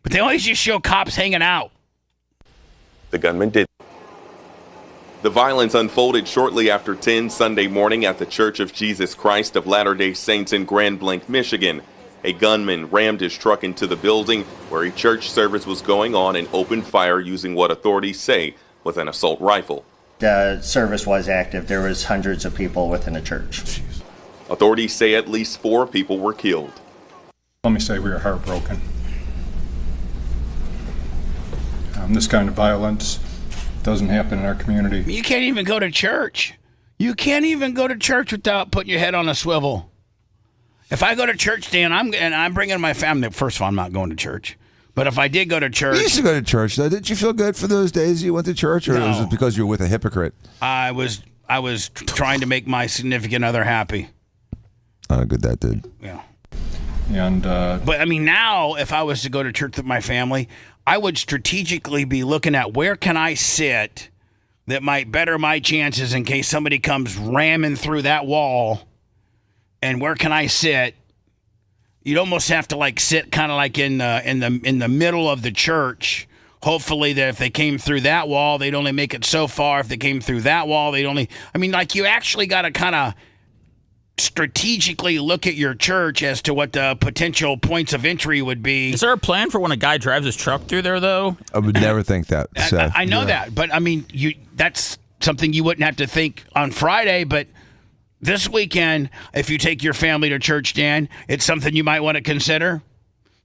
But they always just show cops hanging out. The gunman did. The violence unfolded shortly after 10 Sunday morning at the Church of Jesus Christ of Latter-day Saints in Grand Blanc, Michigan. A gunman rammed his truck into the building where a church service was going on and opened fire using what authorities say was an assault rifle. The service was active. There was hundreds of people within the church. Authorities say at least 4 people were killed. Let me say we are heartbroken. This kind of violence doesn't happen in our community. You can't even go to church. You can't even go to church without putting your head on a swivel. If I go to church, Dan, I'm bringing my family. First of all, I'm not going to church. But if I did go to church, You used to go to church, though. Didn't you feel good for those days you went to church, or was it because you were with a hypocrite? I was trying to make my significant other happy. Oh, good that did. Yeah. And but I mean, now if I was to go to church with my family, I would strategically be looking at where can I sit that might better my chances in case somebody comes ramming through that wall, and where can I sit? You'd almost have to sit kind of like in the middle of the church. Hopefully that if they came through that wall, they'd only make it so far. If they came through that wall, you actually got to kind of strategically look at your church as to what the potential points of entry would be. Is there a plan for when a guy drives his truck through there, though? I would never think that. I know that, but I mean, that's something you wouldn't have to think on Friday, but this weekend, if you take your family to church, Dan, it's something you might want to consider.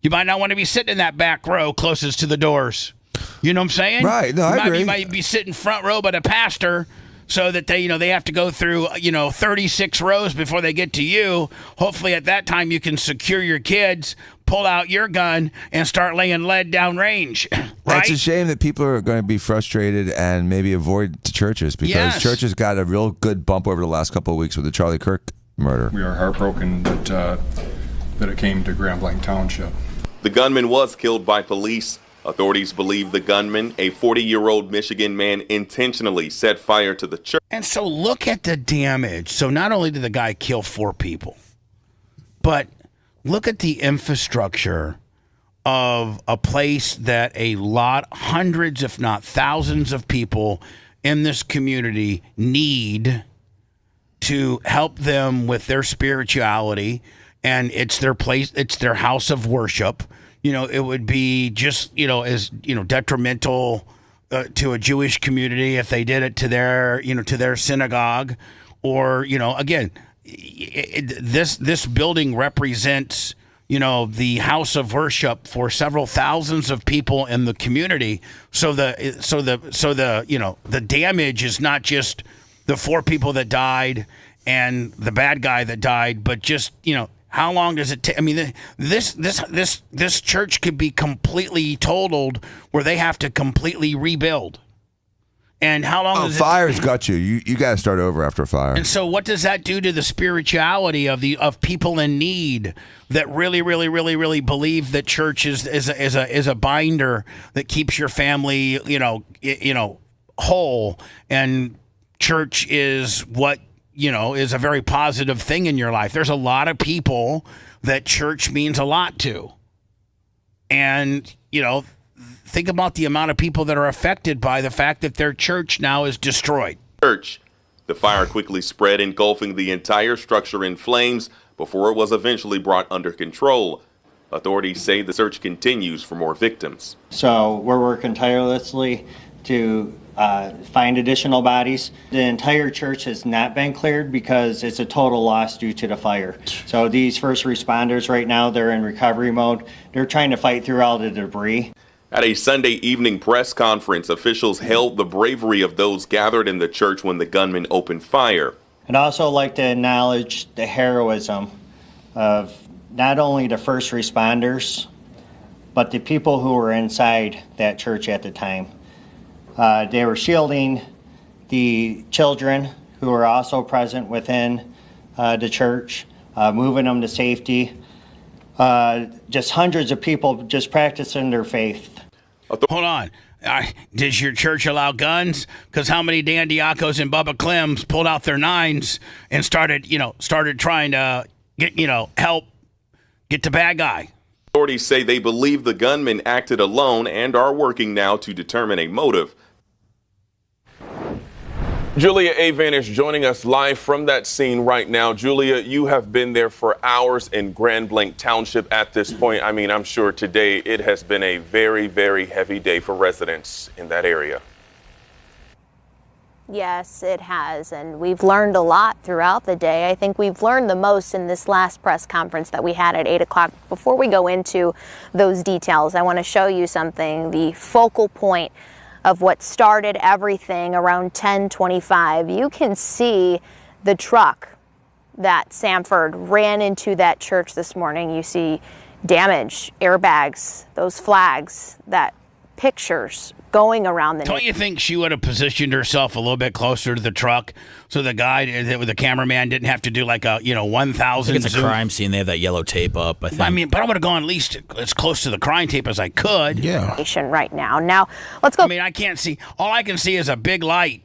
You might not want to be sitting in that back row closest to the doors. You know what I'm saying? Right. No, I agree. You might be sitting front row by the pastor, so that they have to go through 36 rows before they get to you. Hopefully at that time you can secure your kids, pull out your gun, and start laying lead down range. Right? It's a shame that people are going to be frustrated and maybe avoid the churches, because churches got a real good bump over the last couple of weeks with the Charlie Kirk murder. we are heartbroken that it came to Grand Blanc Township. The gunman was killed by police. Authorities believe the gunman, a 40-year-old Michigan man, intentionally set fire to the church. And so look at the damage. So not only did the guy kill 4 people, but look at the infrastructure of a place that hundreds, if not thousands of people in this community need to help them with their spirituality, and it's their place, it's their house of worship. It would be just, as, detrimental to a Jewish community if they did it to their synagogue, or, again, this building represents, the house of worship for several thousands of people in the community. So the damage is not just the 4 people that died and the bad guy that died, but just, how long does it take? I mean, this church could be completely totaled where they have to completely rebuild. And how long does fire's got you. You got to start over after a fire. And so what does that do to the spirituality of people in need that really, really, really, really believe that church is a binder that keeps your family, whole, and church is what, is a very positive thing in your life. There's a lot of people that church means a lot to. And, think about the amount of people that are affected by the fact that their church now is destroyed. The fire quickly spread, engulfing the entire structure in flames before it was eventually brought under control. Authorities say the search continues for more victims. So we're working tirelessly to find additional bodies. The entire church has not been cleared because it's a total loss due to the fire. So these first responders right now, they're in recovery mode. They're trying to fight through all the debris. At a Sunday evening press conference, officials hailed the bravery of those gathered in the church when the gunman opened fire. I'd also like to acknowledge the heroism of not only the first responders, but the people who were inside that church at the time. They were shielding the children who were also present within the church, moving them to safety. Just hundreds of people just practicing their faith. Hold on. Does your church allow guns? Because how many Dan Diacos and Bubba Clems pulled out their 9s and started trying to help get the bad guy? Authorities say they believe the gunman acted alone and are working now to determine a motive. Julia Avan is joining us live from that scene right now. Julia, you have been there for hours in Grand Blanc Township at this point. I mean, I'm sure today it has been a very, very heavy day for residents in that area. Yes, it has, and we've learned a lot throughout the day. I think we've learned the most in this last press conference that we had at 8 o'clock. Before we go into those details, I want to show you something, the focal point of what started everything around 10:25. You can see the truck that Sanford ran into that church this morning. You see damage, airbags, those flags, that pictures going around the Don't you think she would have positioned herself a little bit closer to the truck so the guy, the cameraman, didn't have to do like a 1,000 It's a crime scene. They have that yellow tape up, I think. I mean, but I would have gone at least as close to the crime tape as I could. Yeah. Right now. Now, let's go. I mean, I can't see. All I can see is a big light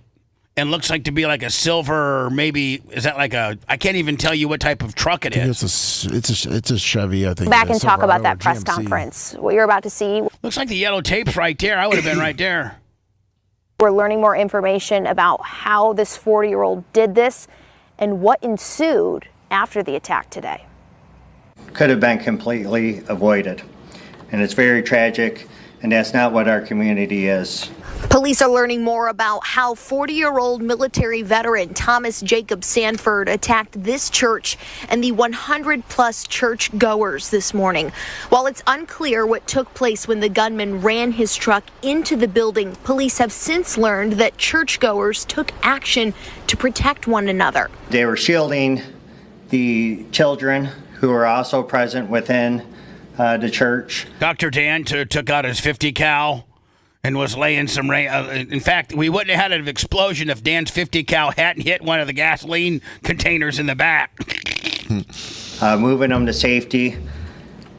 and looks like to be like a silver, or maybe, is that like a, I can't even tell you what type of truck it is. It's a Chevy, I think. Back and talk about that press conference. What you're about to see. Looks like the yellow tape's right there. I would have been right there. We're learning more information about how this 40-year-old did this and what ensued after the attack today. Could have been completely avoided. And it's very tragic, and that's not what our community is. Police are learning more about how 40-year-old military veteran Thomas Jacob Sanford attacked this church and the 100-plus church goers this morning. While it's unclear what took place when the gunman ran his truck into the building, police have since learned that churchgoers took action to protect one another. They were shielding the children who were also present within the church. Dr. Dan took out his 50 cal and was laying some rain. In fact, we wouldn't have had an explosion if Dan's 50 cal hadn't hit one of the gasoline containers in the back. Moving them to safety.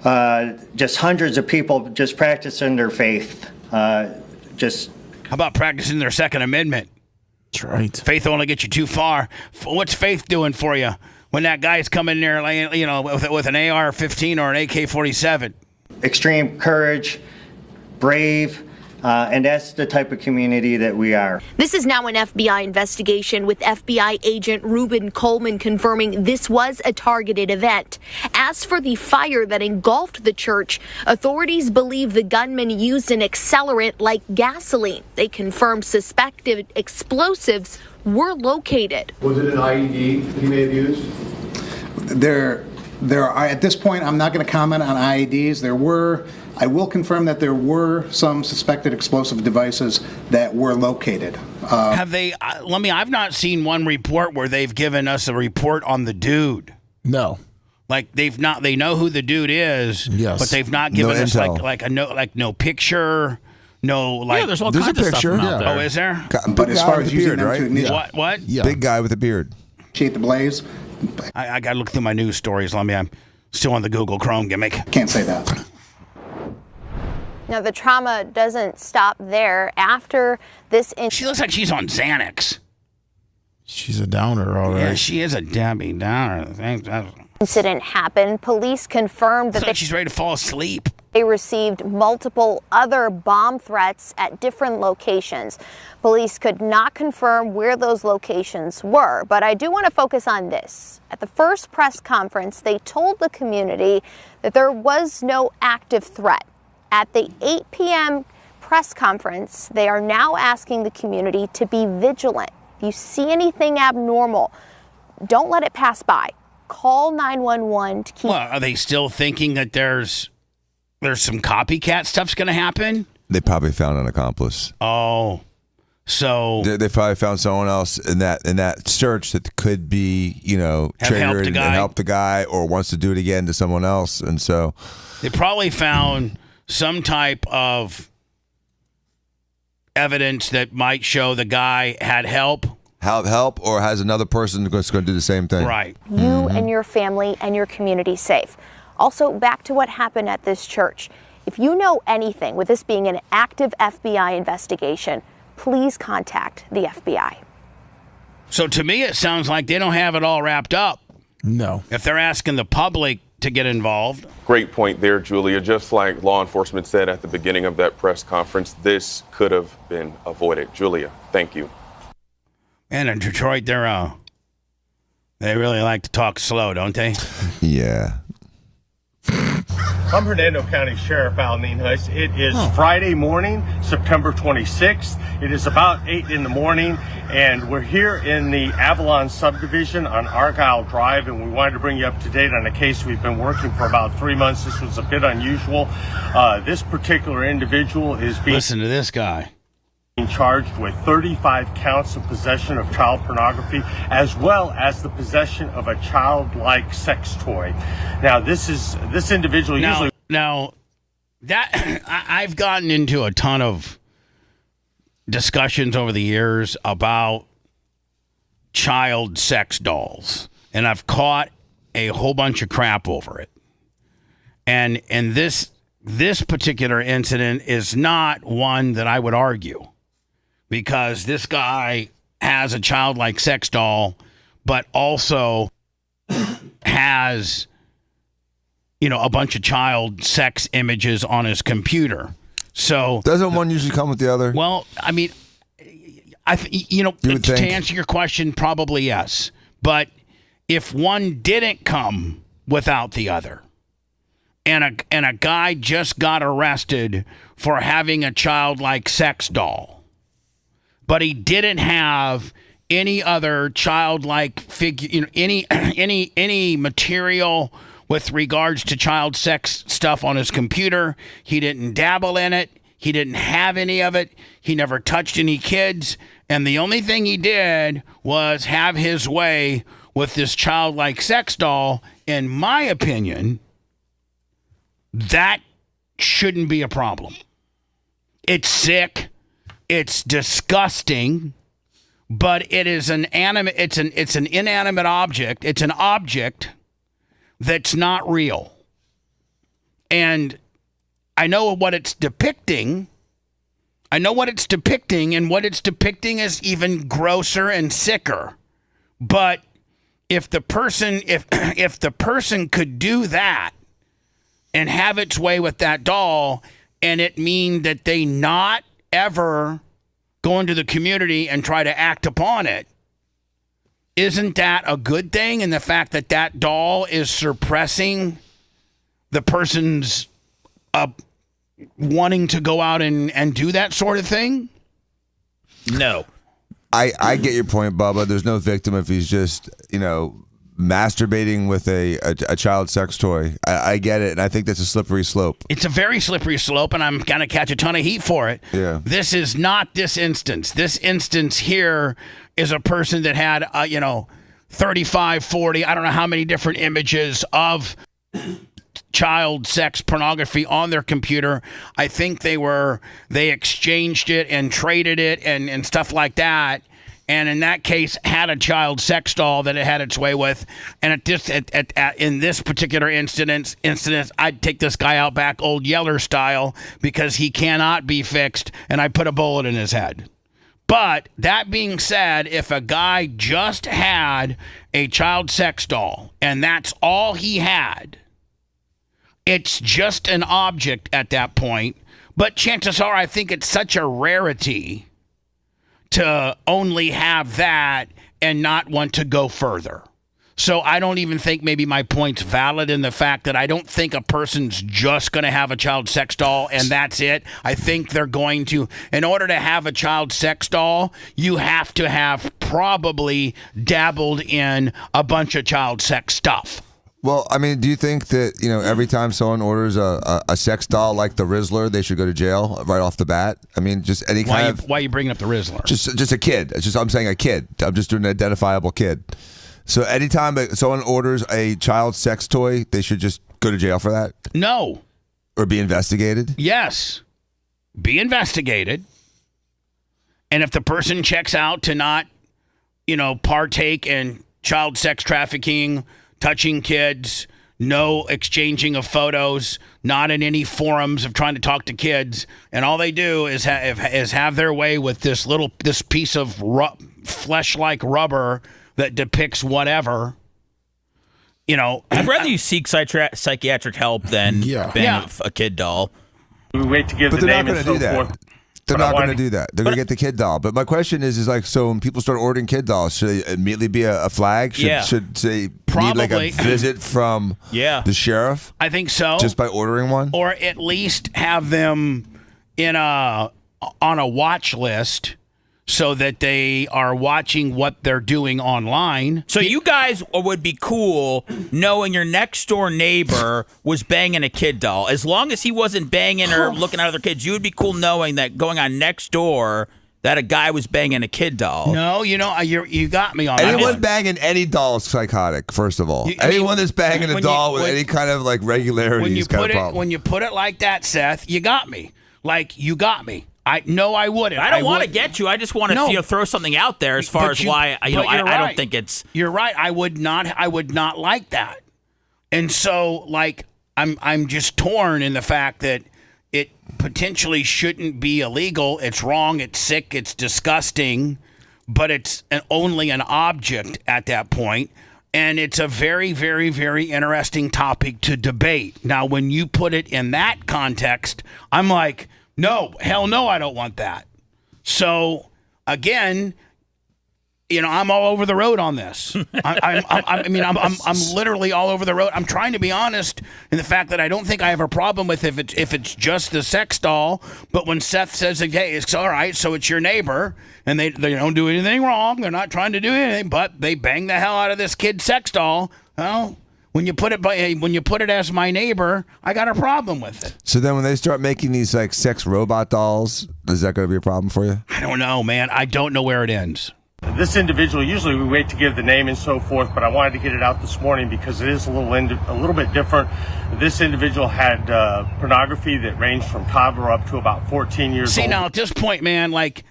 Just hundreds of people just practicing their faith. How about practicing their Second Amendment? That's right. Faith only gets you too far. What's faith doing for you when that guy's coming in there, with an AR-15 or an AK-47? Extreme courage, brave, And that's the type of community that we are. This is now an FBI investigation, with FBI agent Reuben Coleman confirming this was a targeted event. As for the fire that engulfed the church, authorities believe the gunman used an accelerant like gasoline. They confirmed suspected explosives were located. Was it an IED that he may have used? There are, at this point, I'm not going to comment on IEDs. I will confirm that there were some suspected explosive devices that were located. Have they? I've not seen one report where they've given us a report on the dude. No. Like they know who the dude is. Yes. But they've not given us intel. no picture. No, like there's all There's kinds a of stuff picture. from out there. Oh, is there? But as far as using beard, them right? to initiate What? Yeah. Big guy with a beard. the blaze, I got to look through my news stories. I'm still on the Google Chrome gimmick. can't say that. Now, the trauma doesn't stop there. After this She looks like she's on Xanax. She's a downer, all right. Yeah, she is a Debbie Downer. incident happened, police confirmed that she's ready to fall asleep. They received multiple other bomb threats at different locations. Police could not confirm where those locations were, but I do want to focus on this. At the first press conference, they told the community that there was no active threat. At the 8 p.m. press conference, they are now asking the community to be vigilant. If you see anything abnormal, don't let it pass by. Call 911 to keep... Well, are they still thinking that there's some copycat stuff's going to happen? They probably found an accomplice. Oh, so they probably found someone else in that search that could be, triggered and help the guy, or wants to do it again to someone else, and so they probably found some type of evidence that might show the guy had help, or has another person that's going to do the same thing. Right. You and your family and your community safe. Also, back to what happened at this church. If you know anything, with this being an active FBI investigation, please contact the FBI. So to me, it sounds like they don't have it all wrapped up. No. If they're asking the public to get involved. Great point there, Julia. Just like law enforcement said at the beginning of that press conference, this could have been avoided. Julia, thank you. And in Detroit, they really like to talk slow, don't they? Yeah. I'm Hernando County Sheriff Al Nienhuis. It is Friday morning, September 26th. It is about 8 in the morning, and we're here in the Avalon subdivision on Argyle Drive, and we wanted to bring you up to date on a case we've been working for about 3 months. This was a bit unusual. This particular individual is being... Listen to this guy. Charged with 35 counts of possession of child pornography, as well as the possession of a childlike sex toy. Now, this individual usually... Now, that I've gotten into a ton of discussions over the years about child sex dolls, and I've caught a whole bunch of crap over it. And this particular incident is not one that I would argue, because this guy has a childlike sex doll, but also has, a bunch of child sex images on his computer. So doesn't one usually come with the other? Well, I mean, to answer your question, probably yes. But if one didn't come without the other, and a guy just got arrested for having a childlike sex doll, but he didn't have any other childlike figure, any material with regards to child sex stuff on his computer. He didn't dabble in it. He didn't have any of it. He never touched any kids. And the only thing he did was have his way with this childlike sex doll. In my opinion, that shouldn't be a problem. It's sick. It's disgusting, but it is an inanimate object. It's an object that's not real. And I know what it's depicting. And what it's depicting is even grosser and sicker. But if the person could do that and have its way with that doll, and it mean that they not ever go into the community and try to act upon it, isn't that a good thing? And the fact that that doll is suppressing the person's wanting to go out and do that sort of thing? No. I get your point, Bubba. There's no victim if he's just, masturbating with a child sex toy. I get it, and I think that's a slippery slope. It's a very slippery slope, and I'm going to catch a ton of heat for it. Yeah. This is not this instance. This instance here is a person that had, 35, 40, I don't know how many different images of child sex pornography on their computer. I think they exchanged it and traded it and stuff like that. And in that case, had a child sex doll that it had its way with. And in this particular incident, I'd take this guy out back old Yeller style because he cannot be fixed, and I put a bullet in his head. But that being said, if a guy just had a child sex doll and that's all he had, it's just an object at that point. But chances are, I think it's such a rarity to only have that and not want to go further. So I don't even think maybe my point's valid in the fact that I don't think a person's just going to have a child sex doll and that's it. I think they're going to, in order to have a child sex doll, you have to have probably dabbled in a bunch of child sex stuff. Well, I mean, do you think that, every time someone orders a sex doll like the Rizzler, they should go to jail right off the bat? I mean, just any kind of... Why are you bringing up the Rizzler? Just a kid. I'm saying a kid. I'm just doing an identifiable kid. So anytime someone orders a child sex toy, they should just go to jail for that? No. Or be investigated? Yes. Be investigated. And if the person checks out to not, partake in child sex trafficking, touching kids, no exchanging of photos, not in any forums of trying to talk to kids, and all they do is have their way with this piece of flesh-like rubber that depicts whatever. I'd rather you seek psychiatric help than bang a kid doll. We wait to give but the they're name not and going to so do that. forth. They're not going to do that. They're going to get the kid doll. But my question is so when people start ordering kid dolls, should they immediately be a flag? Should they need like a visit from the sheriff? I think so. Just by ordering one? Or at least have them on a watch list so that they are watching what they're doing online. So you guys would be cool knowing your next door neighbor was banging a kid doll. As long as he wasn't banging or looking at other kids, you would be cool knowing that going on next door that a guy was banging a kid doll. No, you got me on that. Anyone banging any doll is psychotic, first of all. Anyone that's banging a doll with any kind of like regularity is kind of a problem. When you put it like that, Seth, you got me. Like, you got me. I wouldn't. I don't want to get you. I just want to throw something out there as far as why I don't think it's. You're right. I would not like that. And so, like, I'm just torn in the fact that it potentially shouldn't be illegal. It's wrong. It's sick. It's disgusting. But it's only an object at that point. And it's a very, very, very interesting topic to debate. Now, when you put it in that context, I'm like, no, hell no, I don't want that. So, again, I'm all over the road on this. I'm literally all over the road. I'm trying to be honest in the fact that I don't think I have a problem with if it's just the sex doll. But when Seth says, hey, it's all right, so it's your neighbor, and they don't do anything wrong, they're not trying to do anything, but they bang the hell out of this kid's sex doll. Well, when you put it as my neighbor, I got a problem with it. So then when they start making these like sex robot dolls, is that going to be a problem for you? I don't know, man. I don't know where it ends. This individual, usually we wait to give the name and so forth, but I wanted to get it out this morning because it is a little bit different. This individual had pornography that ranged from toddler up to about 14 years old. See, now at this point, man, like,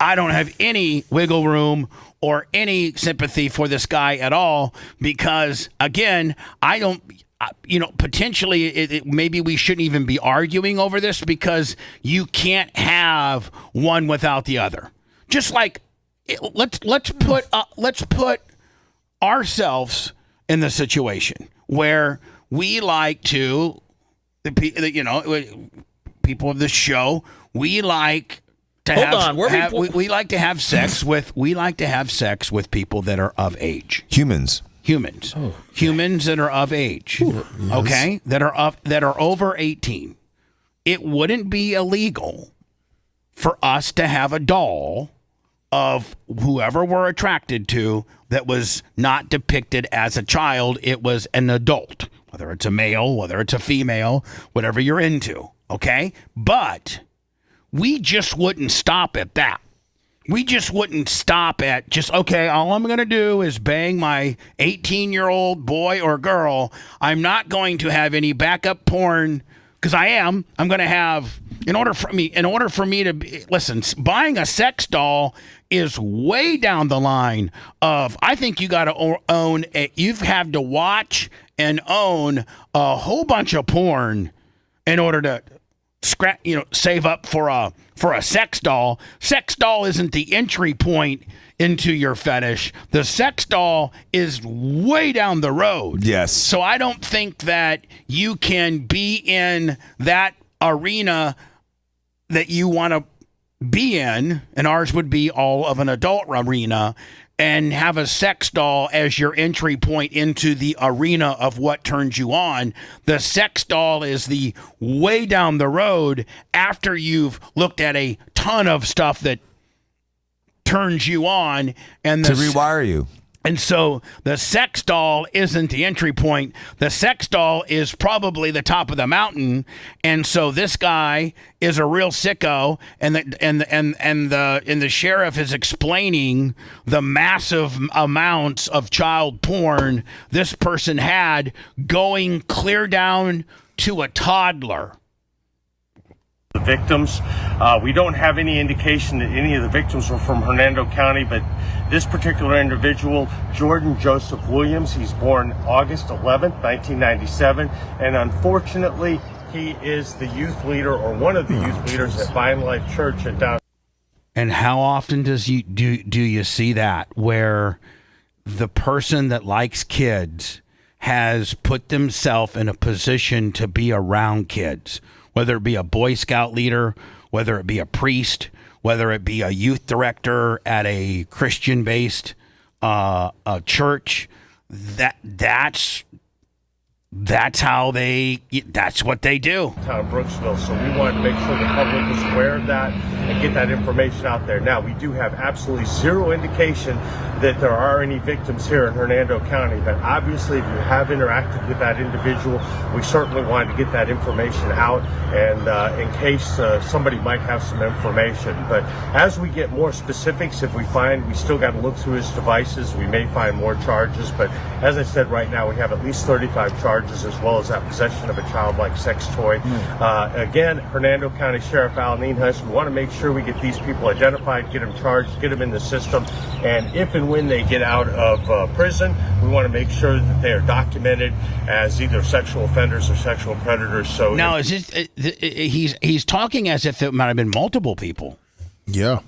I don't have any wiggle room or any sympathy for this guy at all because, again, I don't, potentially maybe we shouldn't even be arguing over this because you can't have one without the other. Just like, let's put ourselves in the situation where we like to, people of the show, we like to we like to have sex with people that are of age. Humans that are of age. Okay, that are over 18. It wouldn't be illegal for us to have a doll of whoever we're attracted to that was not depicted as a child. It was an adult, whether it's a male, whether it's a female, whatever you're into. Okay, but we just wouldn't stop at that. We just wouldn't stop at just, okay, all I'm going to do is bang my 18-year-old boy or girl. I'm not going to have any backup porn, because I'm going to have, in order for me to, listen, buying a sex doll is way down the line of, I think you got to you have to watch and own a whole bunch of porn in order to save up for a sex doll. Sex doll isn't the entry point into your fetish. The sex doll is way down the road. Yes. So I don't think that you can be in that arena that you want to be in, and ours would be all of an adult arena, and have a sex doll as your entry point into the arena of what turns you on. The sex doll is the way down the road after you've looked at a ton of stuff that turns you on, and to rewire you. And so the sex doll isn't the entry point. The sex doll is probably the top of the mountain. And so this guy is a real sicko, and the sheriff is explaining the massive amounts of child porn this person had, going clear down to a toddler. The victims, we don't have any indication that any of the victims were from Hernando County, but this particular individual, Jordan Joseph Williams, he's born August 11th, 1997, and unfortunately, he is the youth leader, or one of the youth leaders at Vine Life Church in downtown. And how often do you see that, where the person that likes kids has put themselves in a position to be around kids, whether it be a Boy Scout leader, whether it be a priest, whether it be a youth director at a Christian-based a church, that's what they do. Town Brooksville, so we want to make sure the public is aware of that and get that information out there. Now, we do have absolutely zero indication that there are any victims here in Hernando County, but obviously if you have interacted with that individual, we certainly wanted to get that information out, and in case somebody might have some information. But as we get more specifics, if we find we still got to look through his devices, we may find more charges. But as I said, right now we have at least 35 charges, as well as that possession of a childlike sex toy. Again, Hernando County Sheriff Al Nienhuis, we want to make sure we get these people identified, get them charged, get them in the system, and if and when they get out of prison, we want to make sure that they are documented as either sexual offenders or sexual predators. So now, he's talking as if it might have been multiple people. Yeah.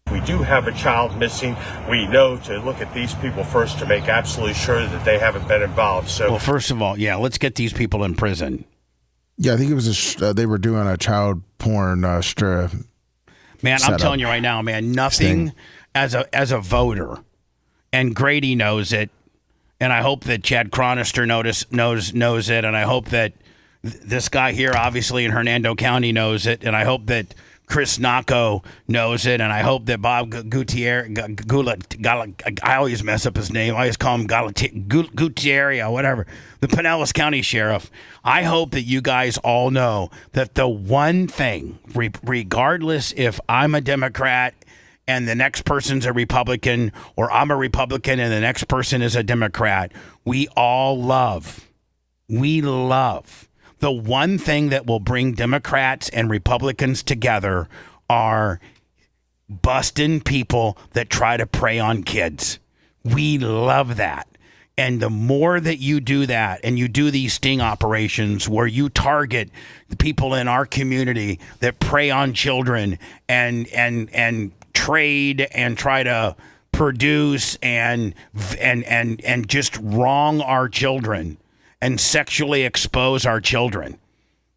If we do have a child missing, we know to look at these people first to make absolutely sure that they haven't been involved. So, well, first of all, let's get these people in prison. Yeah, I think it was they were doing a child porn Man, I'm telling you right now, man, nothing as a voter, and Grady knows it, and I hope that Chad Chronister knows it, and I hope that this guy here, obviously in Hernando County, knows it, and I hope that Chris Naco knows it, and I hope that Bob Gutierrez, I always mess up his name. I always call him Gutierrez, whatever. The Pinellas County Sheriff. I hope that you guys all know that the one thing, regardless if I'm a Democrat and the next person's a Republican, or I'm a Republican and the next person is a Democrat, we love. The one thing that will bring Democrats and Republicans together are busting people that try to prey on kids. We love that. And the more that you do that, and you do these sting operations where you target the people in our community that prey on children and trade and try to produce and just wrong our children and sexually expose our children,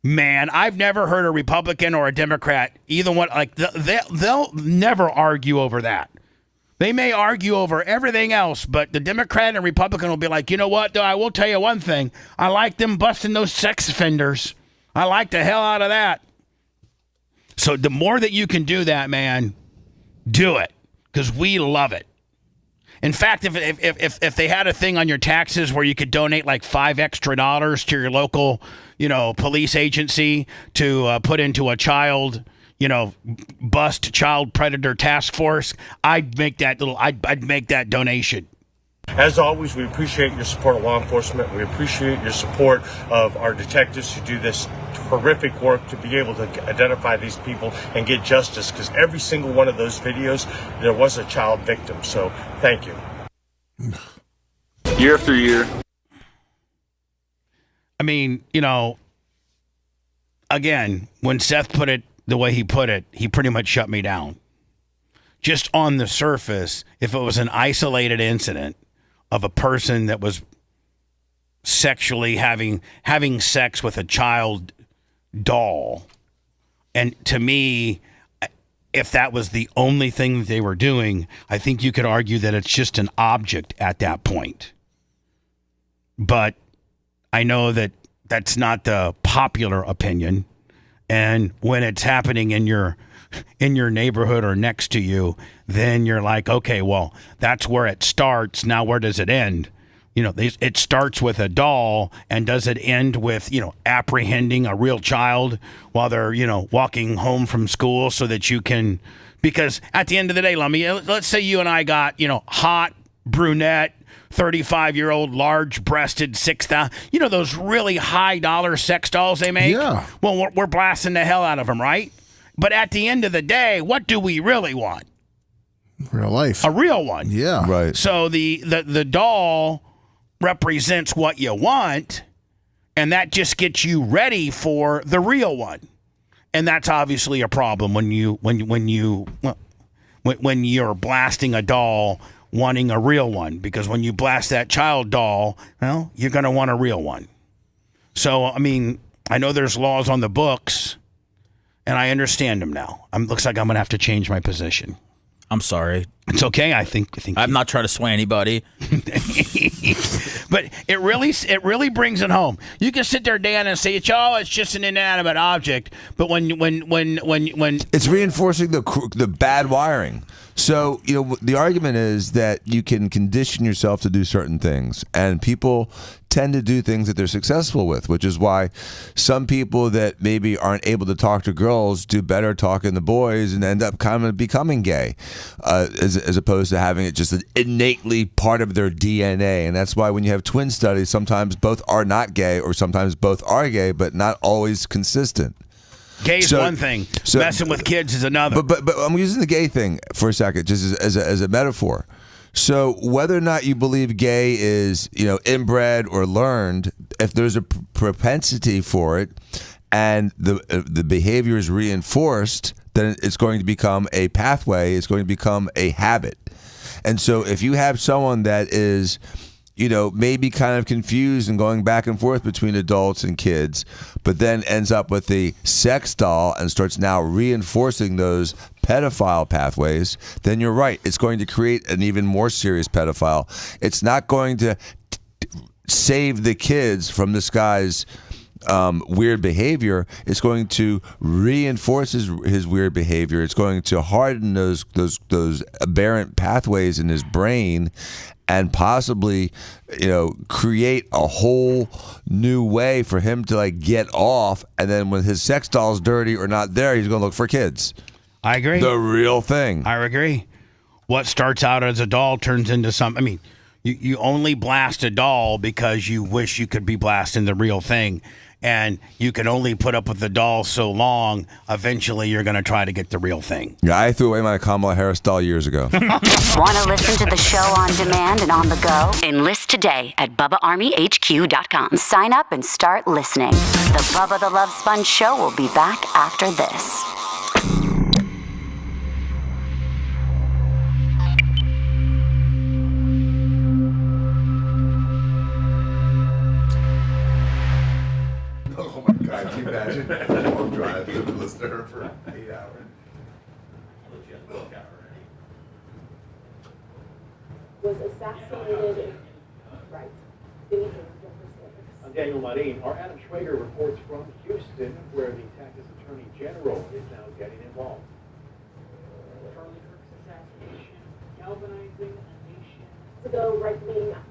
Man, I've never heard a Republican or a Democrat, either one, like they'll never argue over that. They may argue over everything else, but the Democrat and Republican will be like, you know what, though, I will tell you one thing. I like them busting those sex offenders. I like the hell out of that. So the more that you can do that, man, do it, because we love it. In fact, if they had a thing on your taxes where you could donate like $5 extra to your local, police agency to put into a child, bust child predator task force, I'd make that donation. As always, we appreciate your support of law enforcement. We appreciate your support of our detectives who do this horrific work to be able to identify these people and get justice, because every single one of those videos, there was a child victim. So thank you. Year after year. I mean, again, when Seth put it the way he put it, he pretty much shut me down. Just on the surface, if it was an isolated incident of a person that was sexually having sex with a child doll, and to me, if that was the only thing that they were doing, I think you could argue that it's just an object at that point. But I know that that's not the popular opinion, and when it's happening in your neighborhood or next to you, then you're like, okay, well, that's where it starts. Now, where does it end? It starts with a doll, and does it end with, apprehending a real child while they're, walking home from school so that you can, because at the end of the day, let's say you and I got, hot brunette, 35-year-old, large-breasted, 6,000, those really high-dollar sex dolls they make? Yeah. Well, we're blasting the hell out of them, right? But at the end of the day, what do we really want? Real life. A real one. Yeah. Right. So the doll represents what you want, and that just gets you ready for the real one. And that's obviously a problem when you're blasting a doll wanting a real one, because when you blast that child doll, well, you're going to want a real one. So, I mean, I know there's laws on the books, and I understand them now. Looks like I'm going to have to change my position. I'm sorry. It's okay. I think I'm not trying to sway anybody. But it really brings it home. You can sit there, Dan, and say it's just an inanimate object. But when it's reinforcing the bad wiring. So the argument is that you can condition yourself to do certain things, and people tend to do things that they're successful with, which is why some people that maybe aren't able to talk to girls do better talking to boys and end up kind of becoming gay, as opposed to having it just innately part of their DNA. And that's why when you have twin studies, sometimes both are not gay, or sometimes both are gay, but not always consistent. Gay's one thing. Messing with kids is another. But I'm using the gay thing for a second, just as a metaphor. So whether or not you believe gay is, inbred or learned, if there's a propensity for it and the behavior is reinforced, then it's going to become a pathway. It's going to become a habit. And so if you have someone that is, maybe kind of confused and going back and forth between adults and kids, but then ends up with the sex doll and starts now reinforcing those pedophile pathways, then you're right. It's going to create an even more serious pedophile. It's not going to save the kids from this guy's weird behavior. It's going to reinforce his weird behavior. It's going to harden those aberrant pathways in his brain, and possibly, create a whole new way for him to get off. And then when his sex doll's dirty or not there, he's going to look for kids. I agree. The real thing. I agree. What starts out as a doll turns into something. I mean, you only blast a doll because you wish you could be blasting the real thing. And you can only put up with the doll so long, eventually you're going to try to get the real thing. Yeah, I threw away my Kamala Harris doll years ago. Want to listen to the show on demand and on the go? Enlist today at BubbaArmyHQ.com. Sign up and start listening. The Bubba the Love Sponge Show will be back after this. Oh my God, can you imagine? Long drive to listen to her for 8 hours. Was assassinated. Right. I'm Daniel Marine. Our Adam Schrager reports from Houston, where the Texas Attorney General is now getting involved. Charlie Kirk's assassination, galvanizing a nation. To go right leading up.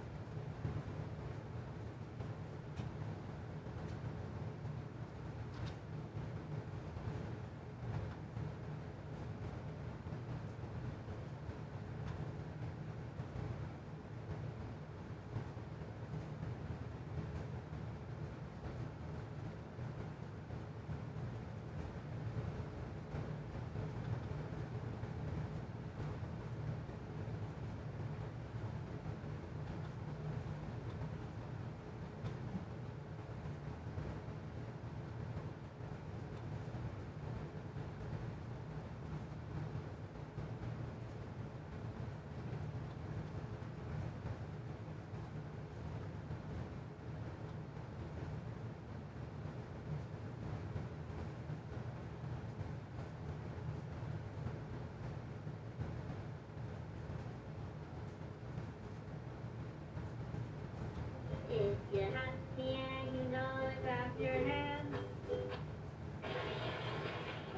If you have the air, you know it's off your hands.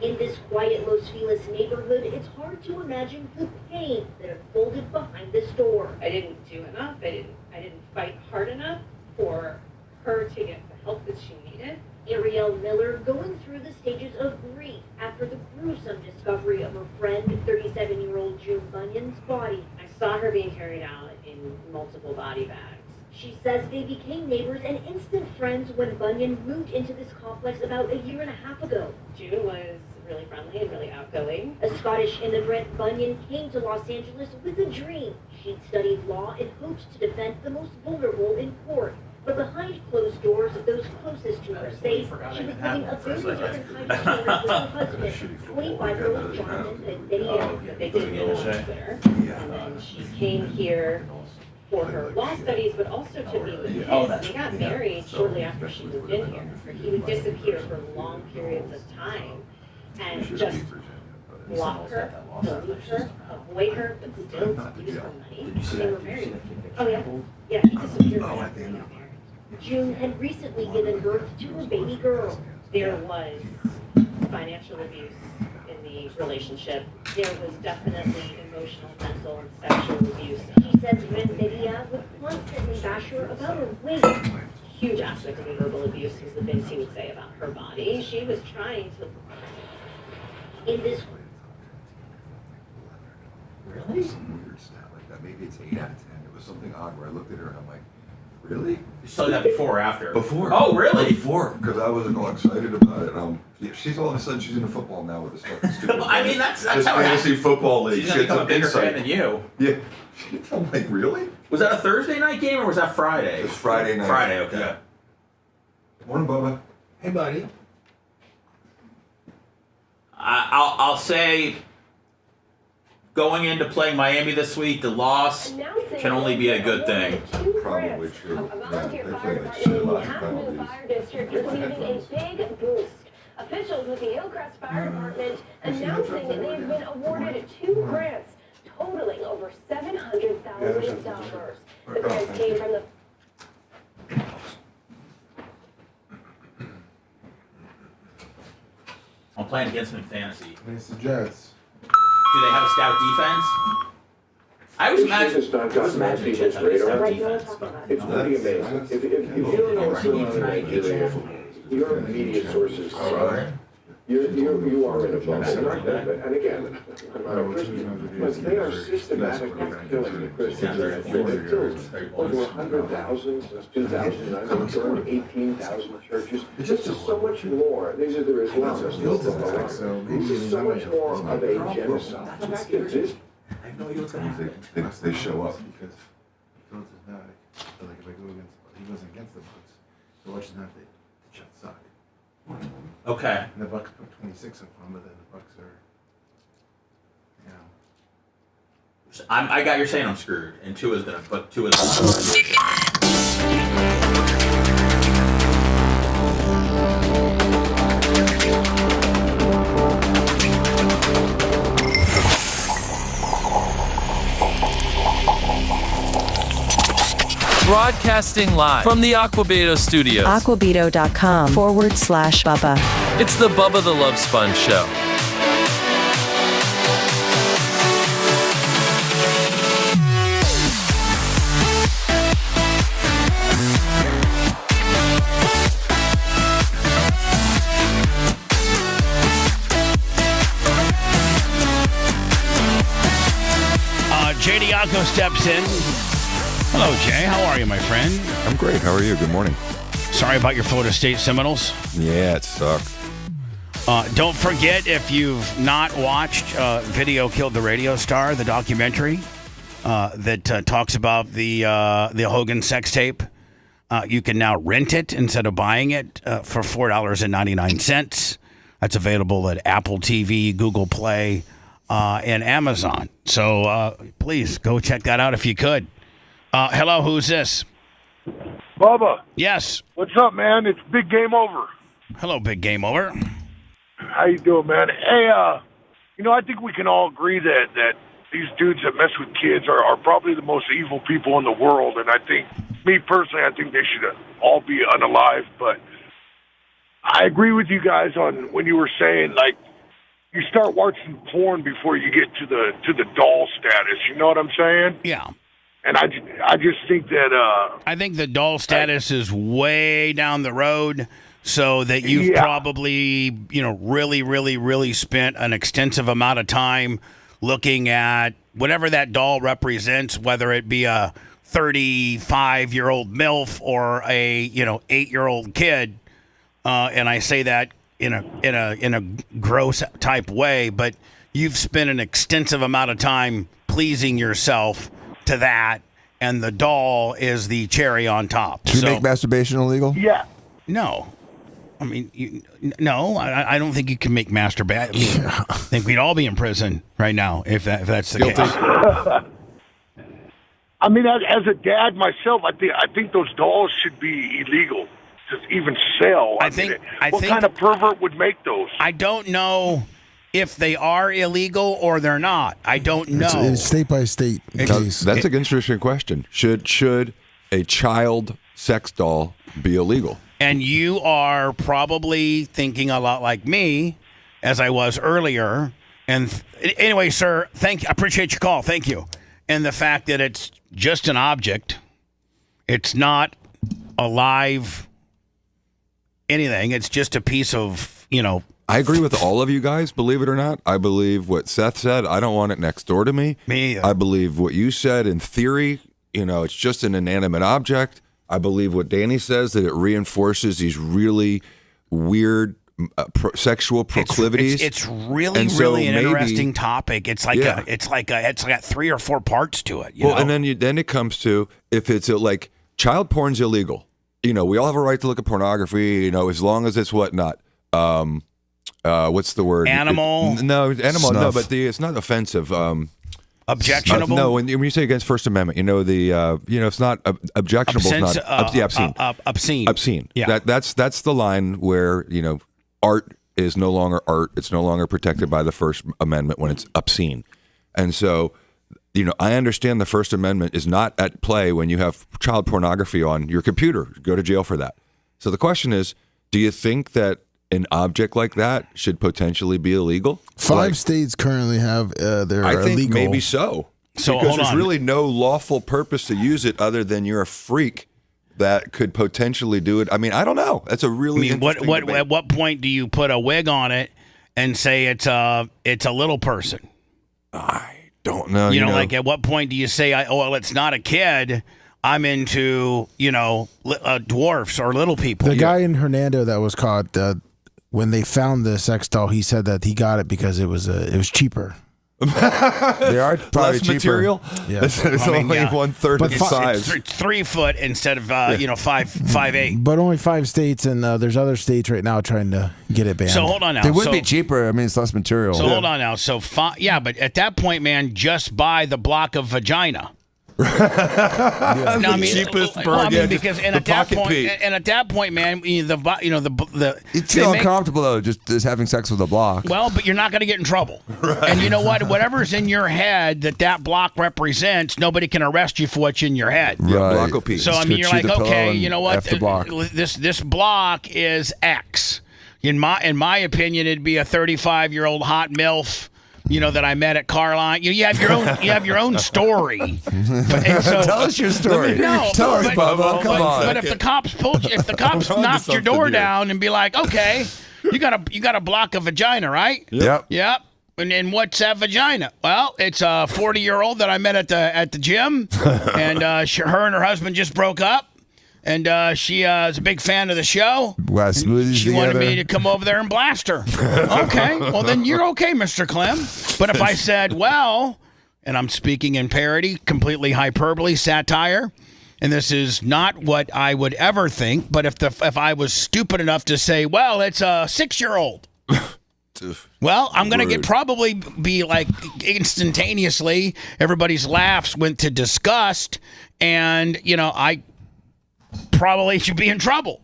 In this quiet Los Feliz neighborhood, it's hard to imagine the pain that unfolded behind this door. I didn't do enough. I didn't fight hard enough for her to get the help that she needed. Ariel Miller going through the stages of grief after the gruesome discovery of her friend, 37-year-old June Bunyan's body. I saw her being carried out in multiple body bags. She says they became neighbors and instant friends when Bunyan moved into this complex about a year and a half ago. June was really friendly and really outgoing. A Scottish immigrant, Bunyan came to Los Angeles with a dream. She'd studied law in hopes to defend the most vulnerable in court. But behind closed doors, those closest to her say she was living a very different kind of story with her husband, 25-year-old Jonathan Benitez. That they did know on Twitter. And then she came here for her law studies, but also to be with him. They got married shortly after she moved in here. He would disappear for long periods of time and just block her, delete her, avoid her, but still use her money. They were married. Oh yeah, yeah, he disappeared right after they got married. June had recently given birth to her baby girl. There was financial abuse in the relationship. There was definitely emotional, mental, and sexual abuse. She says Renteria would constantly bash her about her weight. Huge aspect of the verbal abuse was the things he would say about her body. She was trying to... In this... Really? Some weird stat like that. Maybe it's 8 out of 10. It was something odd where I looked at her and I'm like, really? You saw that before or after? Before. Oh, really? Before, because I was all excited about it. Yeah, she's all of a sudden she's into football now with this fucking stupid. I mean, that's this how it fantasy happens. football league. She's gonna become a bigger fan than you. Yeah. I'm like, really? Was that a Thursday night game or was that Friday? It was Friday night. Friday, okay. Yeah. Morning, Bubba. Hey, buddy. I'll say, going into playing Miami this week, the loss can only be a good thing. Probably true. A volunteer fire department in the Half Moon Fire District receiving a big boost. Officials with the Hillcrest Fire Department announcing that they have been awarded 2 grants totaling over $700,000. The grants came from the I'm playing against them in fantasy. It's the Jets. Do they have a stout defense? I was imagining the Jets have a stout defense. It's pretty amazing. If you don't know what's going on in Nigeria, your media sources you are in a bubble. And again, I'm not a Christian, but they are systematically killing the Christians. They've killed over 100,000 since 2009. They've burned 18,000 churches. This is so much more. These are the Islamists. This is so much more of a genocide. The fact is this. I have no idea what's going on. They show up because he feels his back. So like if I go against, he goes against the Bucks. So watch not the Jets suck. Okay. And the Bucks put 26 up on, but then the Bucks are, you know. I got you're saying I'm screwed, and Tua's gonna put Tua's. Broadcasting live from the Aquabedo studios. Aquabedo.com/Bubba. It's the Bubba the Love Sponge Show. Jay Diaco steps in. Hello, Jay. How are you, my friend? I'm great. How are you? Good morning. Sorry about your Florida State Seminoles. Yeah, it sucked. Don't forget, if you've not watched Video Killed the Radio Star, the documentary that talks about the Hogan sex tape, you can now rent it instead of buying it for $4.99. That's available at Apple TV, Google Play, and Amazon. So please go check that out if you could. Hello, who's this? Bubba. Yes. What's up, man? It's Big Game Over. Hello, Big Game Over. How you doing, man? Hey, I think we can all agree that these dudes that mess with kids are probably the most evil people in the world. And I think, me personally, I think they should all be unalive. But I agree with you guys on when you were saying, like, you start watching porn before you get to the doll status. You know what I'm saying? Yeah. And I just think that I think the doll status is way down the road, so that you've probably, really, really, really spent an extensive amount of time looking at whatever that doll represents, whether it be a 35-year-old MILF or a 8-year-old kid. And I say that in a gross type way, but you've spent an extensive amount of time pleasing yourself to that, and the doll is the cherry on top. Should we make masturbation illegal? Yeah. No. I mean, no, I don't think you can make masturbation. I think we'd all be in prison right now if that's the case. I mean, as a dad myself, I think those dolls should be illegal to even sell. What kind of pervert would make those? I don't know if they are illegal or they're not. I don't know. It's state by state case. That's an interesting question. Should a child sex doll be illegal? And you are probably thinking a lot like me, as I was earlier. And anyway, sir, I appreciate your call. Thank you. And the fact that it's just an object, it's not a live anything. It's just a piece of, I agree with all of you guys, believe it or not. I believe what Seth said. I don't want it next door to me. Me either. I believe what you said in theory. It's just an inanimate object. I believe what Danny says, that it reinforces these really weird sexual proclivities. It's really, really an interesting topic. It's like it's got 3 or 4 parts to it. And then it comes to, if it's like child porn's illegal. We all have a right to look at pornography. as long as it's whatnot. What's the word? Animal. No, animal. Snuff. No, but it's not offensive. Objectionable. No, when you say against First Amendment, it's not objectionable. It's not obscene. Obscene. Obscene. Yeah. That's the line where art is no longer art. It's no longer protected by the First Amendment when it's obscene, and so. I understand the First Amendment is not at play when you have child pornography on your computer. Go to jail for that. So the question is, do you think that an object like that should potentially be illegal? 5 states currently have their I think illegal. maybe so. So because hold there's on. really no lawful purpose to use it other than you're a freak that could potentially do it. I mean, I don't know. That's a really interesting debate. At what point do you put a wig on it and say it's a little person? Don't know. Like at what point do you say, it's not a kid, I'm into, dwarfs or little people? The guy in Hernando that was caught, when they found the sex doll, he said that he got it because it was cheaper. They are probably less cheaper. material. Yeah. It's only 1/3 of the size. It's 3 foot instead of 5'8". But only 5 states, and there's other states right now trying to get it banned. So hold on now. It would be cheaper. I mean, it's less material. So hold on now. So but at that point, man, just buy the block of vagina. No, I mean, cheapest well, bird. I mean, Yeah, because just and the at that pocket point, Pete. and at that point, man, the It's they feel make- uncomfortable though, just having sex with a block. Well, but you're not going to get in trouble. And you know what? Whatever's in your head that block represents, nobody can arrest you for what's in your head. Right. Blocko Pete. So I Just mean, go you're chew like, the pillow okay, and you know what? F the block. This block is X. In my opinion, it'd be a 35-year-old hot MILF. That I met at Carline. You have your own story. And so, Tell us your story. No, Tell us, but- Bubba. Come on. But if the cops knocked your door down and be like, okay, you got a block of vagina, right? Yep. Yep. And what's that vagina? Well, it's a 40-year-old that I met at the gym, and her and her husband just broke up. And she is a big fan of the show. Wow, smoothies She wanted together. me to come over there and blast her. Okay, well then you're okay, Mr. Clem. But if I said, well, and I'm speaking in parody, completely hyperbole, satire, and this is not what I would ever think, but if I was stupid enough to say, well, it's a 6-year-old. Well, I'm going to probably be like instantaneously, everybody's laughs went to disgust, and I probably should be in trouble.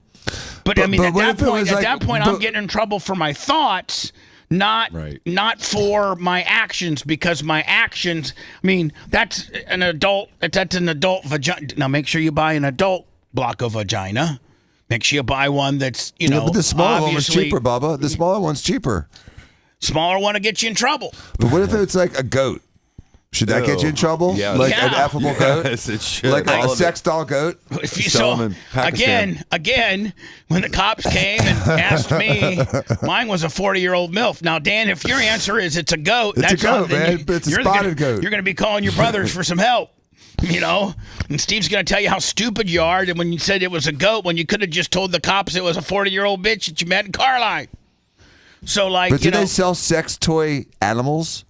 But I mean, at that point, I'm getting in trouble for my thoughts, not for my actions, because my actions. I mean, that's an adult vagina. Now, make sure you buy an adult block of vagina. Make sure you buy one that's But the smaller one was obviously- cheaper, Bubba. The smaller one's cheaper. Smaller one will get you in trouble. But what if it's like a goat? Should that get you in trouble? Yeah. Like an affable goat? Yes, it should. Like All a of sex doll goat? If you Sell saw, them in Pakistan. again, when the cops came and asked me, mine was a 40-year-old MILF. Now, Dan, if your answer is it's a goat, It's that's a goat, something man. It's a you're spotted goat. You're going to be calling your brothers for some help. And Steve's going to tell you how stupid you are. And when you said it was a goat, when you could have just told the cops it was a 40-year-old bitch that you met in Carline. So, like, But do they sell sex toy animals?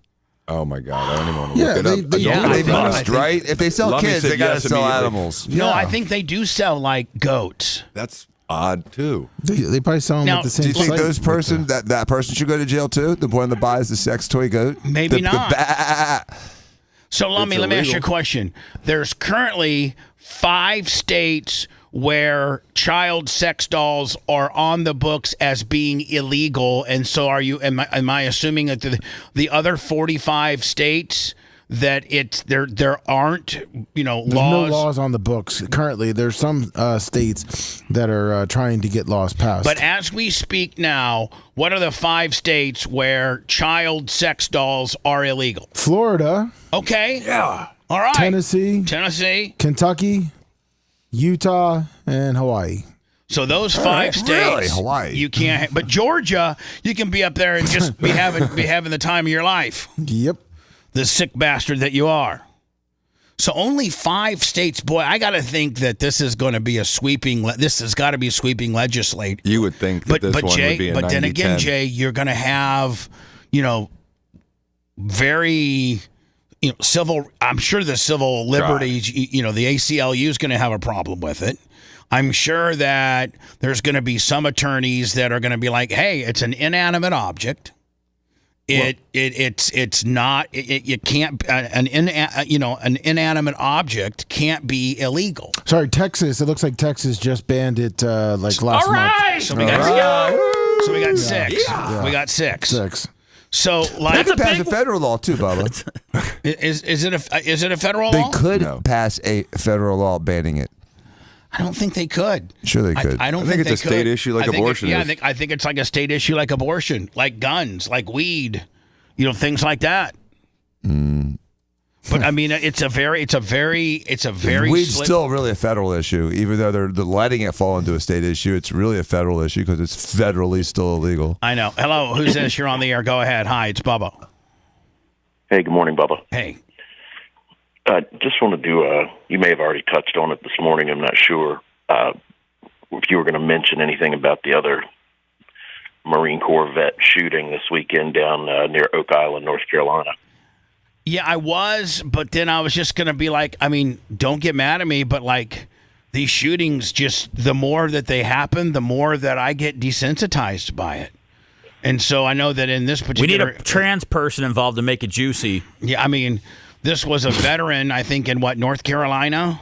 Oh my God! I don't even want to Yeah, look it up. They must, right? If they sell Lummy kids, said they got to yes sell immediately. animals. No, I think they do sell like goats. That's odd too. They probably sell them Now, at the Do same you think site. that person should go to jail too? The one that buys the sex toy goat? Maybe not. So let It's me ask you a illegal. question. There's currently 5 states where child sex dolls are on the books as being illegal, and so am I assuming that the other 45 states that there aren't There's laws? no laws on the books currently. There's some states that are trying to get laws passed. But as we speak now, what are the 5 states where child sex dolls are illegal? Florida, Okay. Yeah. All right. Tennessee, Kentucky, Utah, and Hawaii. So those 5 states, Really? Hawaii. you can't. But Georgia, you can be up there and just be having the time of your life. Yep. The sick bastard that you are. So only 5 states. Boy, I got to think that this is going to be a sweeping. This has got to be a sweeping legislate. You would think that this one Jay, would be a but then 90-10. again, Jay, you're going to have, very. Civil. I'm sure the civil liberties. The ACLU is going to have a problem with it. I'm sure that there's going to be some attorneys that are going to be like, "Hey, it's an inanimate object. It's not. You can't. An inanimate object can't be illegal." Sorry, Texas. It looks like Texas just banned it last All month. right. So we got 6. Yeah. We got 6. 6. So They like, could pass a federal law too, Bubba. is it a federal They law? could pass a federal law banning it. I don't think they could. Sure, they could. I don't I think think it's they a state could. issue like I think abortion is. I think it's like a state issue like abortion, like guns, like weed, things like that. But I mean, it's a very Weed's still really a federal issue, even though they're letting it fall into a state issue. It's really a federal issue because it's federally still illegal. I know. Hello, who's this? You're on the air. Go ahead. Hi, it's Bubba. Hey, good morning, Bubba. Hey. Just wanted to, you may have already touched on it this morning, I'm not sure if you were going to mention anything about the other Marine Corps vet shooting this weekend down near Oak Island, North Carolina. Yeah, I was, but then I was just going to be like, I mean, don't get mad at me, but like these shootings, just the more that they happen, the more that I get desensitized by it. And so I know that in this particular... We need a trans person involved to make it juicy. Yeah, I mean, this was a veteran, I think, in what, North Carolina?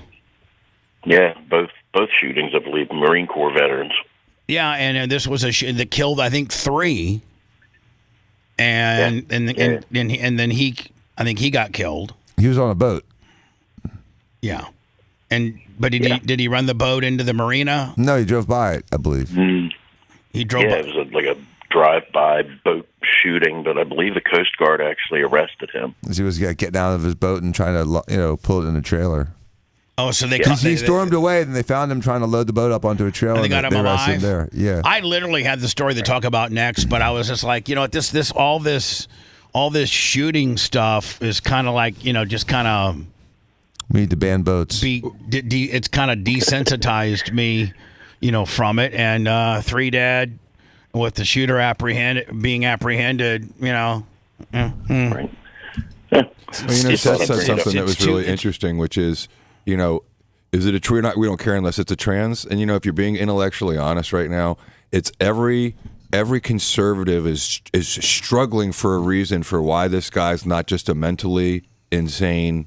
Yeah, both shootings, I believe, Marine Corps veterans. Yeah, and this was that killed, I think, 3. And then I think he got killed. He was on a boat. Yeah. But did he run the boat into the marina? No, he drove by it, I believe. He drove. Yeah, it was like a drive-by boat shooting, but I believe the Coast Guard actually arrested him. He was getting out of his boat and trying to pull it in a trailer. Oh, so he stormed away, and they found him trying to load the boat up onto a trailer. And they got him alive. There, yeah. I literally had the story to talk about next, but I was just like, all this shooting stuff is kind of like, just kind of. We need to ban boats. It's kind of desensitized me, from it, and 3 dead, with the shooter being apprehended, Mm. Right. Well, Seth said something that was really interesting, which is, is it a true or not? We don't care unless it's a trans. And if you're being intellectually honest right now, it's every conservative is struggling for a reason for why this guy's not just a mentally insane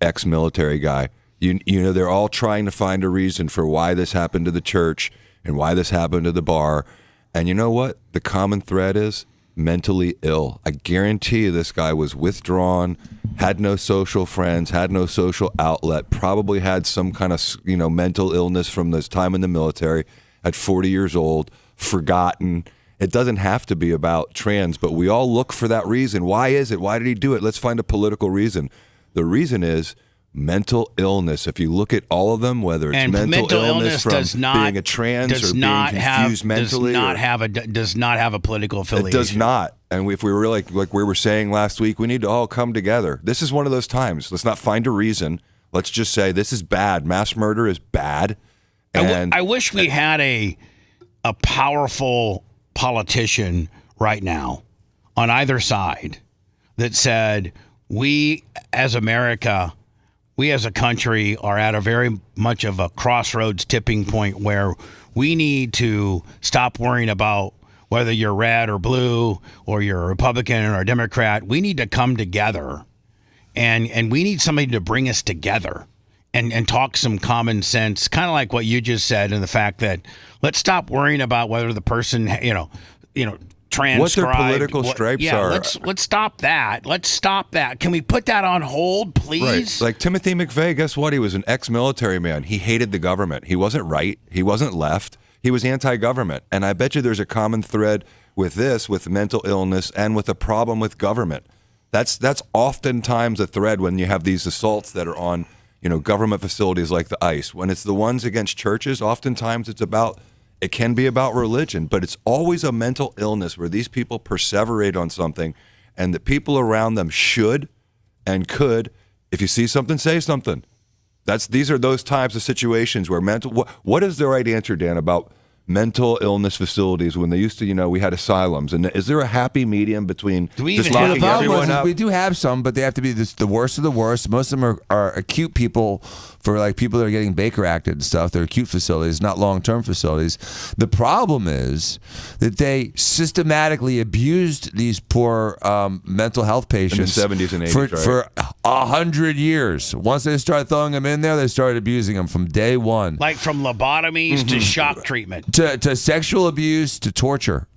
ex-military guy. They're all trying to find a reason for why this happened to the church and why this happened to the bar. And you know what? The common thread is mentally ill. I guarantee you this guy was withdrawn, had no social friends, had no social outlet, probably had some kind of mental illness from his time in the military at 40 years old, forgotten. It doesn't have to be about trans, but we all look for that reason. Why is it? Why did he do it? Let's find a political reason. The reason is mental illness. If you look at all of them, whether it's mental illness from being a trans or being confused mentally, does not have a political affiliation. It does not. And if we were like we were saying last week, we need to all come together. This is one of those times. Let's not find a reason. Let's just say this is bad. Mass murder is bad. And I wish we had a powerful politician right now on either side that said, we as America, we as a country are at a very much of a crossroads tipping point where we need to stop worrying about whether you're red or blue or you're a Republican or a Democrat. We need to come together and we need somebody to bring us together and talk some common sense, kind of like what you just said, and the fact that let's stop worrying about whether the person, transcribed what their political stripes are. Let's stop that. Let's stop that. Can we put that on hold, please? Right. Like Timothy McVeigh, guess what? He was an ex-military man. He hated the government. He wasn't right. He wasn't left. He was anti-government. And I bet you there's a common thread with this, with mental illness, and with a problem with government. That's oftentimes a thread when you have these assaults that are on, government facilities like the ICE. When it's the ones against churches, oftentimes it can be about religion, but it's always a mental illness where these people perseverate on something, and the people around them should and could, if you see something, say something. These are those types of situations where what is the right answer, Dan, about mental illness facilities when they used to, we had asylums? And is there a happy medium between just locking everyone up? We do have some, but they have to be the worst of the worst. Most of them are acute people, for like people that are getting Baker Acted and stuff. They're acute facilities, not long-term facilities. The problem is that they systematically abused these poor mental health patients in the 70s and 80s, for 100 years. Once they started throwing them in there, they started abusing them from day one. Like from lobotomies to shock treatment. To sexual abuse, to torture.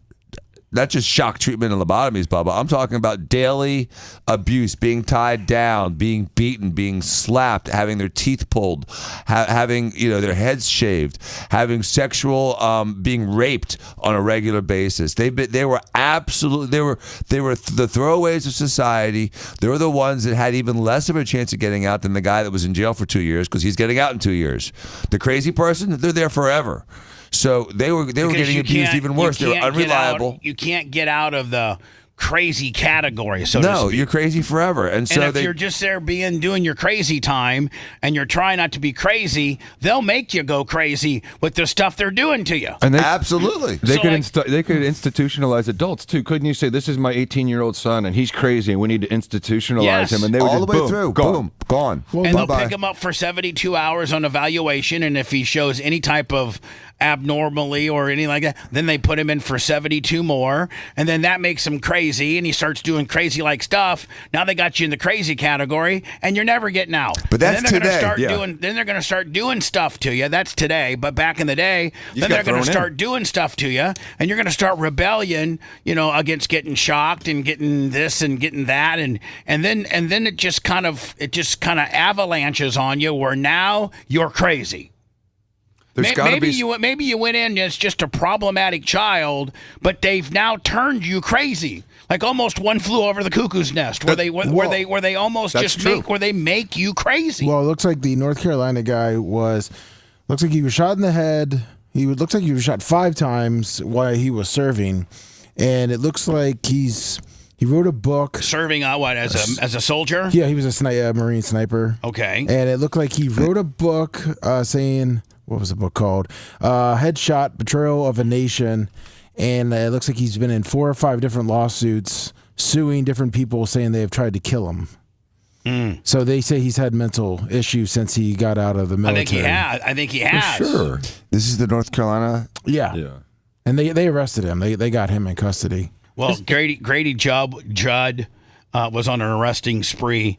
Not just shock treatment and lobotomies, Bubba. I'm talking about daily abuse, being tied down, being beaten, being slapped, having their teeth pulled, having their heads shaved, having sexual, being raped on a regular basis. They were absolutely they were the throwaways of society. They were the ones that had even less of a chance of getting out than the guy that was in jail for 2 years because he's getting out in 2 years. The crazy person, they're there forever. So they were getting abused even worse. They were unreliable. You can't get out of the crazy category, so to speak. No, you're crazy forever. And so if you're just there doing your crazy time and you're trying not to be crazy, they'll make you go crazy with the stuff they're doing to you. And absolutely. They could institutionalize adults too. Couldn't you say, this is my 18-year-old son and he's crazy and we need to institutionalize him? And they would all just, the way through. Boom. Gone. And they'll pick him up for 72 hours on evaluation, and if he shows any type of abnormally or anything like that. Then they put him in for 72 more, and then that makes him crazy, and he starts doing crazy-like stuff. Now they got you in the crazy category, and you're never getting out. But that's and then they're today. Then they're going to start doing stuff to you. That's today. But back in the day, then they're going to start doing stuff to you, and you're going to start rebellion, against getting shocked and getting this and getting that, and then it just kind of avalanches on you where now you're crazy. Maybe you went in as just a problematic child, but they've now turned you crazy. Like almost One Flew Over the Cuckoo's Nest, where they almost just make you crazy. Well, it looks like the North Carolina guy looks like he was shot in the head. Looks like he was shot 5 times while he was serving, and it looks like he wrote a book. Serving as a soldier? Yeah, he was a Marine sniper. Okay. And it looked like he wrote a book saying, what was the book called? Headshot, Betrayal of a Nation. And it looks like he's been in 4 or 5 different lawsuits suing different people saying they have tried to kill him. So they say he's had mental issues since he got out of the military. I think he has. For sure. This is the North Carolina? Yeah. And they arrested him. They got him in custody. Well, Grady Judd was on an arresting spree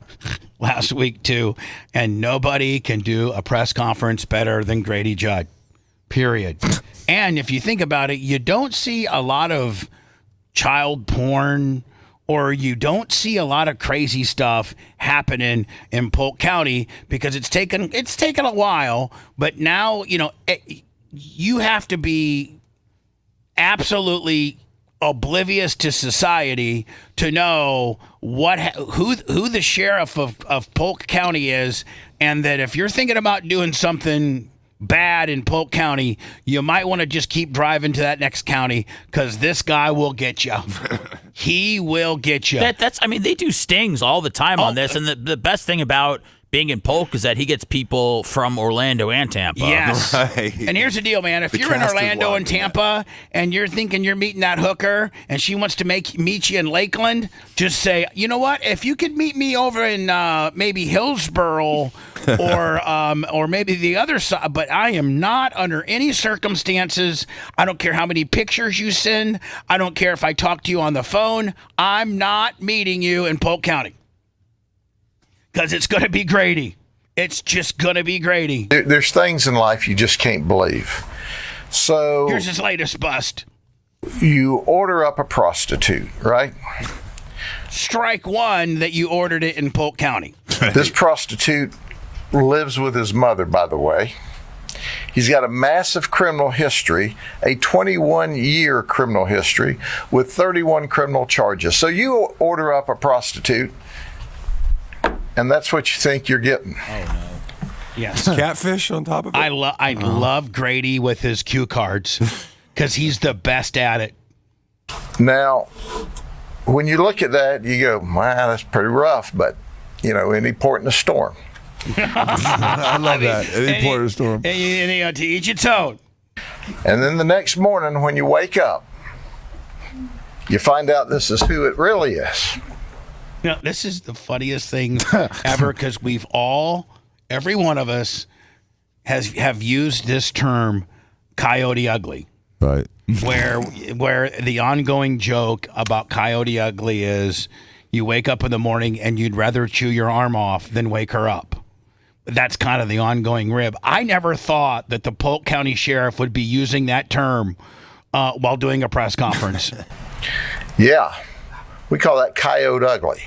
last week, too. And nobody can do a press conference better than Grady Judd, period. And if you think about it, you don't see a lot of child porn or you don't see a lot of crazy stuff happening in Polk County because it's taken a while. But now, you have to be absolutely oblivious to society to know who the sheriff of Polk County is, and that if you're thinking about doing something bad in Polk County, you might want to just keep driving to that next county because this guy will get you. He will get you. They do stings all the time on this, and the best thing about being in Polk is that he gets people from Orlando and Tampa. Yes. Right. And here's the deal, man. If you're in Orlando and Tampa and you're thinking you're meeting that hooker and she wants to meet you in Lakeland, just say, you know what? If you could meet me over in maybe Hillsboro or maybe the other side, but I am not under any circumstances. I don't care how many pictures you send. I don't care if I talk to you on the phone. I'm not meeting you in Polk County. Because it's going to be Grady. It's just going to be Grady. There's things in life you just can't believe. So here's his latest bust. You order up a prostitute, right? Strike one that you ordered it in Polk County. This prostitute lives with his mother, by the way. He's got a massive criminal history, a 21-year criminal history with 31 criminal charges. So you order up a prostitute, and that's what you think you're getting. Oh, no. Yes. Catfish on top of it? I love Grady with his cue cards because he's the best at it. Now, when you look at that, you go, wow, that's pretty rough, but, any port in a storm. I love that. Any port in a storm. And to each its own. And then the next morning when you wake up, you find out this is who it really is. Now, this is the funniest thing ever because every one of us have used this term, Coyote Ugly. Right. Where the ongoing joke about Coyote Ugly is you wake up in the morning and you'd rather chew your arm off than wake her up. That's kind of the ongoing rib. I never thought that the Polk County Sheriff would be using that term while doing a press conference. Yeah. We call that Coyote Ugly.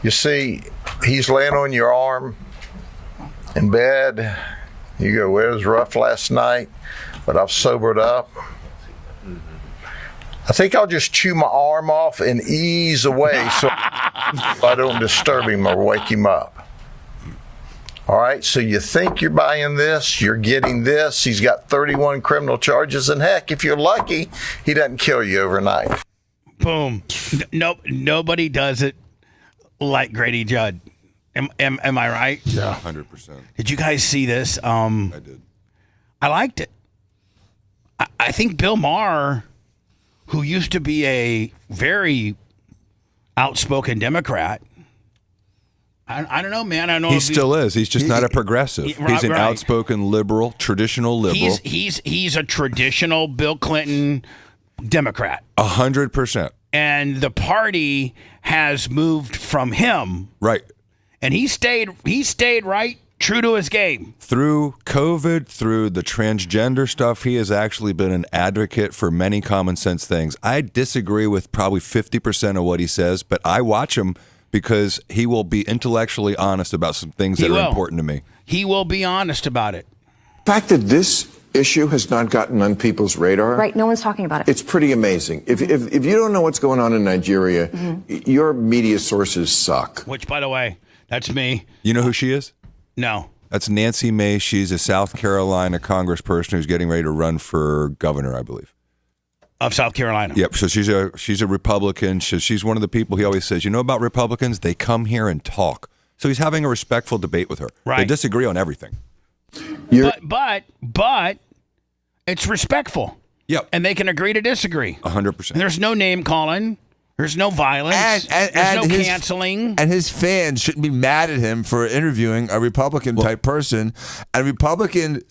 You see, he's laying on your arm in bed. You go, well, it was rough last night, but I've sobered up. I think I'll just chew my arm off and ease away so I don't disturb him or wake him up. All right, so you think you're buying this, you're getting this. He's got 31 criminal charges, and heck, if you're lucky, he doesn't kill you overnight. Boom. Nobody does it like Grady Judd. Am I right? Yeah, 100%. Did you guys see this? I did. I liked it. I think Bill Maher, who used to be a very outspoken Democrat, I don't know, man. I don't know. He still is. He's just not a progressive. He's an outspoken liberal, traditional liberal. He's a traditional Bill Clinton Democrat. 100%. And the party has moved from him. Right. And he stayed right true to his game. Through COVID, through the transgender stuff, he has actually been an advocate for many common sense things. I disagree with probably 50% of what he says, but I watch him because he will be intellectually honest about some things that are important to me. He will be honest about it. The fact that this issue has not gotten on people's radar. Right, no one's talking about it. It's pretty amazing. If you don't know what's going on in Nigeria, your media sources suck. Which, by the way, that's me. You know who she is? No. That's Nancy Mace. She's a South Carolina congressperson who's getting ready to run for governor, I believe. Of South Carolina. Yep. So she's a Republican. She's one of the people he always says, you know about Republicans? They come here and talk. So he's having a respectful debate with her. Right. They disagree on everything. But it's respectful. Yep. And they can agree to disagree. 100%. And there's no name calling. There's no violence. There's no canceling. And his fans shouldn't be mad at him for interviewing a Republican-type person. And Republican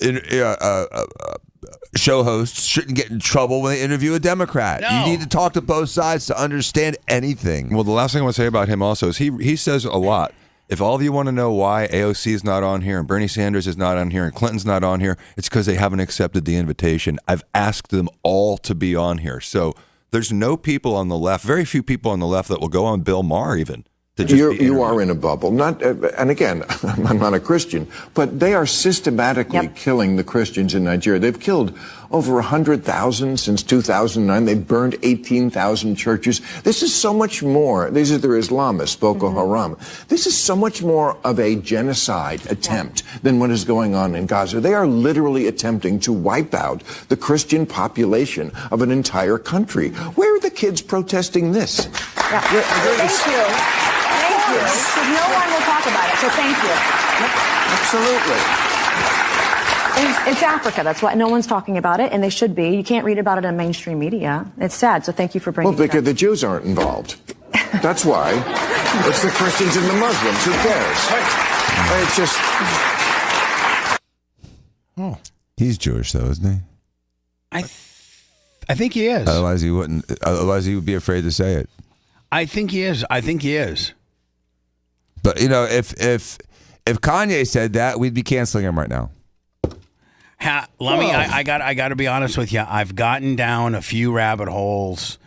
show hosts shouldn't get in trouble when they interview a Democrat. No. You need to talk to both sides to understand anything. Well, the last thing I want to say about him also is he says a lot. If all of you want to know why AOC is not on here and Bernie Sanders is not on here and Clinton's not on here, it's because they haven't accepted the invitation. I've asked them all to be on here. So there's no people on the left, very few people on the left that will go on Bill Maher even. You are in a bubble. Not, and again, I'm not a Christian, but they are systematically killing the Christians in Nigeria. They've killed over 100,000 since 2009. They've burned 18,000 churches. This is so much more. These are their Islamists, Boko Haram. This is so much more of a genocide attempt than what is going on in Gaza. They are literally attempting to wipe out the Christian population of an entire country. Where are the kids protesting this? Thank you. Thank you. Because no one will talk about it, so thank you. Absolutely. It's Africa. That's why no one's talking about it, and they should be. You can't read about it in mainstream media. It's sad, so thank you for bringing it up. Well, because the Jews aren't involved. That's why. It's the Christians and the Muslims. Who cares? It's just... Oh. He's Jewish, though, isn't he? I think he is. Otherwise, he wouldn't. Otherwise, he would be afraid to say it. I think he is. But you know, if Kanye said that, we'd be canceling him right now. I got to be honest with you. I've gotten down a few rabbit holes,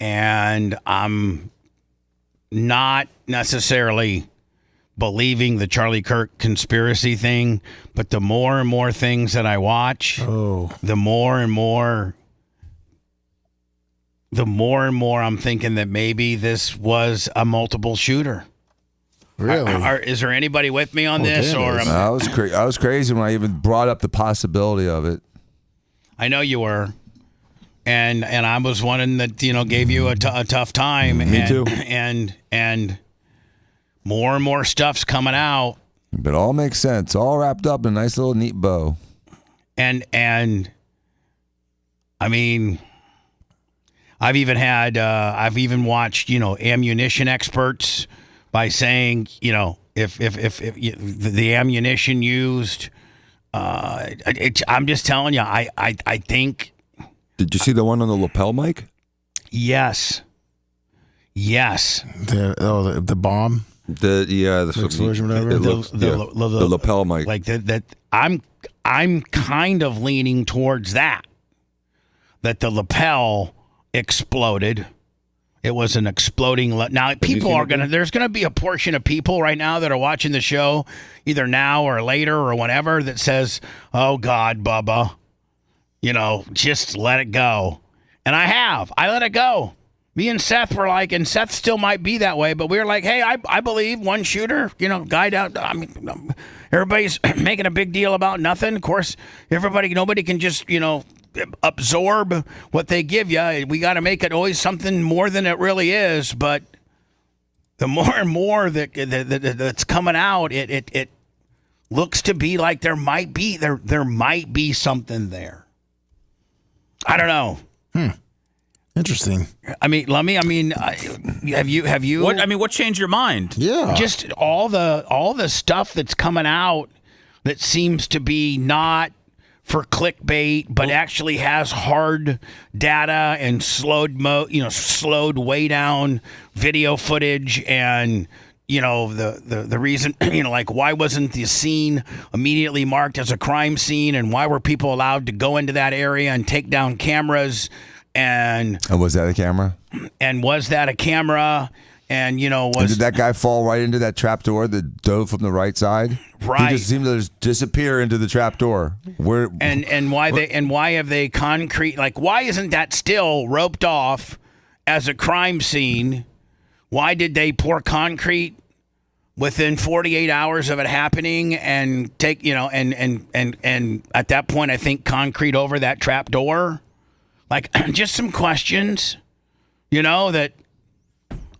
and I'm not necessarily believing the Charlie Kirk conspiracy thing. But the more and more things that I watch, the more and more I'm thinking that maybe this was a multiple shooter. Really? Is there anybody with me on this? Or I was crazy when I even brought up the possibility of it. I know you were, and I was one that gave you a tough time. Me too. And more and more stuff's coming out. But it all makes sense. All wrapped up in a nice little neat bow. And I mean, I've even watched ammunition experts by saying if the ammunition used, I'm just telling you, I think. Did you see the one on the lapel mic? Yes. The bomb. The explosion, whatever. The lapel mic. Like that. I'm kind of leaning towards that the lapel exploded. It was an exploding. Now, there's going to be a portion of people right now that are watching the show, either now or later or whenever, that says, oh, God, Bubba, just let it go. And I let it go. Me and Seth were like, and Seth still might be that way, but we were like, hey, I believe one shooter, guy down. I mean, everybody's making a big deal about nothing. Of course, nobody can just, absorb what they give you. We got to make it always something more than it really is. But the more and more that's coming out, it looks to be like there might be something there. I don't know. Interesting. I mean, have you? What changed your mind? Yeah. Just all the stuff that's coming out that seems to be not for clickbait, but actually has hard data and slowed way down video footage, and the reason, like, why wasn't the scene immediately marked as a crime scene, and why were people allowed to go into that area and take down cameras, and was that a camera? And was that a camera? And and did that guy fall right into that trap door that dove from the right side? Right. He just seemed to just disappear into the trap door. Why have they concrete? Like, why isn't that still roped off as a crime scene? Why did they pour concrete within 48 hours of it happening and take and at that point I think concrete over that trap door? Like, just some questions, that.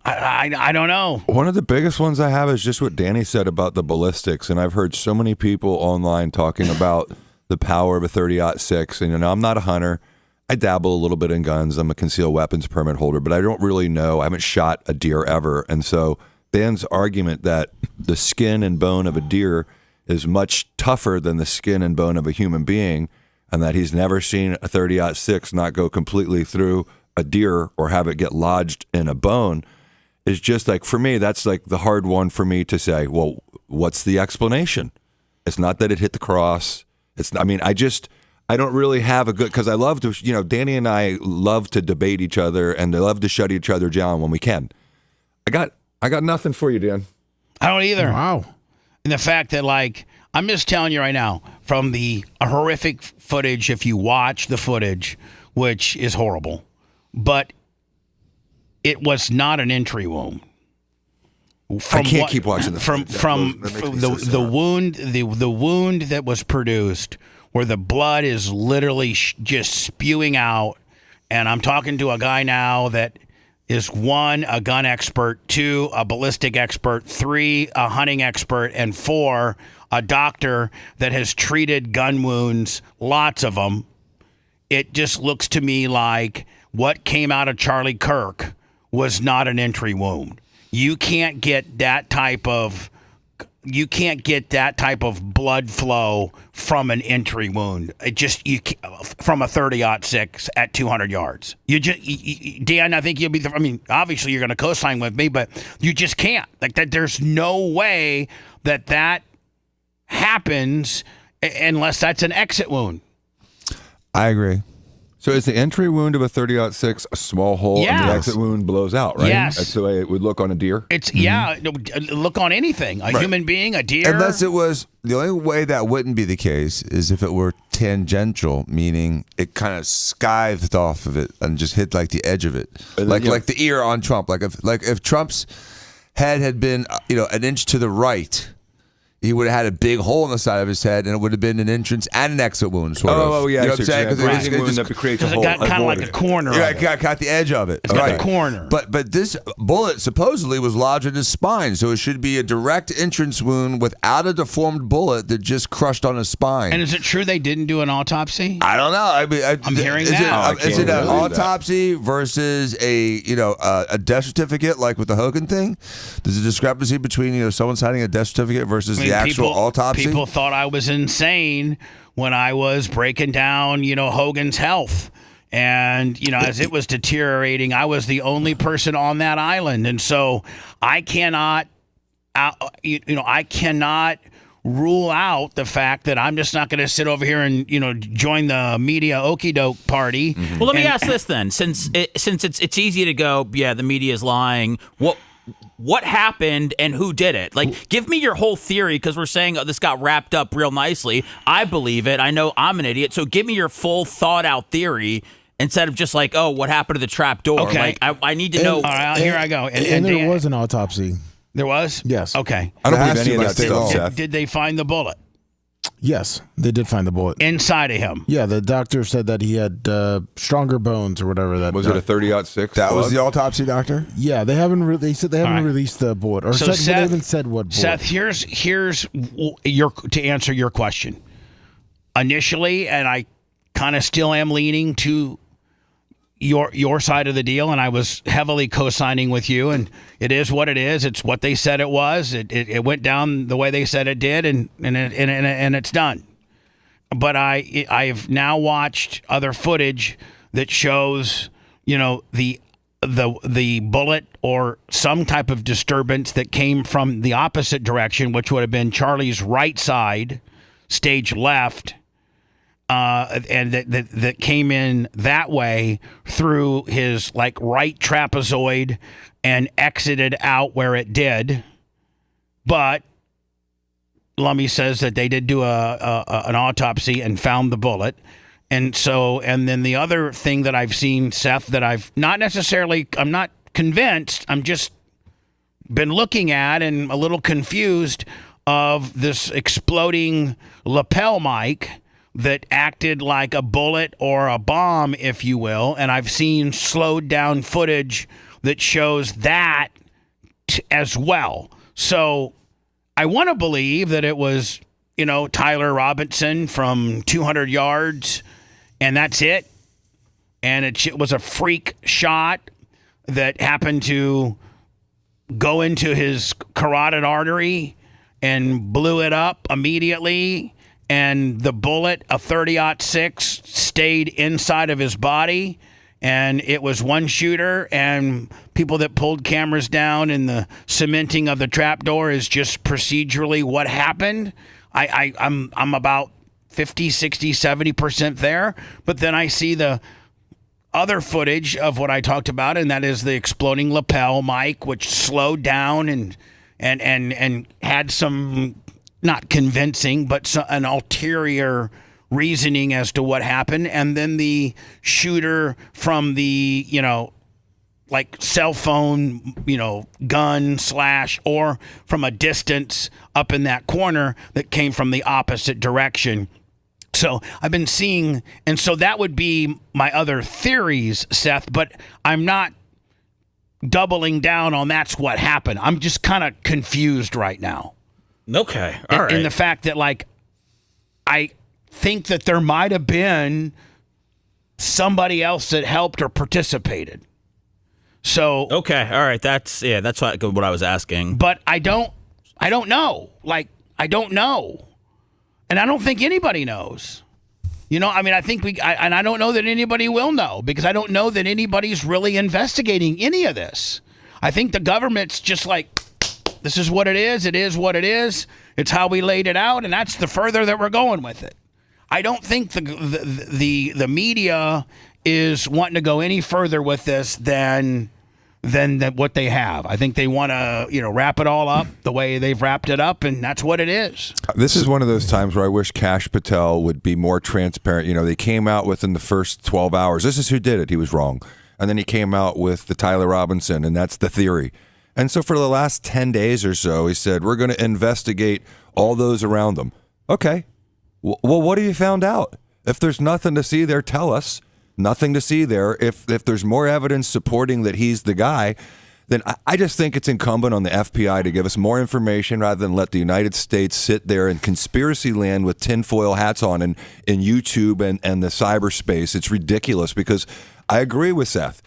I don't know. One of the biggest ones I have is just what Danny said about the ballistics, and I've heard so many people online talking about the power of a 30-06. And I'm not a hunter. I dabble a little bit in guns. I'm a concealed weapons permit holder, but I don't really know. I haven't shot a deer ever, and so Dan's argument that the skin and bone of a deer is much tougher than the skin and bone of a human being, and that he's never seen a 30-06 not go completely through a deer or have it get lodged in a bone. Is just like, for me, that's like the hard one for me to say, well, what's the explanation? It's not that it hit the cross. I don't really have a good, because I love to, Danny and I love to debate each other, and they love to shut each other down when we can. I got nothing for you, Dan. I don't either. Wow. And the fact that, like, I'm just telling you right now, from the horrific footage, if you watch the footage, which is horrible, but it was not an entry wound. I can't keep watching the the wound that was produced, where the blood is literally just spewing out. And I'm talking to a guy now that is 1, a gun expert, 2, a ballistic expert, 3, a hunting expert, and 4, a doctor that has treated gun wounds, lots of them. It just looks to me like what came out of Charlie Kirk was not an entry wound. You can't get that type of blood flow from an entry wound. From a 30-06 at 200 yards. Dan, I think obviously you're going to co-sign with me, but you just can't. Like that, there's no way that happens unless that's an exit wound. I agree. So is the entry wound of a 30-06 a small hole, and the exit wound blows out, right? Yes. That's the way it would look on a deer? It's look on anything. A human being, a deer. Unless it was, the only way that wouldn't be the case is if it were tangential, meaning it kind of skived off of it and just hit like the edge of it. Like the ear on Trump. Like if Trump's head had been an inch to the right, he would have had a big hole in the side of his head, and it would have been an entrance and an exit wound, sort of. Oh, yeah. You know what I'm saying? Because it got kind of like a corner. Yeah, it got the edge of it. It's got the corner. But this bullet supposedly was lodged in his spine, so it should be a direct entrance wound without a deformed bullet that just crushed on his spine. And is it true they didn't do an autopsy? I don't know. I'm hearing that. Is it an autopsy versus a death certificate, like with the Hogan thing? There's a discrepancy between someone signing a death certificate versus the actual autopsy. People thought I was insane when I was breaking down, Hogan's health. And, as it was deteriorating, I was the only person on that island. And so I cannot, rule out the fact that I'm just not going to sit over here and, join the media okie doke party. Mm-hmm. Well, let me ask this then. Since it's easy to go, yeah, the media is lying. What happened and who did it? Like, give me your whole theory, because we're saying this got wrapped up real nicely. I believe it. I know I'm an idiot. So give me your full thought out theory instead of just like, oh, what happened to the trap door? Okay. Like, I need to know. All right, here I go. And there was an autopsy. There was? Yes. Okay. I don't believe any of that stuff, Seth. Did they find the bullet? Yes, they did find the bullet inside of him. Yeah, the doctor said that he had stronger bones or whatever. That was it a 30-06? That was the autopsy doctor. Yeah, they haven't. They said they haven't released the bullet, or so they haven't said what bullet. Seth, here's to answer your question. Initially, and I kind of still am leaning to, your side of the deal, and I was heavily co-signing with you. And it is what it is. It's what they said it was. It went down the way they said it did, and it's done. But I've now watched other footage that shows, the bullet or some type of disturbance that came from the opposite direction, which would have been Charlie's right side, stage left. And that came in that way through his right trapezoid and exited out where it did. But Lummy says that they did do an autopsy and found the bullet. And then the other thing that I've seen, Seth, that I'm not convinced, I'm just been looking at and a little confused of this exploding lapel mic that acted like a bullet or a bomb, if you will. And I've seen slowed down footage that shows that as well. So I want to believe that it was, Tyler Robinson from 200 yards, and that's it. And it was a freak shot that happened to go into his carotid artery and blew it up immediately. And the bullet, a 30-06, stayed inside of his body, and it was one shooter, and people that pulled cameras down and the cementing of the trapdoor is just procedurally what happened. I'm about 50, 60, 70% there, but then I see the other footage of what I talked about, and that is the exploding lapel mic, which slowed down and had some, not convincing, but an ulterior reasoning as to what happened. And then the shooter from the, cell phone, gun / or from a distance up in that corner that came from the opposite direction. So I've been seeing, and so that would be my other theories, Seth, but I'm not doubling down on that's what happened. I'm just kind of confused right now. Okay. All right. In the fact that, I think that there might have been somebody else that helped or participated. So okay. All right. That's what I was asking. But I don't know. I don't know. And I don't think anybody knows. I think and I don't know that anybody will know, because I don't know that anybody's really investigating any of this. I think the government's just this is what it is. It is what it is. It's how we laid it out, and that's the further that we're going with it. I don't think the media is wanting to go any further with this than what they have. I think they want to, wrap it all up the way they've wrapped it up, and that's what it is. This is one of those times where I wish Kash Patel would be more transparent. They came out within the first 12 hours. This is who did it. He was wrong. And then he came out with the Tyler Robinson, and that's the theory. And so for the last 10 days or so, he said, we're going to investigate all those around them. Okay. Well, what have you found out? If there's nothing to see there, tell us. Nothing to see there. If there's more evidence supporting that he's the guy, then I just think it's incumbent on the FBI to give us more information rather than let the United States sit there in conspiracy land with tinfoil hats on in YouTube and the cyberspace. It's ridiculous, because I agree with Seth.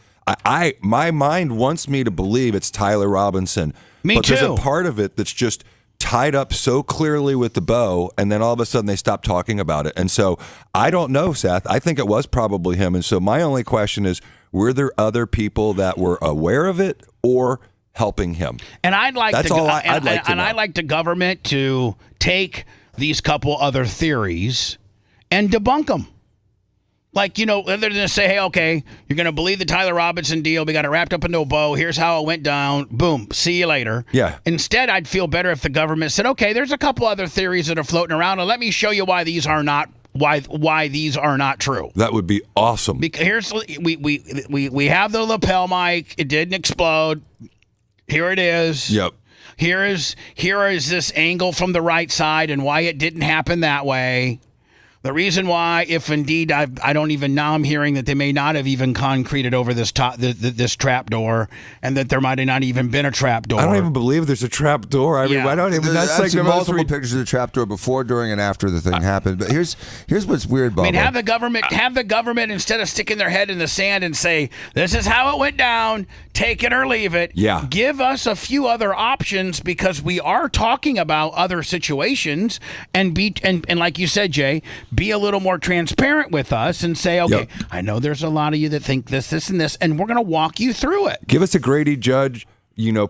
My mind wants me to believe it's Tyler Robinson. Me too. There's a part of it that's just tied up so clearly with the bow, and then all of a sudden they stop talking about it. And so I don't know, Seth. I think it was probably him. And so my only question is, were there other people that were aware of it or helping him? And I'd like I'd like the government to take these couple other theories and debunk them. Other than say, hey, okay, you're going to believe the Tyler Robinson deal. We got it wrapped up into a bow. Here's how it went down. Boom. See you later. Yeah. Instead, I'd feel better if the government said, okay, there's a couple other theories that are floating around, and let me show you why these are not true. That would be awesome. Because here's we have the lapel mic. It didn't explode. Here it is. Yep. Here is this angle from the right side and why it didn't happen that way. The reason why, if indeed I don't even now, I'm hearing that they may not have even concreted over this this trap door, and that there might have not even been a trap door. I don't even believe there's a trap door. I mean, I don't even. That's I've like seen the most multiple pictures of the trap door before, during, and after the thing happened. But here's what's weird, Bubba. I mean, have the government instead of sticking their head in the sand and say, "This is how it went down. Take it or leave it." Yeah. Give us a few other options, because we are talking about other situations, and like you said, Jay, be a little more transparent with us and say, okay, Yep. I know there's a lot of you that think this, and this, and we're going to walk you through it. Give us a Grady Judge,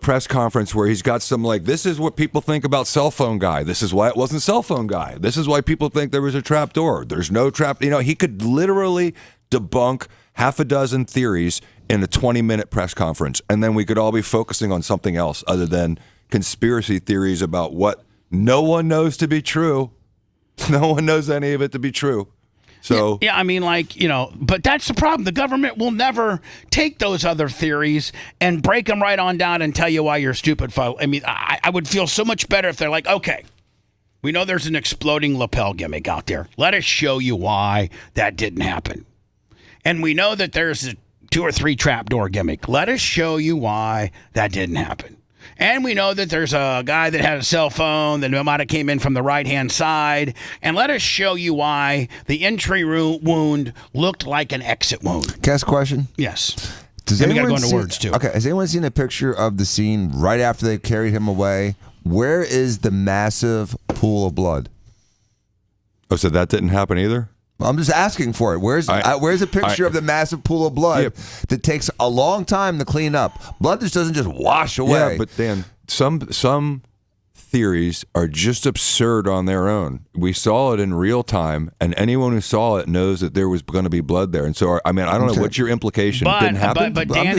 press conference where he's got some this is what people think about cell phone guy. This is why it wasn't cell phone guy. This is why people think there was a trap door. There's no trap. He could literally debunk half a dozen theories in a 20-minute press conference, and then we could all be focusing on something else other than conspiracy theories about what no one knows to be true. No one knows any of it to be true. So yeah, I mean, but that's the problem. The government will never take those other theories and break them right on down and tell you why you're stupid. I mean, I would feel so much better if they're like, okay, we know there's an exploding lapel gimmick out there. Let us show you why that didn't happen. And we know that there's a 2 or 3 trapdoor gimmick. Let us show you why that didn't happen. And we know that there's a guy that had a cell phone that might have came in from the right-hand side. And let us show you why the entry wound looked like an exit wound. Can I ask a question? Yes. Does And we got to anyone go into see- words, too. Okay, has anyone seen a picture of the scene right after they carried him away? Where is the massive pool of blood? Oh, so that didn't happen either? I'm just asking for it. Where's a picture of the massive pool of blood that takes a long time to clean up? Blood just doesn't just wash away. Yeah, but Dan, some theories are just absurd on their own. We saw it in real time, and anyone who saw it knows that there was going to be blood there. And so, I mean, I don't know what's your implication. But, It didn't happen. but Dan,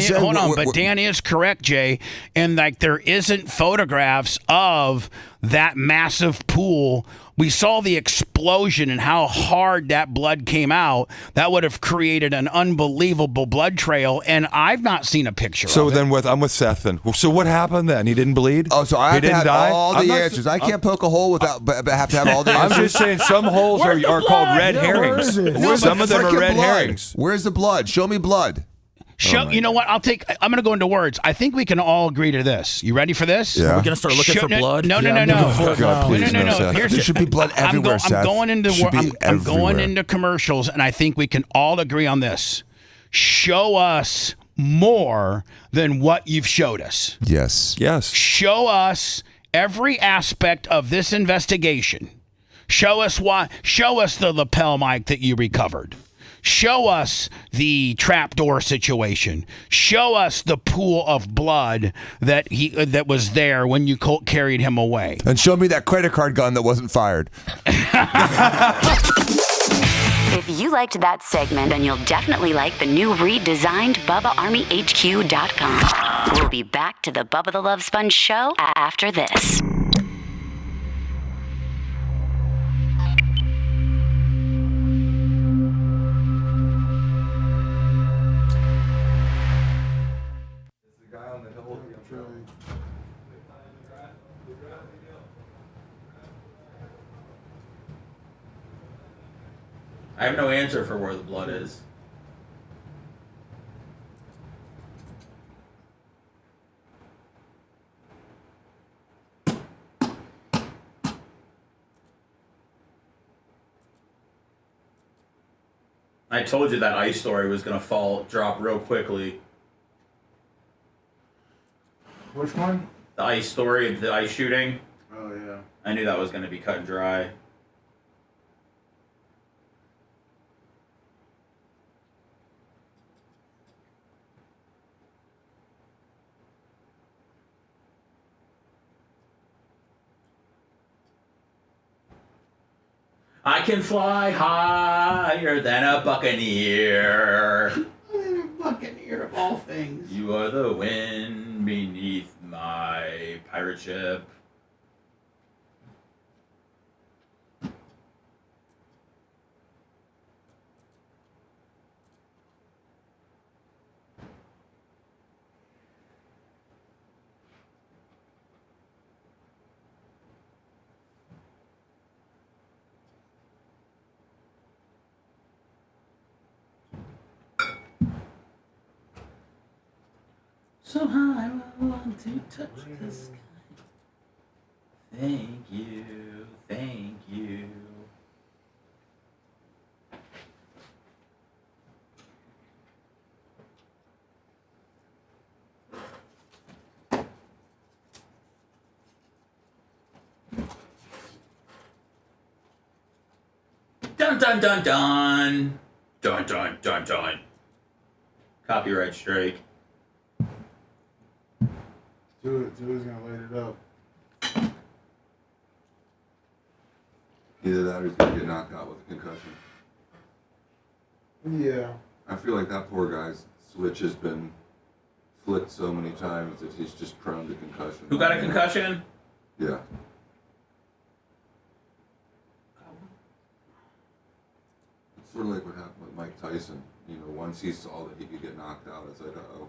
Dan is correct, Jay, and there isn't photographs of that massive pool. We saw the explosion and how hard that blood came out. That would have created an unbelievable blood trail, and I've not seen a picture So of then I'm with Seth then. So what happened then? He didn't bleed? Oh, so I he have to didn't have die? all the I'm not- answers. I can't poke a hole without, but have to have all the answers. I'm just saying some holes are called red herrings. Some of them are red herrings. Where's the blood? Show me blood. You know what? I'm going to go into words. I think we can all agree to this. You ready for this? Yeah. Are we going to start looking for blood? No. God, please, no, Seth. There should be blood everywhere, I'm Seth. going into Should be I'm going everywhere. into commercials, and I think we can all agree on this. Show us more than what you've showed us. Yes. Show us every aspect of this investigation. Show us the lapel mic that you recovered. Show us the trapdoor situation. Show us the pool of blood that was there when you carried him away. And show me that credit card gun that wasn't fired. If you liked that segment, then you'll definitely like the new redesigned BubbaArmyHQ.com. We'll be back to the Bubba the Love Sponge show after this. I have no answer for where the blood is. I told you that ice story was going to drop real quickly. Which one? The ice story, the ice shooting. Oh, yeah. I knew that was going to be cut and dry. I can fly higher than a buccaneer. Buccaneer of all things. You are the wind beneath my pirate ship. So high, I want to touch the sky. Thank you, thank you. Dun dun dun dun. Dun dun dun dun. Copyright strike. Dude's gonna light it up. Either that or he's gonna get knocked out with a concussion. Yeah. I feel like that poor guy's switch has been flipped so many times that he's just prone to concussion. Who got a concussion? Yeah. It's sort of like what happened with Mike Tyson. You know, once he saw that he could get knocked out, it's like, uh-oh.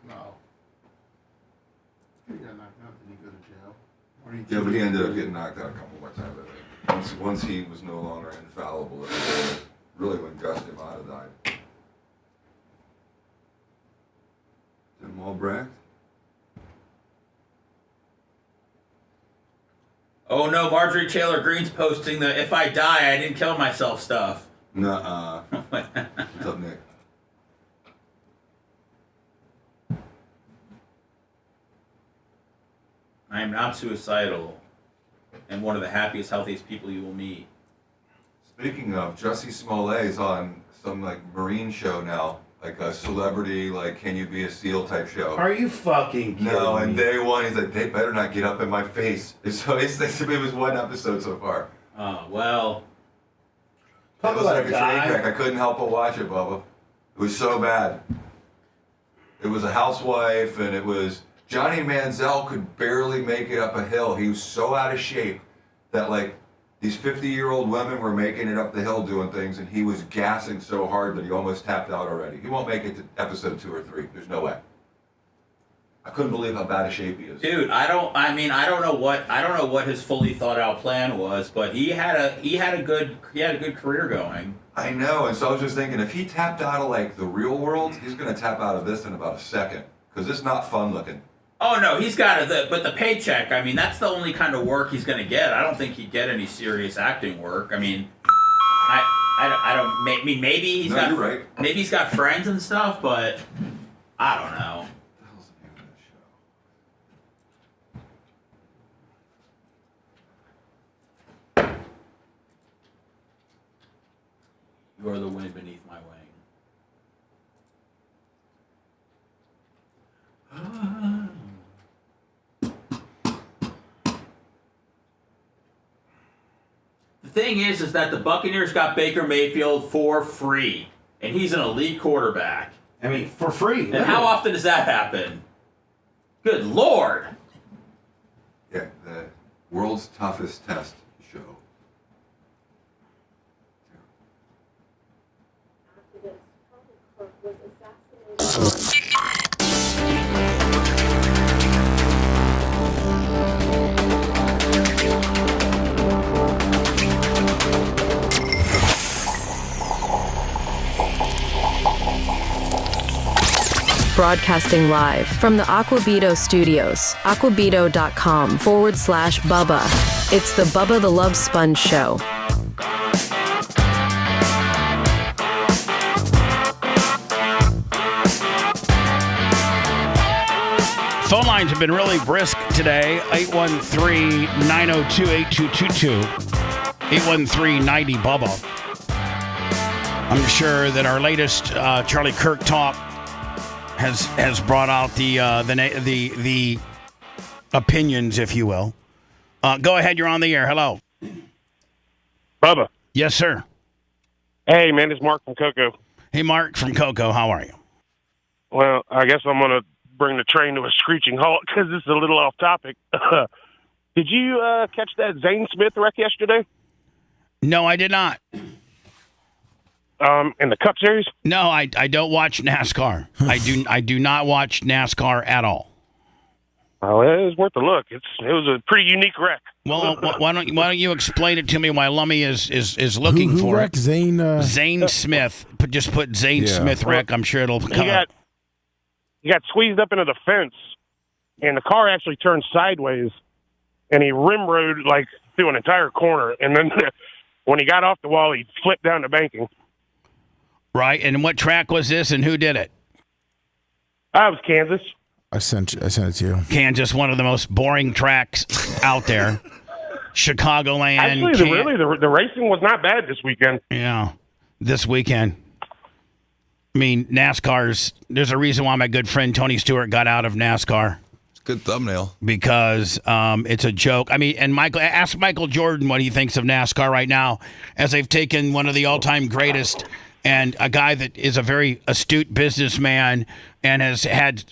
No. He got knocked out. Did he go to jail? Yeah, but he ended up getting knocked out a couple more times, I think. Once he was no longer infallible, it was really when Gus Yamada died. Tim Albrecht? Oh no, Marjorie Taylor Greene's posting the "If I die, I didn't kill myself" stuff. Nuh-uh. What's up, Nick? I am not suicidal, and one of the happiest, healthiest people you will meet. Speaking of, Jussie Smollett's on some like Marine show now, like a celebrity, like Can You Be a SEAL type show. Are you fucking kidding No, and me? day one he's like, they better not get up in my face. So it was one episode so far. Oh well. It was like a train wreck. I couldn't help but watch it, Bubba. It was so bad. It was a housewife, and it was Johnny Manziel could barely make it up a hill. He was so out of shape that like these 50-year-old women were making it up the hill doing things, and he was gassing so hard that he almost tapped out already. He won't make it to episode 2 or 3. There's no way. I couldn't believe how bad of shape he is. Dude, I don't know what his fully thought out plan was, but he had a good career going. I know, and so I was just thinking, if he tapped out of like the real world, he's gonna tap out of this in about a second, because it's not fun looking. Oh no, he's got but the paycheck. I mean, that's the only kind of work he's gonna get. I don't think he'd get any serious acting work. I mean, I don't. Maybe he's got. You're right. Maybe he's got friends and stuff, but I don't know. You are the wind beneath my wing. The thing is that the Buccaneers got Baker Mayfield for free, and he's an elite quarterback. I mean, for free. And how often does that happen? Good Lord. Yeah, the world's toughest test show. Broadcasting live from the Aquabito studios, aquabito.com/Bubba. It's the Bubba the Love Sponge Show. Phone lines have been really brisk today. 813-902-8222. 813-90-BUBBA. I'm sure that our latest Charlie Kirk talk has brought out the opinions, if you will. Go ahead, you're on the air. Hello. Bubba. Yes, sir. Hey, man, it's Mark from Cocoa. Hey, Mark from Cocoa. How are you? Well, I guess I'm going to bring the train to a screeching halt because this is a little off topic. Did you catch that Zane Smith wreck yesterday? No, I did not. In the Cup Series? No, I don't watch NASCAR. I do not watch NASCAR at all. Oh, it was worth a look. It was a pretty unique wreck. Well, why don't you explain it to me while Lummy is looking who for wrecked it? Zane? Zane Smith. Just put Zane Smith wreck. I'm sure it'll come up. he got squeezed up into the fence, and the car actually turned sideways, and he rim rode like through an entire corner, and then when he got off the wall, he flipped down the banking. Right, and what track was this, and who did it? That was Kansas. I sent it to you. Kansas, one of the most boring tracks out there. Chicagoland. Actually, the racing was not bad this weekend. Yeah, this weekend. I mean, there's a reason why my good friend Tony Stewart got out of NASCAR. It's a good thumbnail. Because it's a joke. I mean, and ask Michael Jordan what he thinks of NASCAR right now, as they've taken one of the all-time greatest and a guy that is a very astute businessman and has had,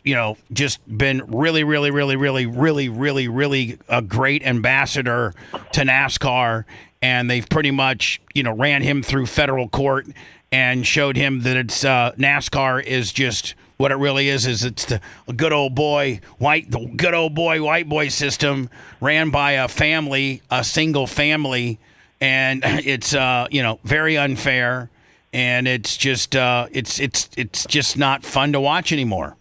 just been really, really, really, really, really, really, really a great ambassador to NASCAR. And they've pretty much, ran him through federal court and showed him that it's NASCAR is just what it really is it's the good old boy white boy system ran by a single family, and it's very unfair. And it's just it's just not fun to watch anymore.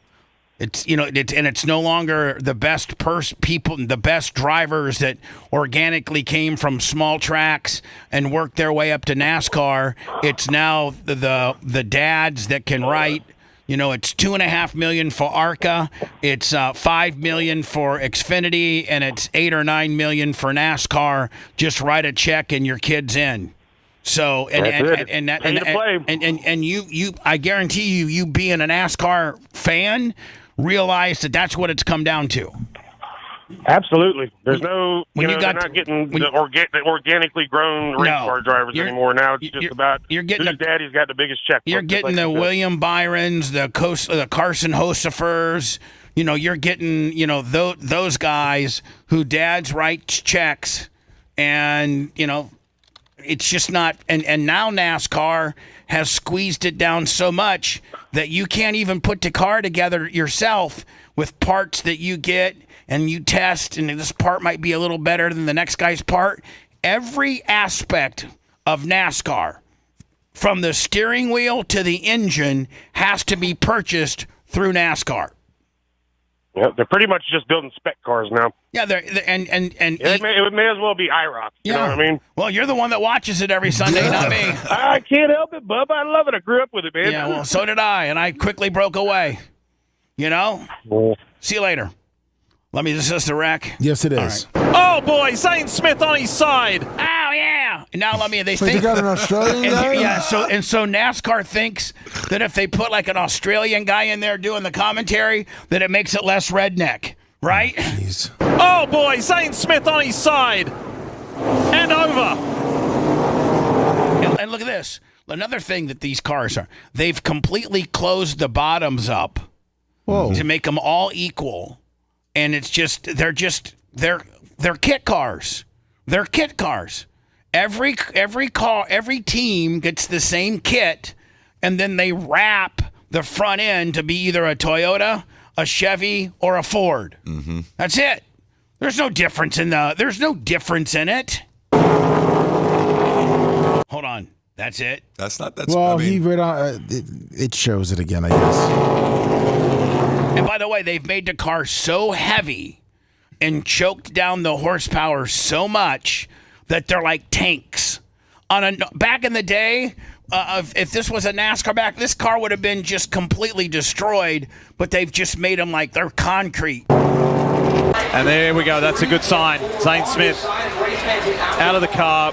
It's no longer the best people, the best drivers that organically came from small tracks and worked their way up to NASCAR. It's now the dads that can write. It's $2.5 million for ARCA, it's $5 million for Xfinity, and it's $8 or $9 million for NASCAR. Just write a check and your kid's in. So you, I guarantee you being a NASCAR fan, realize that that's what it's come down to. Absolutely. There's no, they're not getting the organically grown race car drivers anymore. Now it's just about whose daddy's got the biggest check. You're getting the William Byrons, the Carson Hosefers. You're getting, those guys who dads write checks, and, it's just not, and now NASCAR has squeezed it down so much that you can't even put the car together yourself with parts that you get and you test, and this part might be a little better than the next guy's part. Every aspect of NASCAR, from the steering wheel to the engine, has to be purchased through NASCAR. Yeah, they're pretty much just building spec cars now. Yeah, it may as well be IROC. You know what I mean? Well, you're the one that watches it every Sunday, not me. I can't help it, Bub. I love it. I grew up with it, man. Yeah, well, so did I, and I quickly broke away. See you later. Is this the wreck? Yes, it is. Right. Oh boy, Zane Smith on his side. Oh yeah. And now they Wait, think you got an Australian guy? Yeah. So NASCAR thinks that if they put like an Australian guy in there doing the commentary, that it makes it less redneck, right? Jeez. Oh boy, Zane Smith on his side and over. And look at this. Another thing that these cars are, they've completely closed the bottoms up to make them all equal. And it's just they're kit cars. They're kit cars. Every team gets the same kit, and then they wrap the front end to be either a Toyota, a Chevy, or a Ford. Mm-hmm. That's it. There's no difference in it. Hold on. That's it. He read on. It shows it again, I guess. And by the way, they've made the car so heavy and choked down the horsepower so much that they're like tanks. Back in the day, if this was a NASCAR this car would have been just completely destroyed, but they've just made them like they're concrete. And there we go. That's a good sign. Zane Smith out of the car,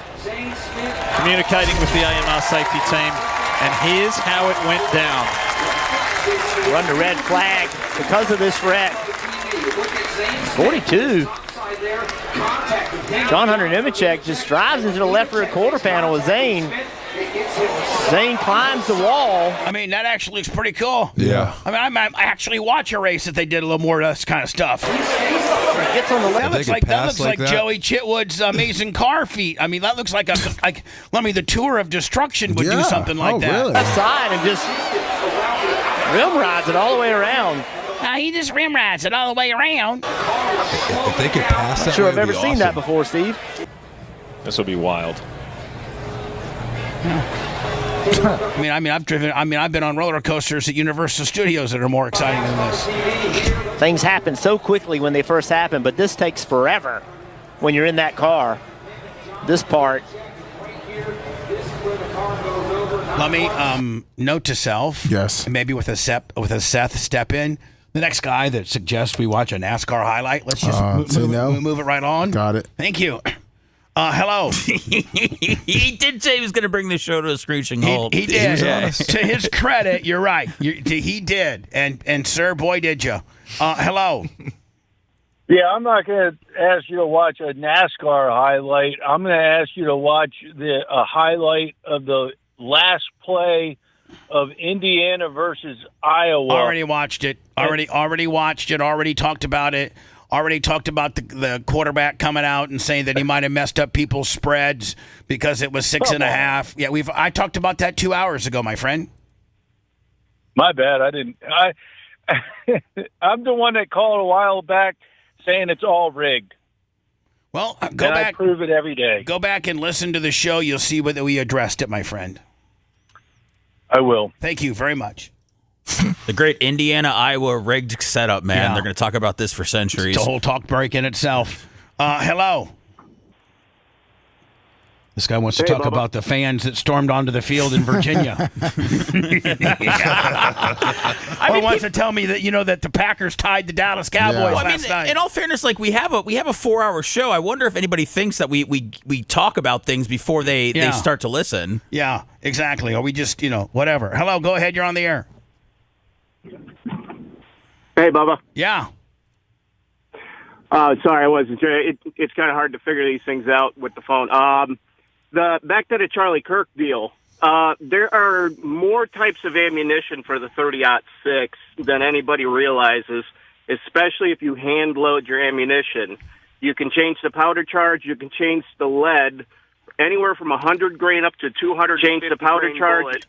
communicating with the AMR safety team. And here's how it went down. Run the red flag because of this wreck. 42. John Hunter Nemechek just drives into the left rear quarter panel with Zane. Zane climbs the wall. I mean, that actually looks pretty cool. Yeah. I mean, I might actually watch a race if they did a little more of this kind of stuff. Gets on the left. That looks like Joey Chitwood's amazing car feat. I mean, that looks like the Tour of Destruction would do something like that. Really? Left side and just rim rides it all the way around. He just rim rides it all the way around. If they could pass that, I'm sure I've never seen that before, Steve. This will be wild. I've been on roller coasters at Universal Studios that are more exciting than this. Things happen so quickly when they first happen, but this takes forever when you're in that car. This part. Let me note to self. Yes. Maybe with a Seth step in. The next guy that suggests we watch a NASCAR highlight. Let's just move it right on. Got it. Thank you. Hello. He did say he was going to bring the show to a screeching halt. He did. To his credit, you're right. He did. And sir, boy, did you. Hello. Yeah, I'm not going to ask you to watch a NASCAR highlight. I'm going to ask you to watch a highlight of the last play of Indiana versus Iowa. Already watched it. Already watched it. Already talked about it. Already talked about the quarterback coming out and saying that he might have messed up people's spreads because it was 6.5. Yeah, I talked about that 2 hours ago, my friend. My bad. I didn't. I'm the one that called a while back saying it's all rigged. Well, go back. I prove it every day. Go back and listen to the show. You'll see whether we addressed it, my friend. I will. Thank you very much. The great Indiana-Iowa rigged setup, man. Yeah. They're going to talk about this for centuries. It's a whole talk break in itself. Hello. This guy wants to talk Bubba. about the fans that stormed onto the field in Virginia. He wants to tell me that that the Packers tied the Dallas Cowboys last night. In all fairness, like we have a 4-hour show. I wonder if anybody thinks that we talk about things before they start to listen. Yeah, exactly. Or we just whatever. Hello, go ahead. You're on the air. Hey, Bubba. Yeah. Sorry, I wasn't sure. It's kind of hard to figure these things out with the phone. Back to the Charlie Kirk deal. There are more types of ammunition for the 30-06 than anybody realizes, especially if you hand load your ammunition. You can change the powder charge. You can change the lead. Anywhere from 100 grain up to 200. Change the powder charge. Bullet.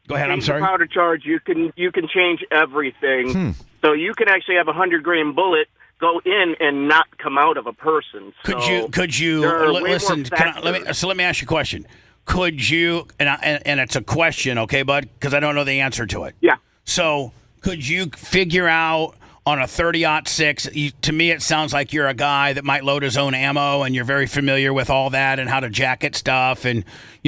Go ahead. I'm sorry. The powder charge. You can change everything. So you can actually have a 100 grain bullet go in and not come out of a person. Could you listen? Let me ask you a question. Could you and it's a question, okay, bud? Because I don't know the answer to it. Yeah. So could you figure out on a 30-06? To me, it sounds like you're a guy that might load his own ammo, and you're very familiar with all that and how to jacket stuff, and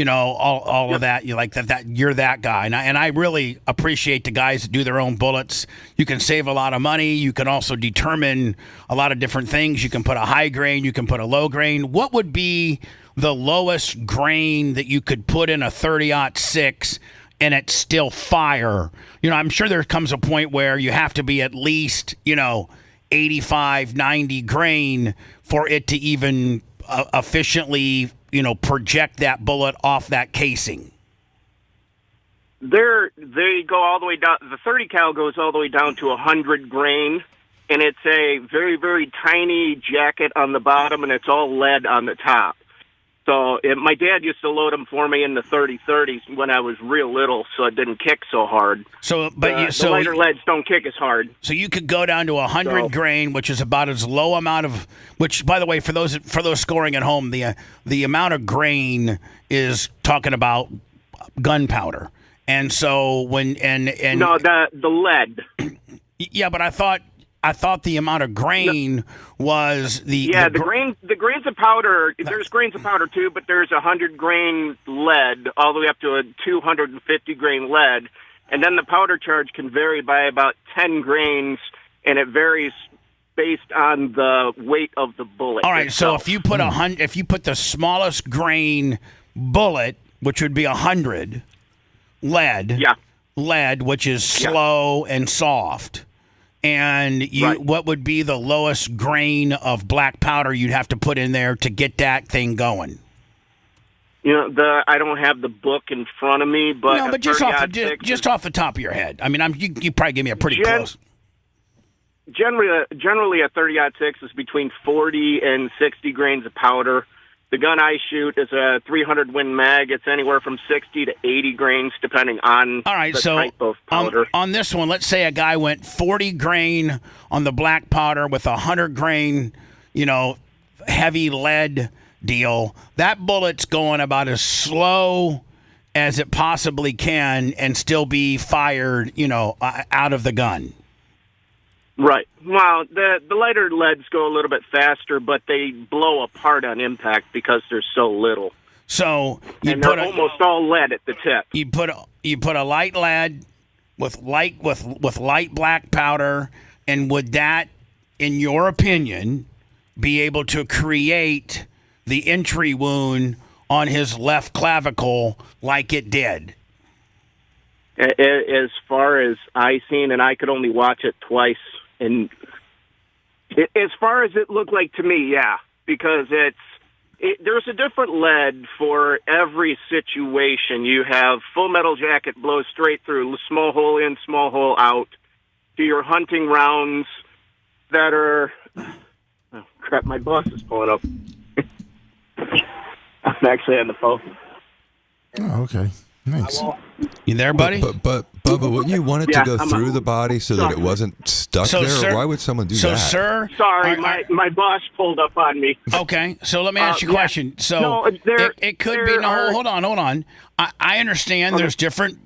all of that. You like that. You're that guy, and I really appreciate the guys that do their own bullets. You can save a lot of money. You can also determine a lot of different things. You can put a high grain. You can put a low grain. What would be the lowest grain that you could put in a 30-06? And it's still fire. I'm sure there comes a point where you have to be at least, 85, 90 grain for it to even efficiently, project that bullet off that casing. They go all the way down. The 30 cal goes all the way down to 100 grain, and it's a very, very tiny jacket on the bottom, and it's all lead on the top. So my dad used to load them for me in the 30-30s when I was real little, so it didn't kick so hard. The lighter leads don't kick as hard. So you could go down to 100 grain, which is about as low amount of. Which, by the way, for those scoring at home, the amount of grain is talking about gunpowder, and so no, the lead. Yeah, but I thought the amount of grain was the grains of powder. There's grains of powder too, but there's 100 grain lead all the way up to a 250 grain lead, and then the powder charge can vary by about 10 grains, and it varies based on the weight of the bullet. All right, itself. so if you put the smallest grain bullet, which would be 100 lead, which is slow and soft. And what would be the lowest grain of black powder you'd have to put in there to get that thing going? I don't have the book in front of me, but no, but just off the top of your head. I mean, you probably give me a pretty close. Generally, a 30-06 is between 40 and 60 grains of powder. The gun I shoot is a 300 Win Mag. It's anywhere from 60 to 80 grains, depending on type of powder. On this one, let's say a guy went 40 grain on the black powder with 100 grain, heavy lead deal. That bullet's going about as slow as it possibly can and still be fired, out of the gun. Right. Well, the lighter leads go a little bit faster, but they blow apart on impact because there's so little. So they're almost all lead at the tip. You put a light lead with light black powder, and would that, in your opinion, be able to create the entry wound on his left clavicle like it did? As far as I seen, and I could only watch it twice, and as far as it looked like to me, yeah, because there's a different lead for every situation. You have Full Metal Jacket blows straight through, small hole in, small hole out, to your hunting rounds that are... Oh, crap, my boss is pulling up. I'm actually on the phone. Oh, okay. Nice. You there, buddy? But Bubba, wouldn't you want it to go through the body so that it wasn't stuck there? Sir, why would someone do that? So, sir... Sorry, my boss pulled up on me. Okay, so let me ask you a question. So it could be... No, hold on. I understand there's different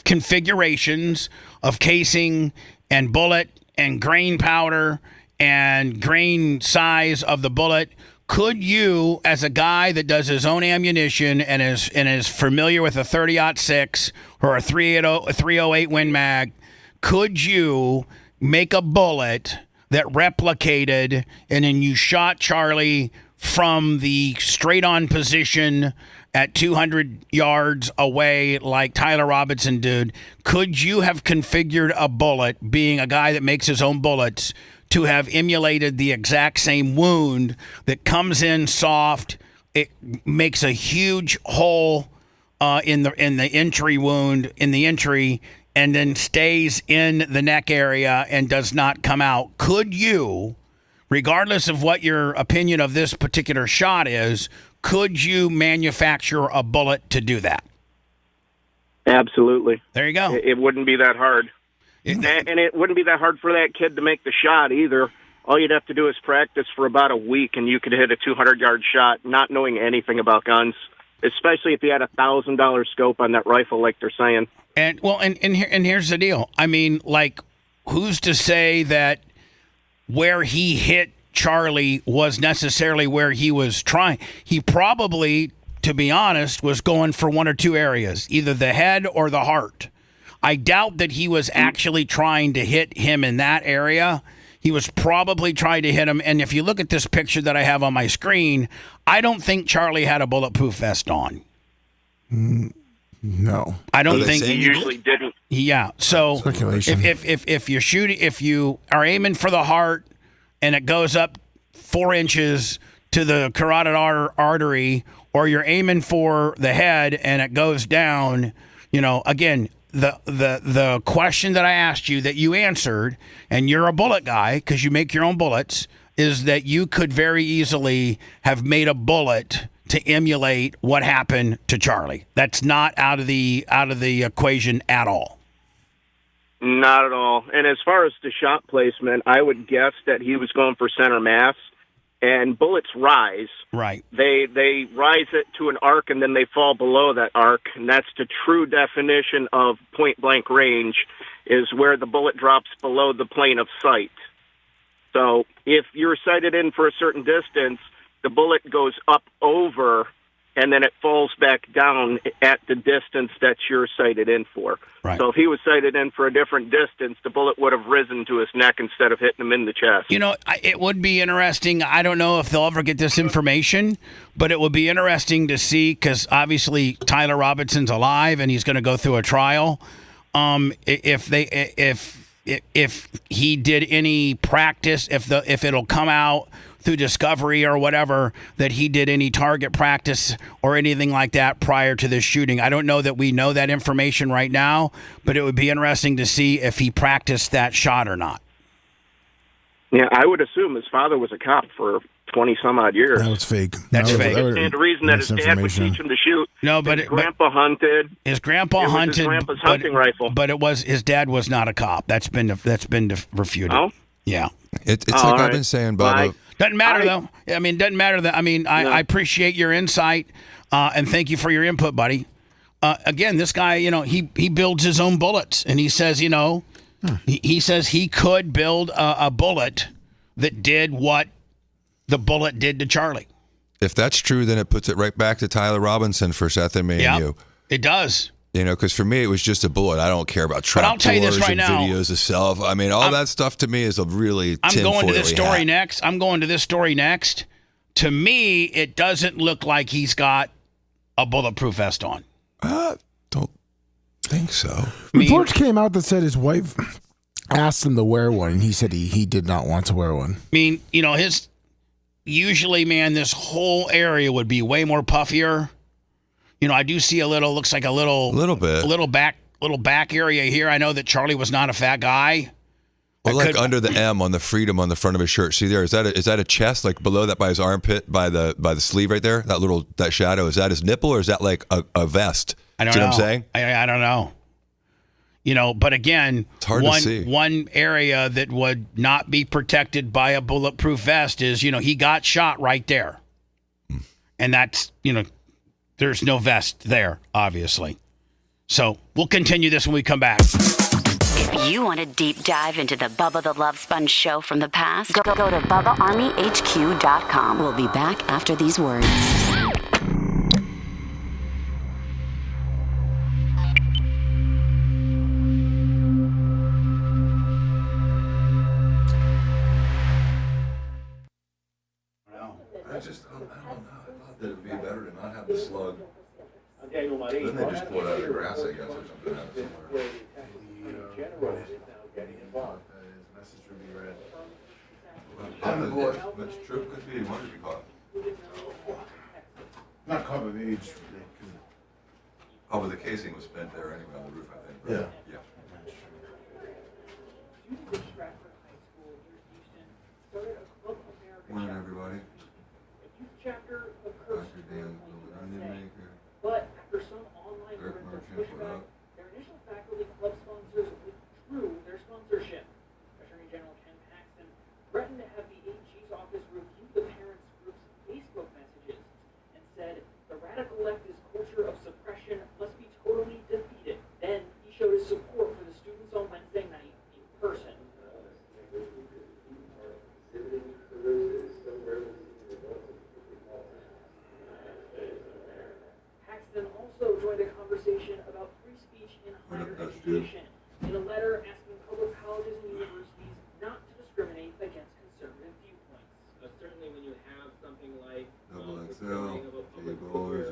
configurations of casing and bullet and grain powder and grain size of the bullet. Could you, as a guy that does his own ammunition and is familiar with a 30-06 or a 308 Win Mag, could you make a bullet that replicated and then you shot Charlie from the straight-on position at 200 yards away like Tyler Robinson did? Could you have configured a bullet, being a guy that makes his own bullets, to have emulated the exact same wound that comes in soft? It makes a huge hole in the entry wound, in the entry, and then stays in the neck area and does not come out. Could you, regardless of what your opinion of this particular shot is, could you manufacture a bullet to do that? Absolutely. There you go. It wouldn't be that hard. And it wouldn't be that hard for that kid to make the shot either. All you'd have to do is practice for about a week, and you could hit a 200-yard shot, not knowing anything about guns, especially if you had a $1,000 scope on that rifle, like they're saying. And here's the deal. I mean, like, who's to say that where he hit Charlie was necessarily where he was trying? He probably, to be honest, was going for one or two areas, either the head or the heart. I doubt that he was actually trying to hit him in that area. He was probably trying to hit him. And if you look at this picture that I have on my screen, I don't think Charlie had a bulletproof vest on. No, I don't think he usually didn't. Yeah. So if you are aiming for the heart and it goes up 4 inches to the carotid artery, or you're aiming for the head and it goes down, again. The question that I asked you that you answered, and you're a bullet guy because you make your own bullets, is that you could very easily have made a bullet to emulate what happened to Charlie. That's not out of the equation at all. Not at all. And as far as the shot placement, I would guess that he was going for center mass. And bullets rise. Right. They rise it to an arc, and then they fall below that arc. And that's the true definition of point-blank range, is where the bullet drops below the plane of sight. So if you're sighted in for a certain distance, the bullet goes up over, and then it falls back down at the distance that you're sighted in for. Right. So if he was sighted in for a different distance, the bullet would have risen to his neck instead of hitting him in the chest. It would be interesting. I don't know if they'll ever get this information, but it would be interesting to see, because obviously Tyler Robinson's alive and he's going to go through a trial. If he did any practice, if it'll come out through discovery or whatever, that he did any target practice or anything like that prior to this shooting. I don't know that we know that information right now, but it would be interesting to see if he practiced that shot or not. Yeah, I would assume his father was a cop for 20-some-odd years. That was fake. That's fake. And the reason that his dad would teach him to shoot. No, but his grandpa hunted. His grandpa hunted. His grandpa's hunting rifle. But his dad was not a cop. That's been refuted. Oh? Yeah. It's like I've been saying, Bubba. Doesn't matter, though. I mean, doesn't matter. I appreciate your insight, and thank you for your input, buddy. again, this guy, he builds his own bullets, and he says, he says he could build a bullet that did what the bullet did to Charlie. If that's true, then it puts it right back to Tyler Robinson for Seth and me and you. It does. Because for me, it was just a bullet. I don't care about But I'll tell you this trapdoors right and now. videos of self. I mean, all that stuff to me is a really I'm going to this story hat. next. I'm going to this story next. To me, it doesn't look like he's got a bulletproof vest on. Don't think so. Reports came out that said his wife asked him to wear one, and he said he did not want to wear one. I mean, usually, man, this whole area would be way more puffier. I do see looks like a little back area here. I know that Charlie was not a fat guy. Well, under the M on the freedom on the front of his shirt. See there, is that a chest? Like below that by his armpit, by the sleeve right there? That shadow, is that his nipple or is that like a vest? I don't See know. what I'm saying? I don't know. But again, it's hard to see. One area that would not be protected by a bulletproof vest is, he got shot right there. And that's, there's no vest there, obviously. So we'll continue this when we come back. If you want a deep dive into the Bubba the Love Sponge show from the past, go to BubbaArmyHQ.com. We'll be back after these words. I don't know. I thought that it would be better to not have the slug. Then they just pull it out of the grass, I guess, or something out of somewhere. Message would be read. On the board. That's true. Could be. One to be caught. Not caught with age. Oh, but the casing was spent there anyway on the roof, I think. Right? Yeah. Morning, everybody. Chapter occurs but after some online pushback, their initial faculty club sponsors withdrew their sponsorship. Attorney General Ken Paxton threatened to have the AG's office review the parents' group's Facebook messages and said the radical leftist culture of suppression must be totally defeated. Then he showed his support for the students on Wednesday night in person. Paxton also joined a conversation about free speech in higher education in a letter asking public colleges and universities not to discriminate against conservative viewpoints. Certainly when you have something like XL, J Bowlers,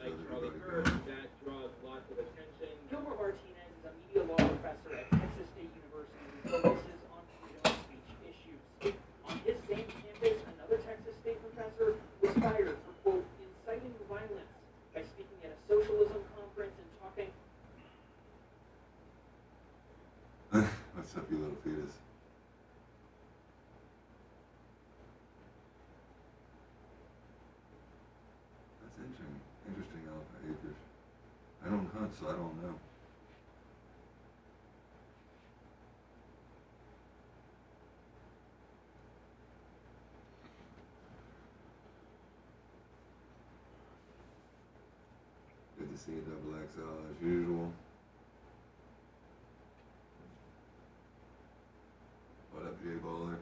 like Charlie Kirk, that draws lots of attention. Gilbert Martinez is a media law professor at Texas State University who focuses on freedom of speech issues. On his same campus, another Texas State professor was fired for, quote, inciting violence by speaking at a socialism conference and talking. What's up, you little fetus? That's interesting alpha acres. I don't hunt, so I don't know. Good to see you, double XL as usual. What up, J Bowler?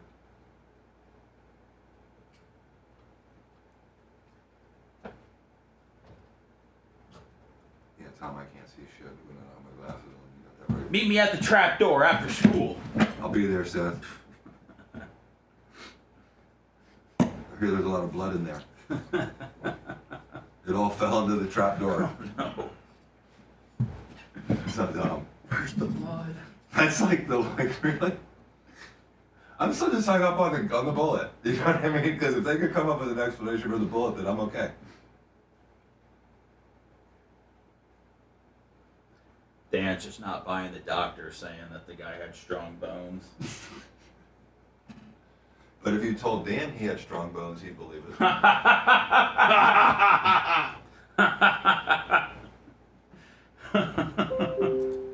Yeah, Tom, I can't see shit when I have my glasses on. You got that right. Meet me at the trap door after school. I'll be there, Seth. I hear there's a lot of blood in there. It all fell into the trap door. Oh, no. So dumb. Where's the blood? That's really? I'm still just hung up on the bullet. You know what I mean? Because if they could come up with an explanation for the bullet, then I'm okay. Dan's just not buying the doctor saying that the guy had strong bones. But if you told Dan he had strong bones, he'd believe it.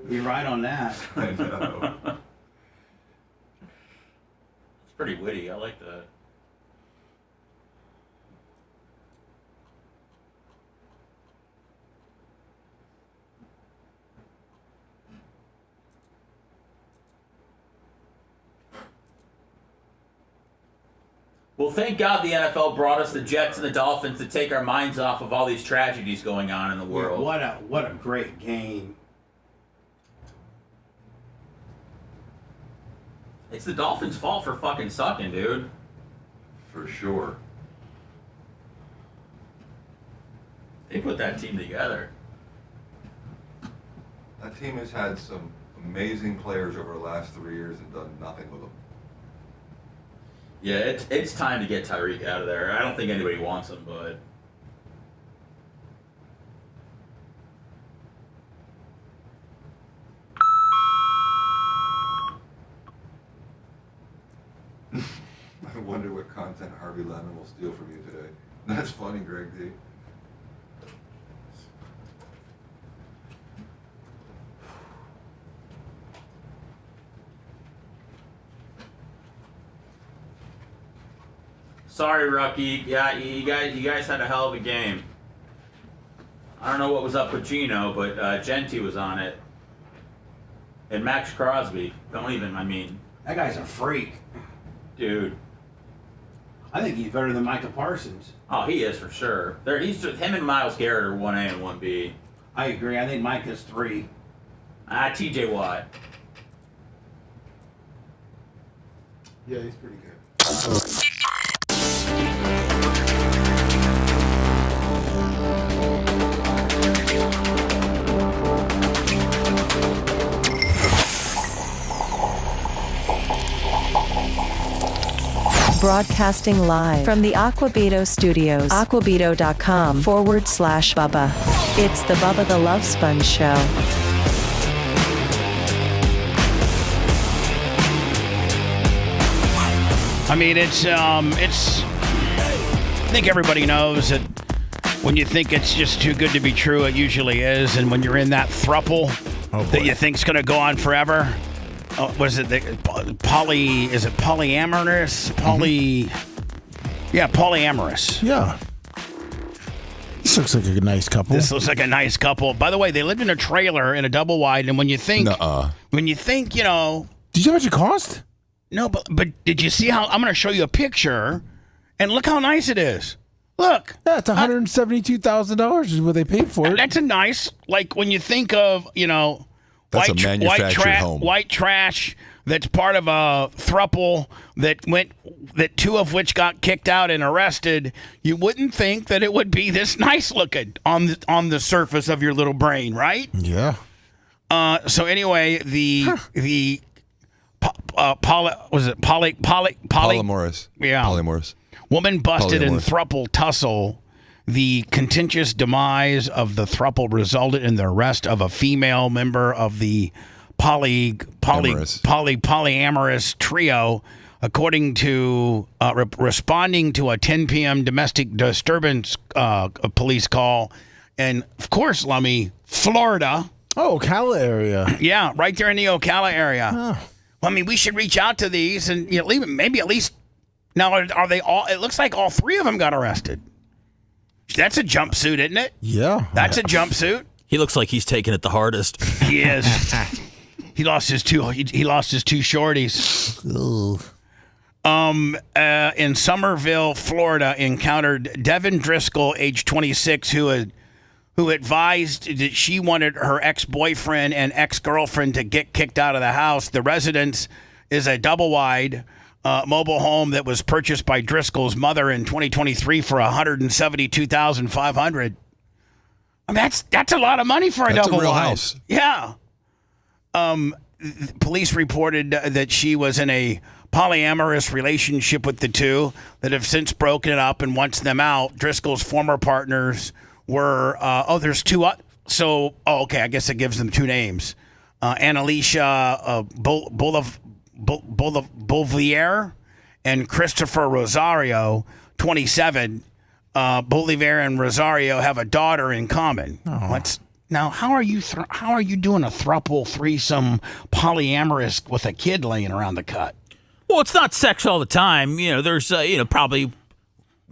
You're right on that. I know. It's pretty witty. I like that. Well, thank God the NFL brought us the Jets and the Dolphins to take our minds off of all these tragedies going on in the world. What a great game. It's the Dolphins' fault for fucking sucking, dude. For sure. They put that team together. That team has had some amazing players over the last 3 years and done nothing with them. Yeah, it's time to get Tyreek out of there. I don't think anybody wants him, but... I wonder what content Harvey Lemon will steal from you today. That's funny, Greg D. Sorry, Rookie. Yeah, you guys had a hell of a game. I don't know what was up with Gino, but Genty was on it. And Max Crosby. That guy's a freak. Dude. I think he's better than Micah Parsons. Oh, he is for sure. Him and Myles Garrett are 1A and 1B. I agree. I think Micah's 3. TJ Watt. Yeah, he's pretty good. Broadcasting live from the Aquabito Studios. Aquabito.com/Bubba. It's the Bubba the Love Sponge Show. I mean, I think everybody knows that when you think it's just too good to be true, it usually is. And when you're in that throuple that you think's going to go on forever, is it polyamorous? Polyamorous. Yeah. This looks like a nice couple. This looks like a nice couple. By the way, they lived in a trailer in a double wide, and when you think, Did you see how much it cost? No, but did you see how? I'm going to show you a picture, and look how nice it is. Look. Yeah, it's $172,000 is what they paid for it. That's a nice, like when you think of, That's a manufactured home. White trash that's part of a throuple that two of which got kicked out and arrested. You wouldn't think that it would be this nice looking on the surface of your little brain, right? Yeah. So anyway, Polymorous. Yeah. Polymorous. Woman busted in throuple tussle. The contentious demise of the throuple resulted in the arrest of a female member of the polyamorous trio, according to responding to a 10 p.m. domestic disturbance police call, and of course, Lummy, Florida. Oh, Ocala area. Yeah, right there in the Ocala area. Oh. Well, I mean, we should reach out to these and maybe at least. Now, are they all? It looks like all three of them got arrested. That's a jumpsuit, isn't it? Yeah. That's a jumpsuit. He looks like he's taking it the hardest. He is. He lost his two shorties. In Somerville, Florida, encountered Devin Driscoll, age 26, who advised that she wanted her ex-boyfriend and ex-girlfriend to get kicked out of the house. The residence is a double-wide mobile home that was purchased by Driscoll's mother in 2023 for $172,500. I mean, that's a lot of money for a double real wide. House. Yeah. Police reported that she was in a polyamorous relationship with the two that have since broken it up and wants them out. Driscoll's former partners were there's two. Okay, I guess it gives them two names. Annalicia Bolivier and Christopher Rosario, 27. Bolivier and Rosario have a daughter in common. Oh. Now, how are you doing a throuple, threesome, polyamorous with a kid laying around the cut? Well, it's not sex all the time. There's probably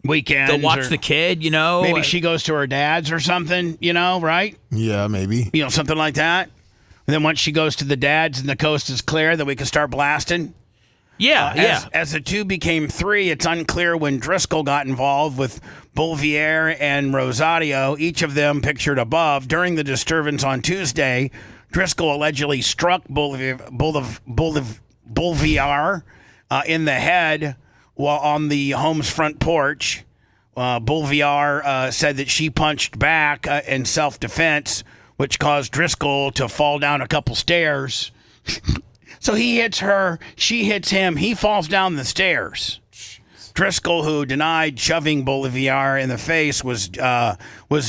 weekends. They'll watch the kid. Maybe she goes to her dad's or something. Right? Yeah, maybe. Something like that. And then once she goes to the dad's and the coast is clear, then we can start blasting. Yeah, As the two became three, it's unclear when Driscoll got involved with Bouvier and Rosario, each of them pictured above. During the disturbance on Tuesday, Driscoll allegedly struck Bouvier in the head while on the home's front porch. Bouvier said that she punched back in self-defense, which caused Driscoll to fall down a couple stairs. So he hits her, she hits him, he falls down the stairs. Driscoll, who denied shoving Bouvier in the face, was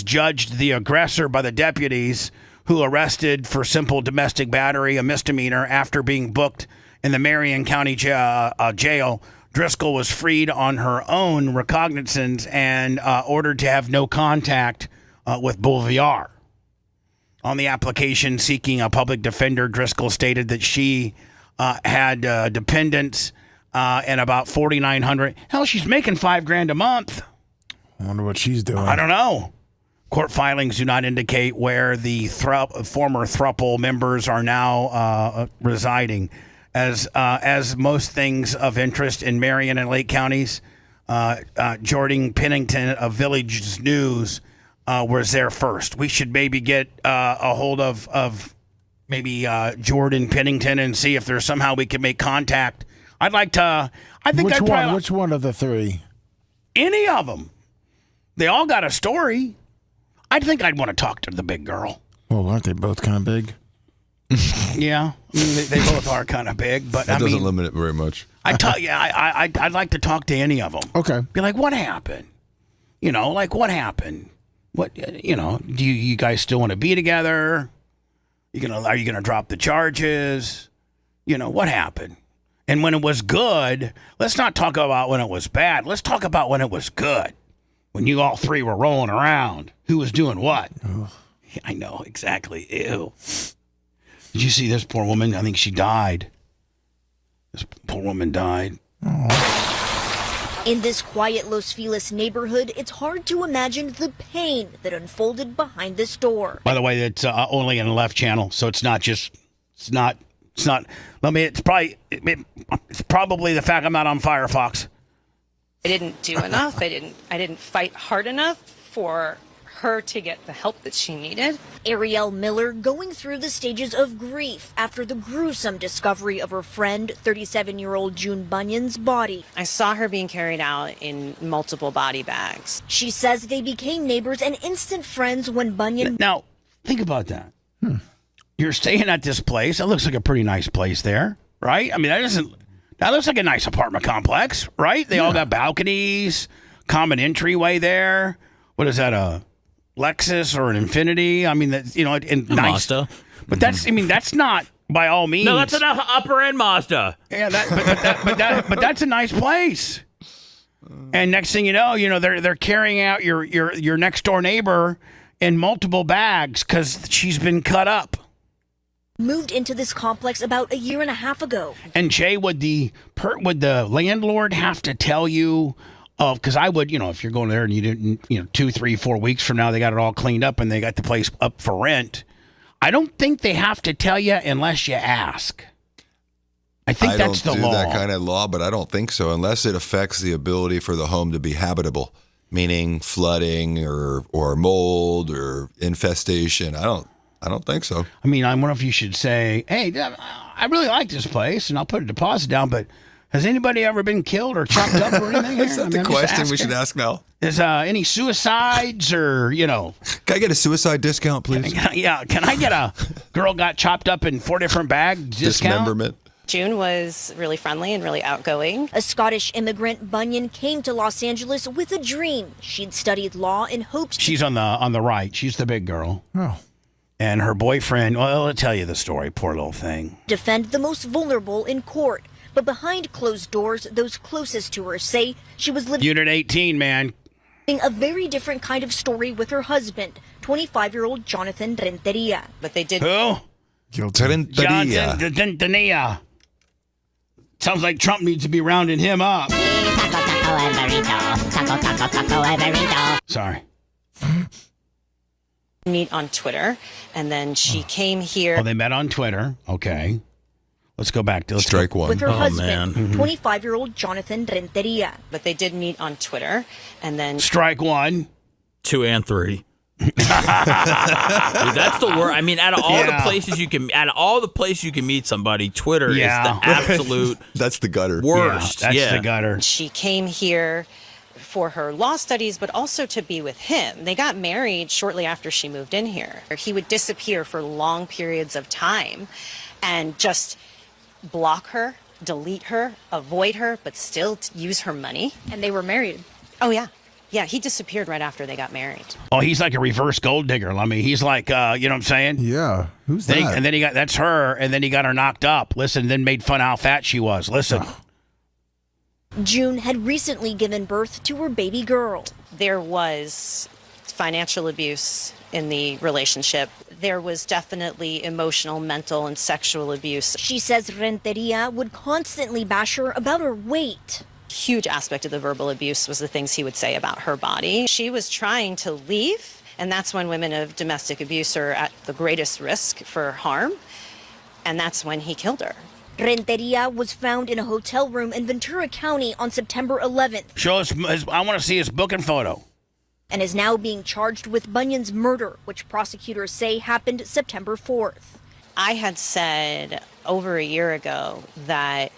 judged the aggressor by the deputies, who arrested for simple domestic battery, a misdemeanor, after being booked in the Marion County jail. Driscoll was freed on her own recognizance and ordered to have no contact with Bouvier. On the application seeking a public defender, Driscoll stated that she had dependents and about $4,900. Hell, she's making $5,000 a month. I wonder what she's doing. I don't know. Court filings do not indicate where the former throuple members are now residing. As most things of interest in Marion and Lake counties, Jordan Pennington of Village News was there first. We should maybe get a hold of maybe Jordan Pennington and see if there's somehow we can make contact. I'd like to. I think Which one of the three? Any of them. They all got a story. I think I'd want to talk to the big girl. Well, aren't they both kind of big? Yeah, I mean, they both are kind of big, but that doesn't limit it very much. I'd like to talk to any of them. Okay. Be like, what happened? What happened? What, do you guys still want to be together? Are you gonna drop the charges? What happened? And when it was good, let's not talk about when it was bad. Let's talk about when it was good. When you all three were rolling around, who was doing what? Ugh. I know, exactly. Ew. Did you see this poor woman? I think she died. This poor woman died. In this quiet Los Feliz neighborhood, it's hard to imagine the pain that unfolded behind this door. By the way, it's only in the left channel, so it's probably the fact I'm not on Firefox. I didn't do enough. I didn't fight hard enough for her to get the help that she needed. Ariel Miller going through the stages of grief after the gruesome discovery of her friend, 37-year-old June Bunyan's body. I saw her being carried out in multiple body bags. She says they became neighbors and instant friends when Bunyan... Now, think about that. You're staying at this place. That looks like a pretty nice place there, right? I mean, that looks like a nice apartment complex, right? They all got balconies, common entryway there. What is that, a Lexus or an Infinity? I mean, that's, and nice. Mazda. But that's not by all means. No, that's an upper end Mazda. Yeah, but that's a nice place. And next thing you know, they're carrying out your next door neighbor in multiple bags because she's been cut up. Moved into this complex about a year and a half ago. And Jay, would the landlord have to tell you? Because I would, if you're going there and you didn't, 2, 3, 4 weeks from now, they got it all cleaned up and they got the place up for rent. I don't think they have to tell you unless you ask. I think that's the law. I don't do that kind of law, but I don't think so unless it affects the ability for the home to be habitable, meaning flooding or mold or infestation. I don't think so. I mean, I wonder if you should say, hey, I really like this place and I'll put a deposit down, but has anybody ever been killed or chopped up or anything? Is that the question we should ask now? Is any suicides or, Can I get a suicide discount, please? Yeah. Can I get a girl got chopped up in 4 different bags discount? Dismemberment. June was really friendly and really outgoing. A Scottish immigrant, Bunyan came to Los Angeles with a dream. She'd studied law in hopes... She's on the right. She's the big girl. Oh. And her boyfriend, well, I'll tell you the story, poor little thing. Defend the most vulnerable in court. But behind closed doors, those closest to her say she was living Unit 18, man. A very different kind of story with her husband, 25-year-old Jonathan Renteria. But they did... Who? Jonathan Renteria. Sounds like Trump needs to be rounding him up. Sorry. Meet on Twitter, and then she came here. Oh, they met on Twitter. Okay. Let's go back to strike one. With her Oh, husband, man. 25-year-old Jonathan Renteria. But they did meet on Twitter, and then Strike 1. 2 and 3. Dude, that's the worst. I mean, out of all the places you can meet somebody, Twitter is the absolute That's the gutter. worst. That's the gutter. she came here for her law studies, but also to be with him. They got married shortly after she moved in here. He would disappear for long periods of time and just block her, delete her, avoid her, but still use her money. And they were married. Oh, yeah. Yeah, he disappeared right after they got married. Oh, he's like a reverse gold digger. I mean, he's like, you know what I'm saying? Yeah. Who's Then he- that? and then he got, that's her, and then he got her knocked up. Listen, then made fun of how fat she was. Listen. June had recently given birth to her baby girl. There was financial abuse in the relationship. There was definitely emotional, mental, and sexual abuse. She says Renteria would constantly bash her about her weight. Huge aspect of the verbal abuse was the things he would say about her body. She was trying to leave, and that's when women of domestic abuse are at the greatest risk for harm, and that's when he killed her. Renteria was found in a hotel room in Ventura County on September 11th Show us, I want to see his booking photo. and is now being charged with Bunyan's murder, which prosecutors say happened September 4th. I had said over a year ago that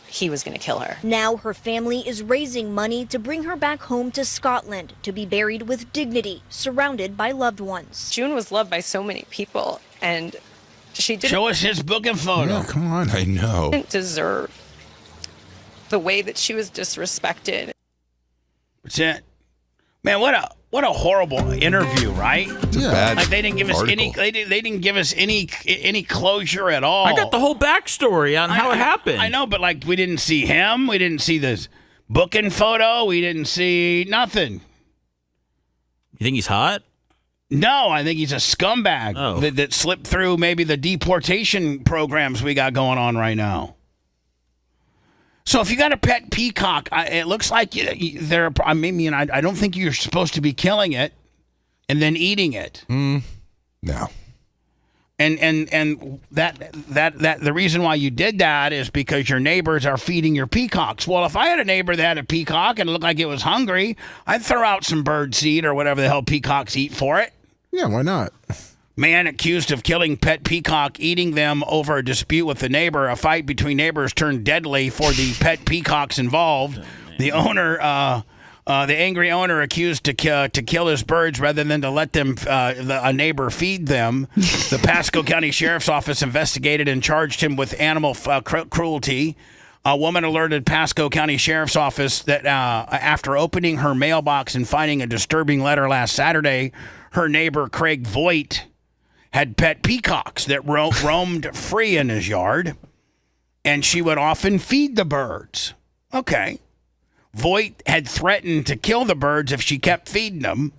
he was going to kill her. Now her family is raising money to bring her back home to Scotland to be buried with dignity, surrounded by loved ones. June was loved by so many people, and she didn't. Show us his booking photo. Yeah, come on. I know. Didn't deserve the way that she was disrespected. That's it. Man, what a horrible interview, right? Yeah. Like they didn't give us article. any they didn't give us any closure at all. I got the whole backstory on how it happened. I know, but like we didn't see him, we didn't see this booking photo, we didn't see nothing. You think he's hot? No, I think he's a scumbag Oh. that slipped through maybe the deportation programs we got going on right now. So if you got a pet peacock, it looks like they're. I mean, I don't think you're supposed to be killing it and then eating it. No. And that the reason why you did that is because your neighbors are feeding your peacocks. Well, if I had a neighbor that had a peacock and it looked like it was hungry, I'd throw out some bird seed or whatever the hell peacocks eat for it. Yeah, why not? Man accused of killing pet peacock, eating them over a dispute with the neighbor. A fight between neighbors turned deadly for the pet peacocks involved. The owner, the angry owner, accused to kill his birds rather than to let them a neighbor feed them. The Pasco County Sheriff's Office investigated and charged him with animal cruelty. A woman alerted Pasco County Sheriff's Office that after opening her mailbox and finding a disturbing letter last Saturday, her neighbor Craig Voigt had pet peacocks that roamed free in his yard, and she would often feed the birds. Okay. Voigt had threatened to kill the birds if she kept feeding them.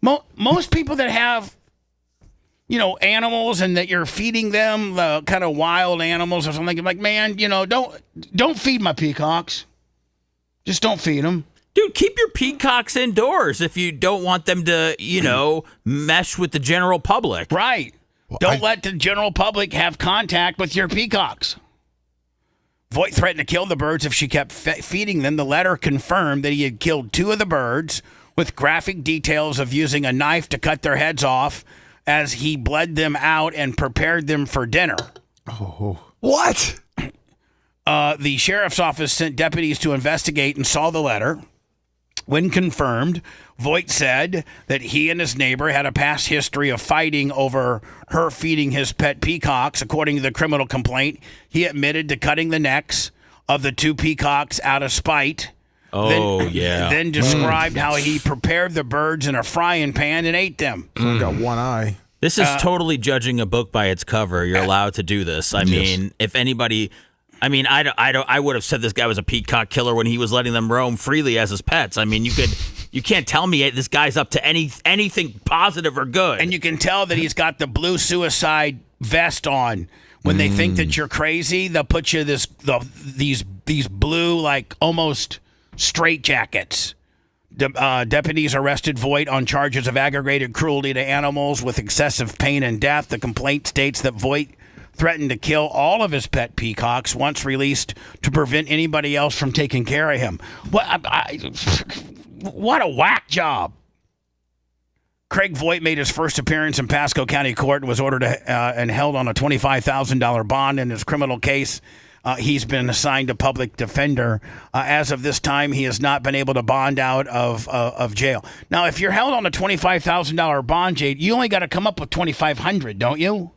Most people that have, animals and that you're feeding them, the kind of wild animals or something, like, man, don't feed my peacocks. Just don't feed them. Dude, keep your peacocks indoors if you don't want them to, mesh with the general public. Right. Well, Don't let the general public have contact with your peacocks. Voigt threatened to kill the birds if she kept feeding them. The letter confirmed that he had killed 2 of the birds with graphic details of using a knife to cut their heads off as he bled them out and prepared them for dinner. Oh. What? The sheriff's office sent deputies to investigate and saw the letter. When confirmed, Voigt said that he and his neighbor had a past history of fighting over her feeding his pet peacocks. According to the criminal complaint, he admitted to cutting the necks of the 2 peacocks out of spite. Then described how he prepared the birds in a frying pan and ate them. I got one eye. This is totally judging a book by its cover. You're allowed to do this. I mean, if anybody... I would have said this guy was a peacock killer when he was letting them roam freely as his pets. I mean, you can't tell me this guy's up to anything positive or good. And you can tell that he's got the blue suicide vest on. When they think that you're crazy, they'll put you these blue, like almost straight jackets. Deputies arrested Voigt on charges of aggravated cruelty to animals with excessive pain and death. The complaint states that Voigt threatened to kill all of his pet peacocks once released to prevent anybody else from taking care of him. What a whack job. Craig Voigt made his first appearance in Pasco County Court and was ordered and held on a $25,000 bond in his criminal case. He's been assigned a public defender. As of this time, he has not been able to bond out of jail. Now, if you're held on a $25,000 bond, Jade, you only got to come up with $2,500, don't you?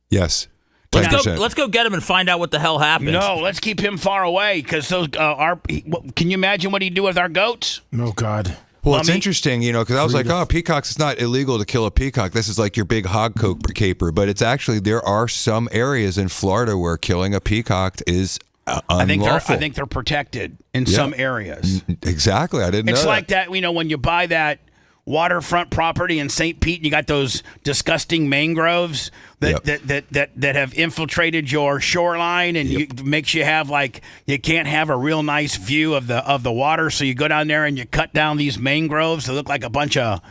Yes. Let's go get him and find out what the hell happened. No, let's keep him far away because those can you imagine what he'd do with our goats? Oh God. Well, it's interesting, because I was like, peacocks, it's not illegal to kill a peacock. This is like your big hog caper. But it's actually, there are some areas in Florida where killing a peacock is unlawful. I think they're protected in some areas. Exactly. I didn't know It's that. like that, when you buy that waterfront property in St. Pete and you got those disgusting mangroves that have infiltrated your shoreline and it makes you have you can't have a real nice view of the water, so you go down there and you cut down these mangroves that look like a bunch of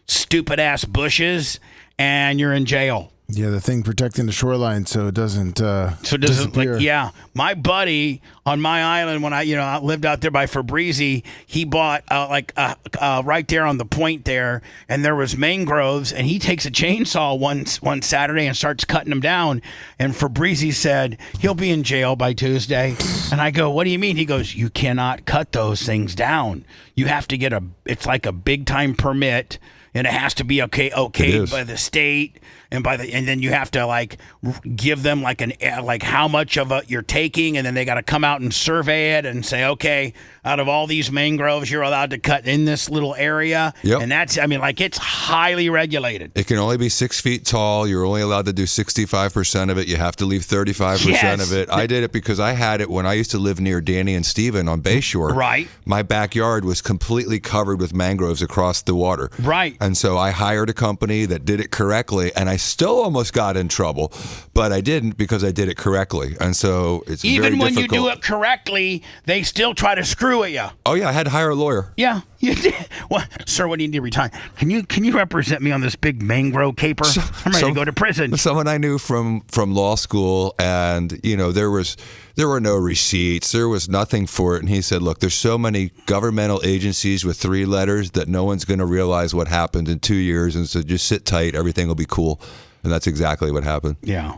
stupid ass bushes and you're in jail. Yeah, the thing protecting the shoreline so it doesn't disappear. My buddy on my island when I lived out there by Fabrizi, he bought right there on the point there, and there was mangroves, and he takes a chainsaw one Saturday and starts cutting them down, and Fabrizi said he'll be in jail by Tuesday, and I go, what do you mean? He goes, you cannot cut those things down. You have to get it's like a big time permit, and it has to be okayed by the state. And then you have to give them how much of it you're taking, and then they got to come out and survey it and say, okay, out of all these mangroves you're allowed to cut in this little area. Yep. And that's it's highly regulated. It can only be 6 feet tall. You're only allowed to do 65% of it. You have to leave 35% of it. I did it because I had it when I used to live near Danny and Steven on Bayshore. Right. My backyard was completely covered with mangroves across the water. Right. And so I hired a company that did it correctly, and I still almost got in trouble, but I didn't because I did it correctly. And so it's even very when difficult. you do it correctly, they still try to screw at you. Oh yeah, I had to hire a lawyer. Yeah, you did. Well, sir, what do you need to retire? Can you represent me on this big mangrove caper? I'm ready to go to prison. Someone I knew from law school, and there were no receipts, there was nothing for it, and he said, look, there's so many governmental agencies with 3 letters that no one's going to realize what happened in 2 years, and so just sit tight, everything will be cool. And that's exactly what happened. Yeah.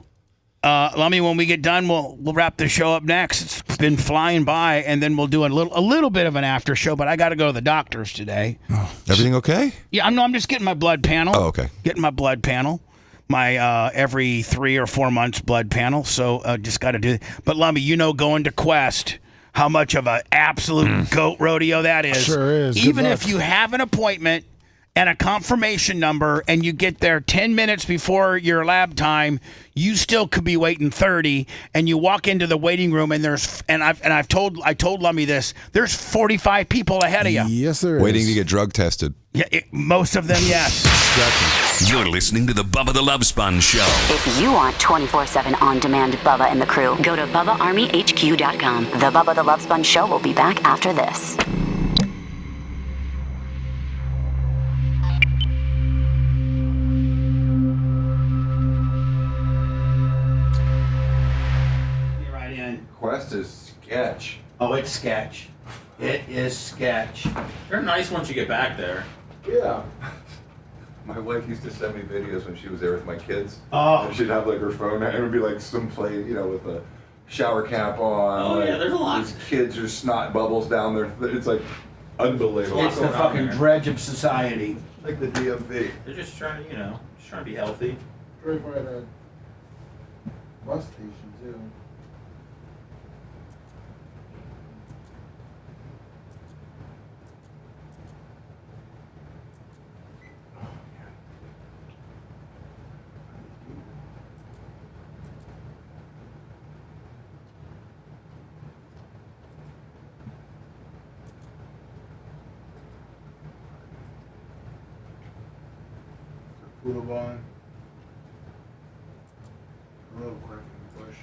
Lummy, when we get done, we'll wrap the show up next. It's been flying by, and then we'll do a little bit of an after show. But I got to go to the doctor's today. Everything okay? Yeah, I'm just getting my blood panel. Oh, okay. Getting my blood panel, my every 3 or 4 months blood panel. So just got to do it. But Lummy, going to Quest, how much of an absolute goat rodeo that is. Sure is. Even if you have an appointment and a confirmation number and you get there 10 minutes before your lab time, you still could be waiting 30, and you walk into the waiting room and I told Lummy this, there's 45 people ahead of you. Yes, there is. Waiting to get drug tested. Yeah, most of them, yes. You're listening to the Bubba the Love Sponge Show. If you want 24/7 on-demand Bubba and the crew, go to BubbaArmyHQ.com. The Bubba the Love Sponge Show will be back after this. Quest is sketch. Oh, it's sketch. It is sketch. They're nice once you get back there. Yeah. My wife used to send me videos when she was there with my kids. Oh. And she'd have like her phone, and it would be like some play, with a shower cap on. Oh, yeah, there's a lot. These kids are snot bubbles down there. It's like unbelievable. It's the fucking dredge of society. Like the DMV. They're just trying to be healthy. Right by the bus station too. Poodlebine. A little quick in the bush.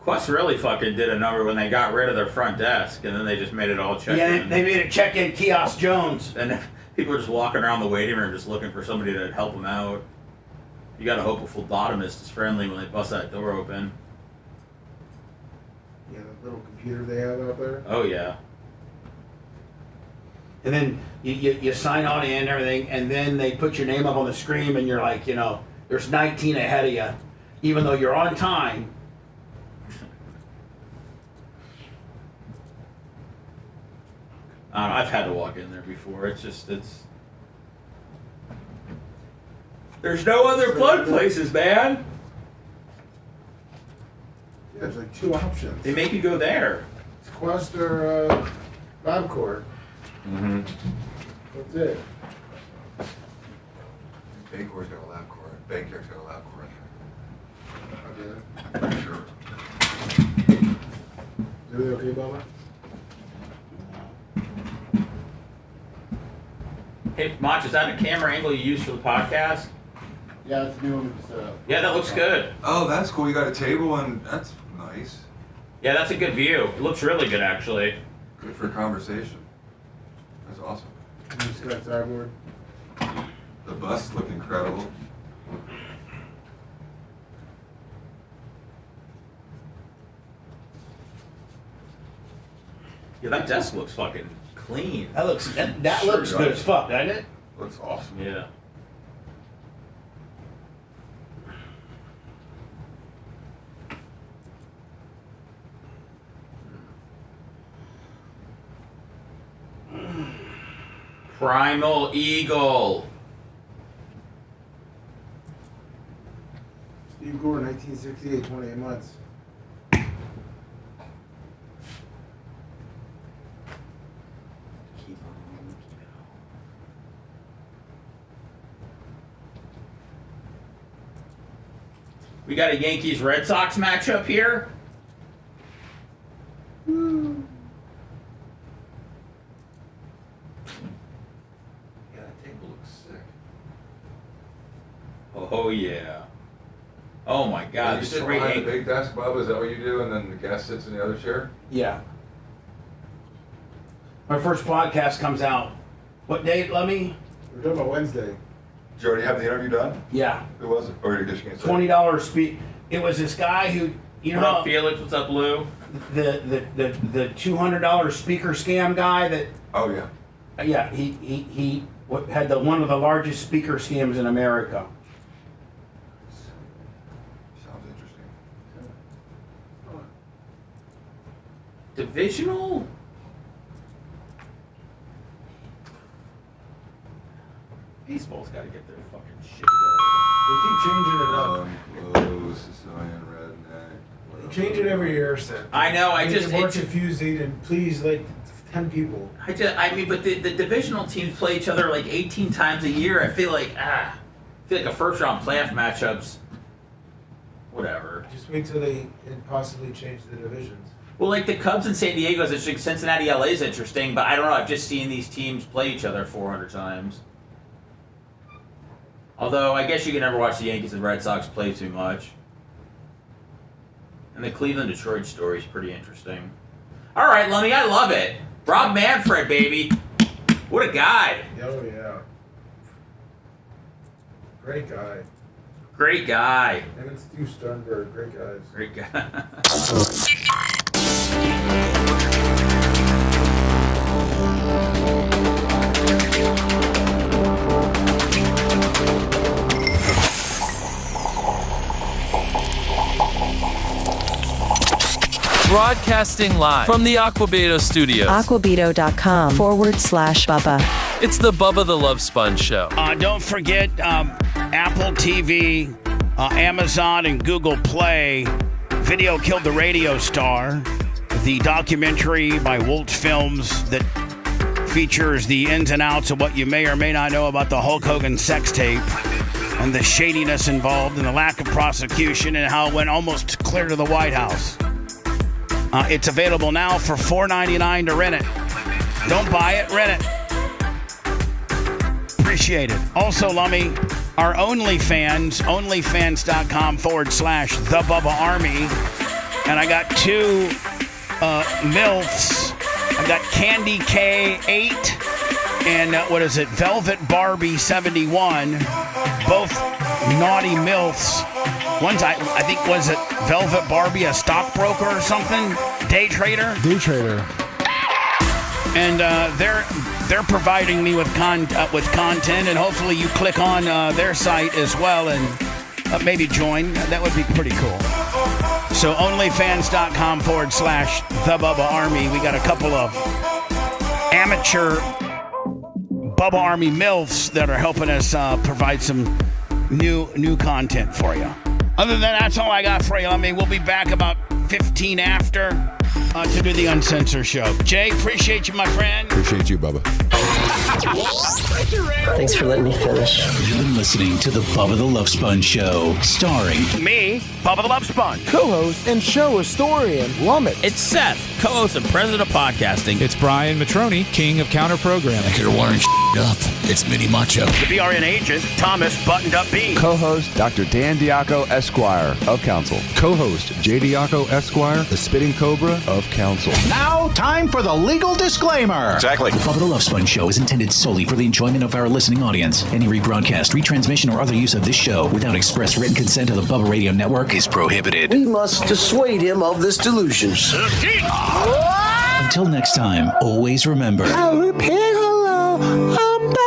Quest really fucking did a number when they got rid of their front desk, and then they just made it all check-in. Yeah, they made a check-in kiosk Jones. And people were just walking around the waiting room just looking for somebody to help them out. You gotta hope a phlebotomist is friendly when they bust that door open. little computer they have out there. Oh yeah. And then you sign on in and everything, and then they put your name up on the screen, and you're like, there's 19 ahead of you, even though you're on time. I've had to walk in there before. It's there's no other blood places, man. Yeah, there's like 2 options. They make you go there. It's Quest or LabCorp. Mm-hmm. That's it. Bacor's got a LabCorp. Baker's got a LabCorp. Okay. Pretty sure. Is everything okay, Bubba? Hey, Mach, is that a camera angle you use for the podcast? Yeah, it's new one set up. Yeah, that looks good. Oh, that's cool. You got a table, and that's nice. Yeah, that's a good view. It looks really good, actually. Good for conversation. That's awesome. You just got sideboard. The busts look incredible. Yeah, that desk looks fucking clean. That looks good as fuck, doesn't it? Looks awesome. Yeah. Primal Eagle. Steve Gore, 1968, 28 months. We got a Yankees Red Sox matchup here. Yeah, that table looks sick. Oh yeah. Oh my God. You The sit three behind the Yankees. big desk, Bubba? Is that what you do? And then the guest sits in the other chair? Yeah. My first podcast comes out. What date, Lummy? We're talking about Wednesday. Did you already have the interview done? Yeah. Who was it? Or you just can't say? $20 speak. It was this guy who, What up, Felix? What's up, Lou? the $200 speaker scam guy that. Oh yeah. Yeah, he had one of the largest speaker scams in America. Sounds interesting. Divisional? Baseball's got to get their fucking shit together. They keep changing it up. Close, Sicilian redneck. They change it every year, so. I know. I Make just it more confusing and please 10 people. but the divisional teams play each other like 18 times a year. I feel like a first round playoff matchups. Whatever. Just wait till they possibly change the divisions. Well, like the Cubs and San Diego is interesting. Cincinnati, LA is interesting, but I don't know. I've just seen these teams play each other 400 times. Although I guess you can never watch the Yankees and Red Sox play too much. And the Cleveland-Detroit story is pretty interesting. All right, Lummy, I love it. Rob Manfred, baby. What a guy. Oh, yeah. Great guy. Great guy. Him and Stu Sternberg, great guys. Great guy. Broadcasting live from the Aquabedo studios. Aquabedo.com/Bubba. It's the Bubba the Love Sponge show. Don't forget Apple TV, Amazon, and Google Play. Video Killed the Radio Star, the documentary by Wolch Films that features the ins and outs of what you may or may not know about the Hulk Hogan sex tape and the shadiness involved and the lack of prosecution and how it went almost clear to the White House. It's available now for $4.99 to rent it. Don't buy it, rent it. Appreciate it. Also, Lummy, our OnlyFans, onlyfans.com/The Bubba Army. And I got 2 MILFs. I got Candy K8 and Velvet Barbie 71. Both naughty MILFs. One's, I think, was it Velvet Barbie, a stockbroker or something? Day Trader. Day Trader. And they're providing me with content, and hopefully you click on their site as well and maybe join. That would be pretty cool. So onlyfans.com/The Bubba Army. We got a couple of amateur Bubba Army MILFs that are helping us provide some new content for you. Other than that, that's all I got for you. I mean, we'll be back about 15 after to do the Uncensored show. Jay, appreciate you, my friend. Appreciate you, Bubba. Thanks for letting me finish. You've been listening to the Bubba the Love Sponge Show, starring me, Bubba the Love Sponge, co-host and show historian Lummit. It's Seth, co-host and president of podcasting. It's Brian Matroni, king of counter programming. You're wiring up. It's Mini Macho. The BRN agent, Thomas Buttoned Up B. Co-host Dr. Dan Diaco, Esquire of Council. Co-host J. Diaco, Esquire, the Spitting Cobra of Council. Now, time for the legal disclaimer. Exactly. The Bubba the Love Sponge Show is intended solely for the enjoyment of our listening audience. Any rebroadcast, retransmission, or other use of this show without express written consent of the Bubba Radio Network is prohibited. We must dissuade him of this delusion. Until next time, always remember. I'll repeat hello. I'm back.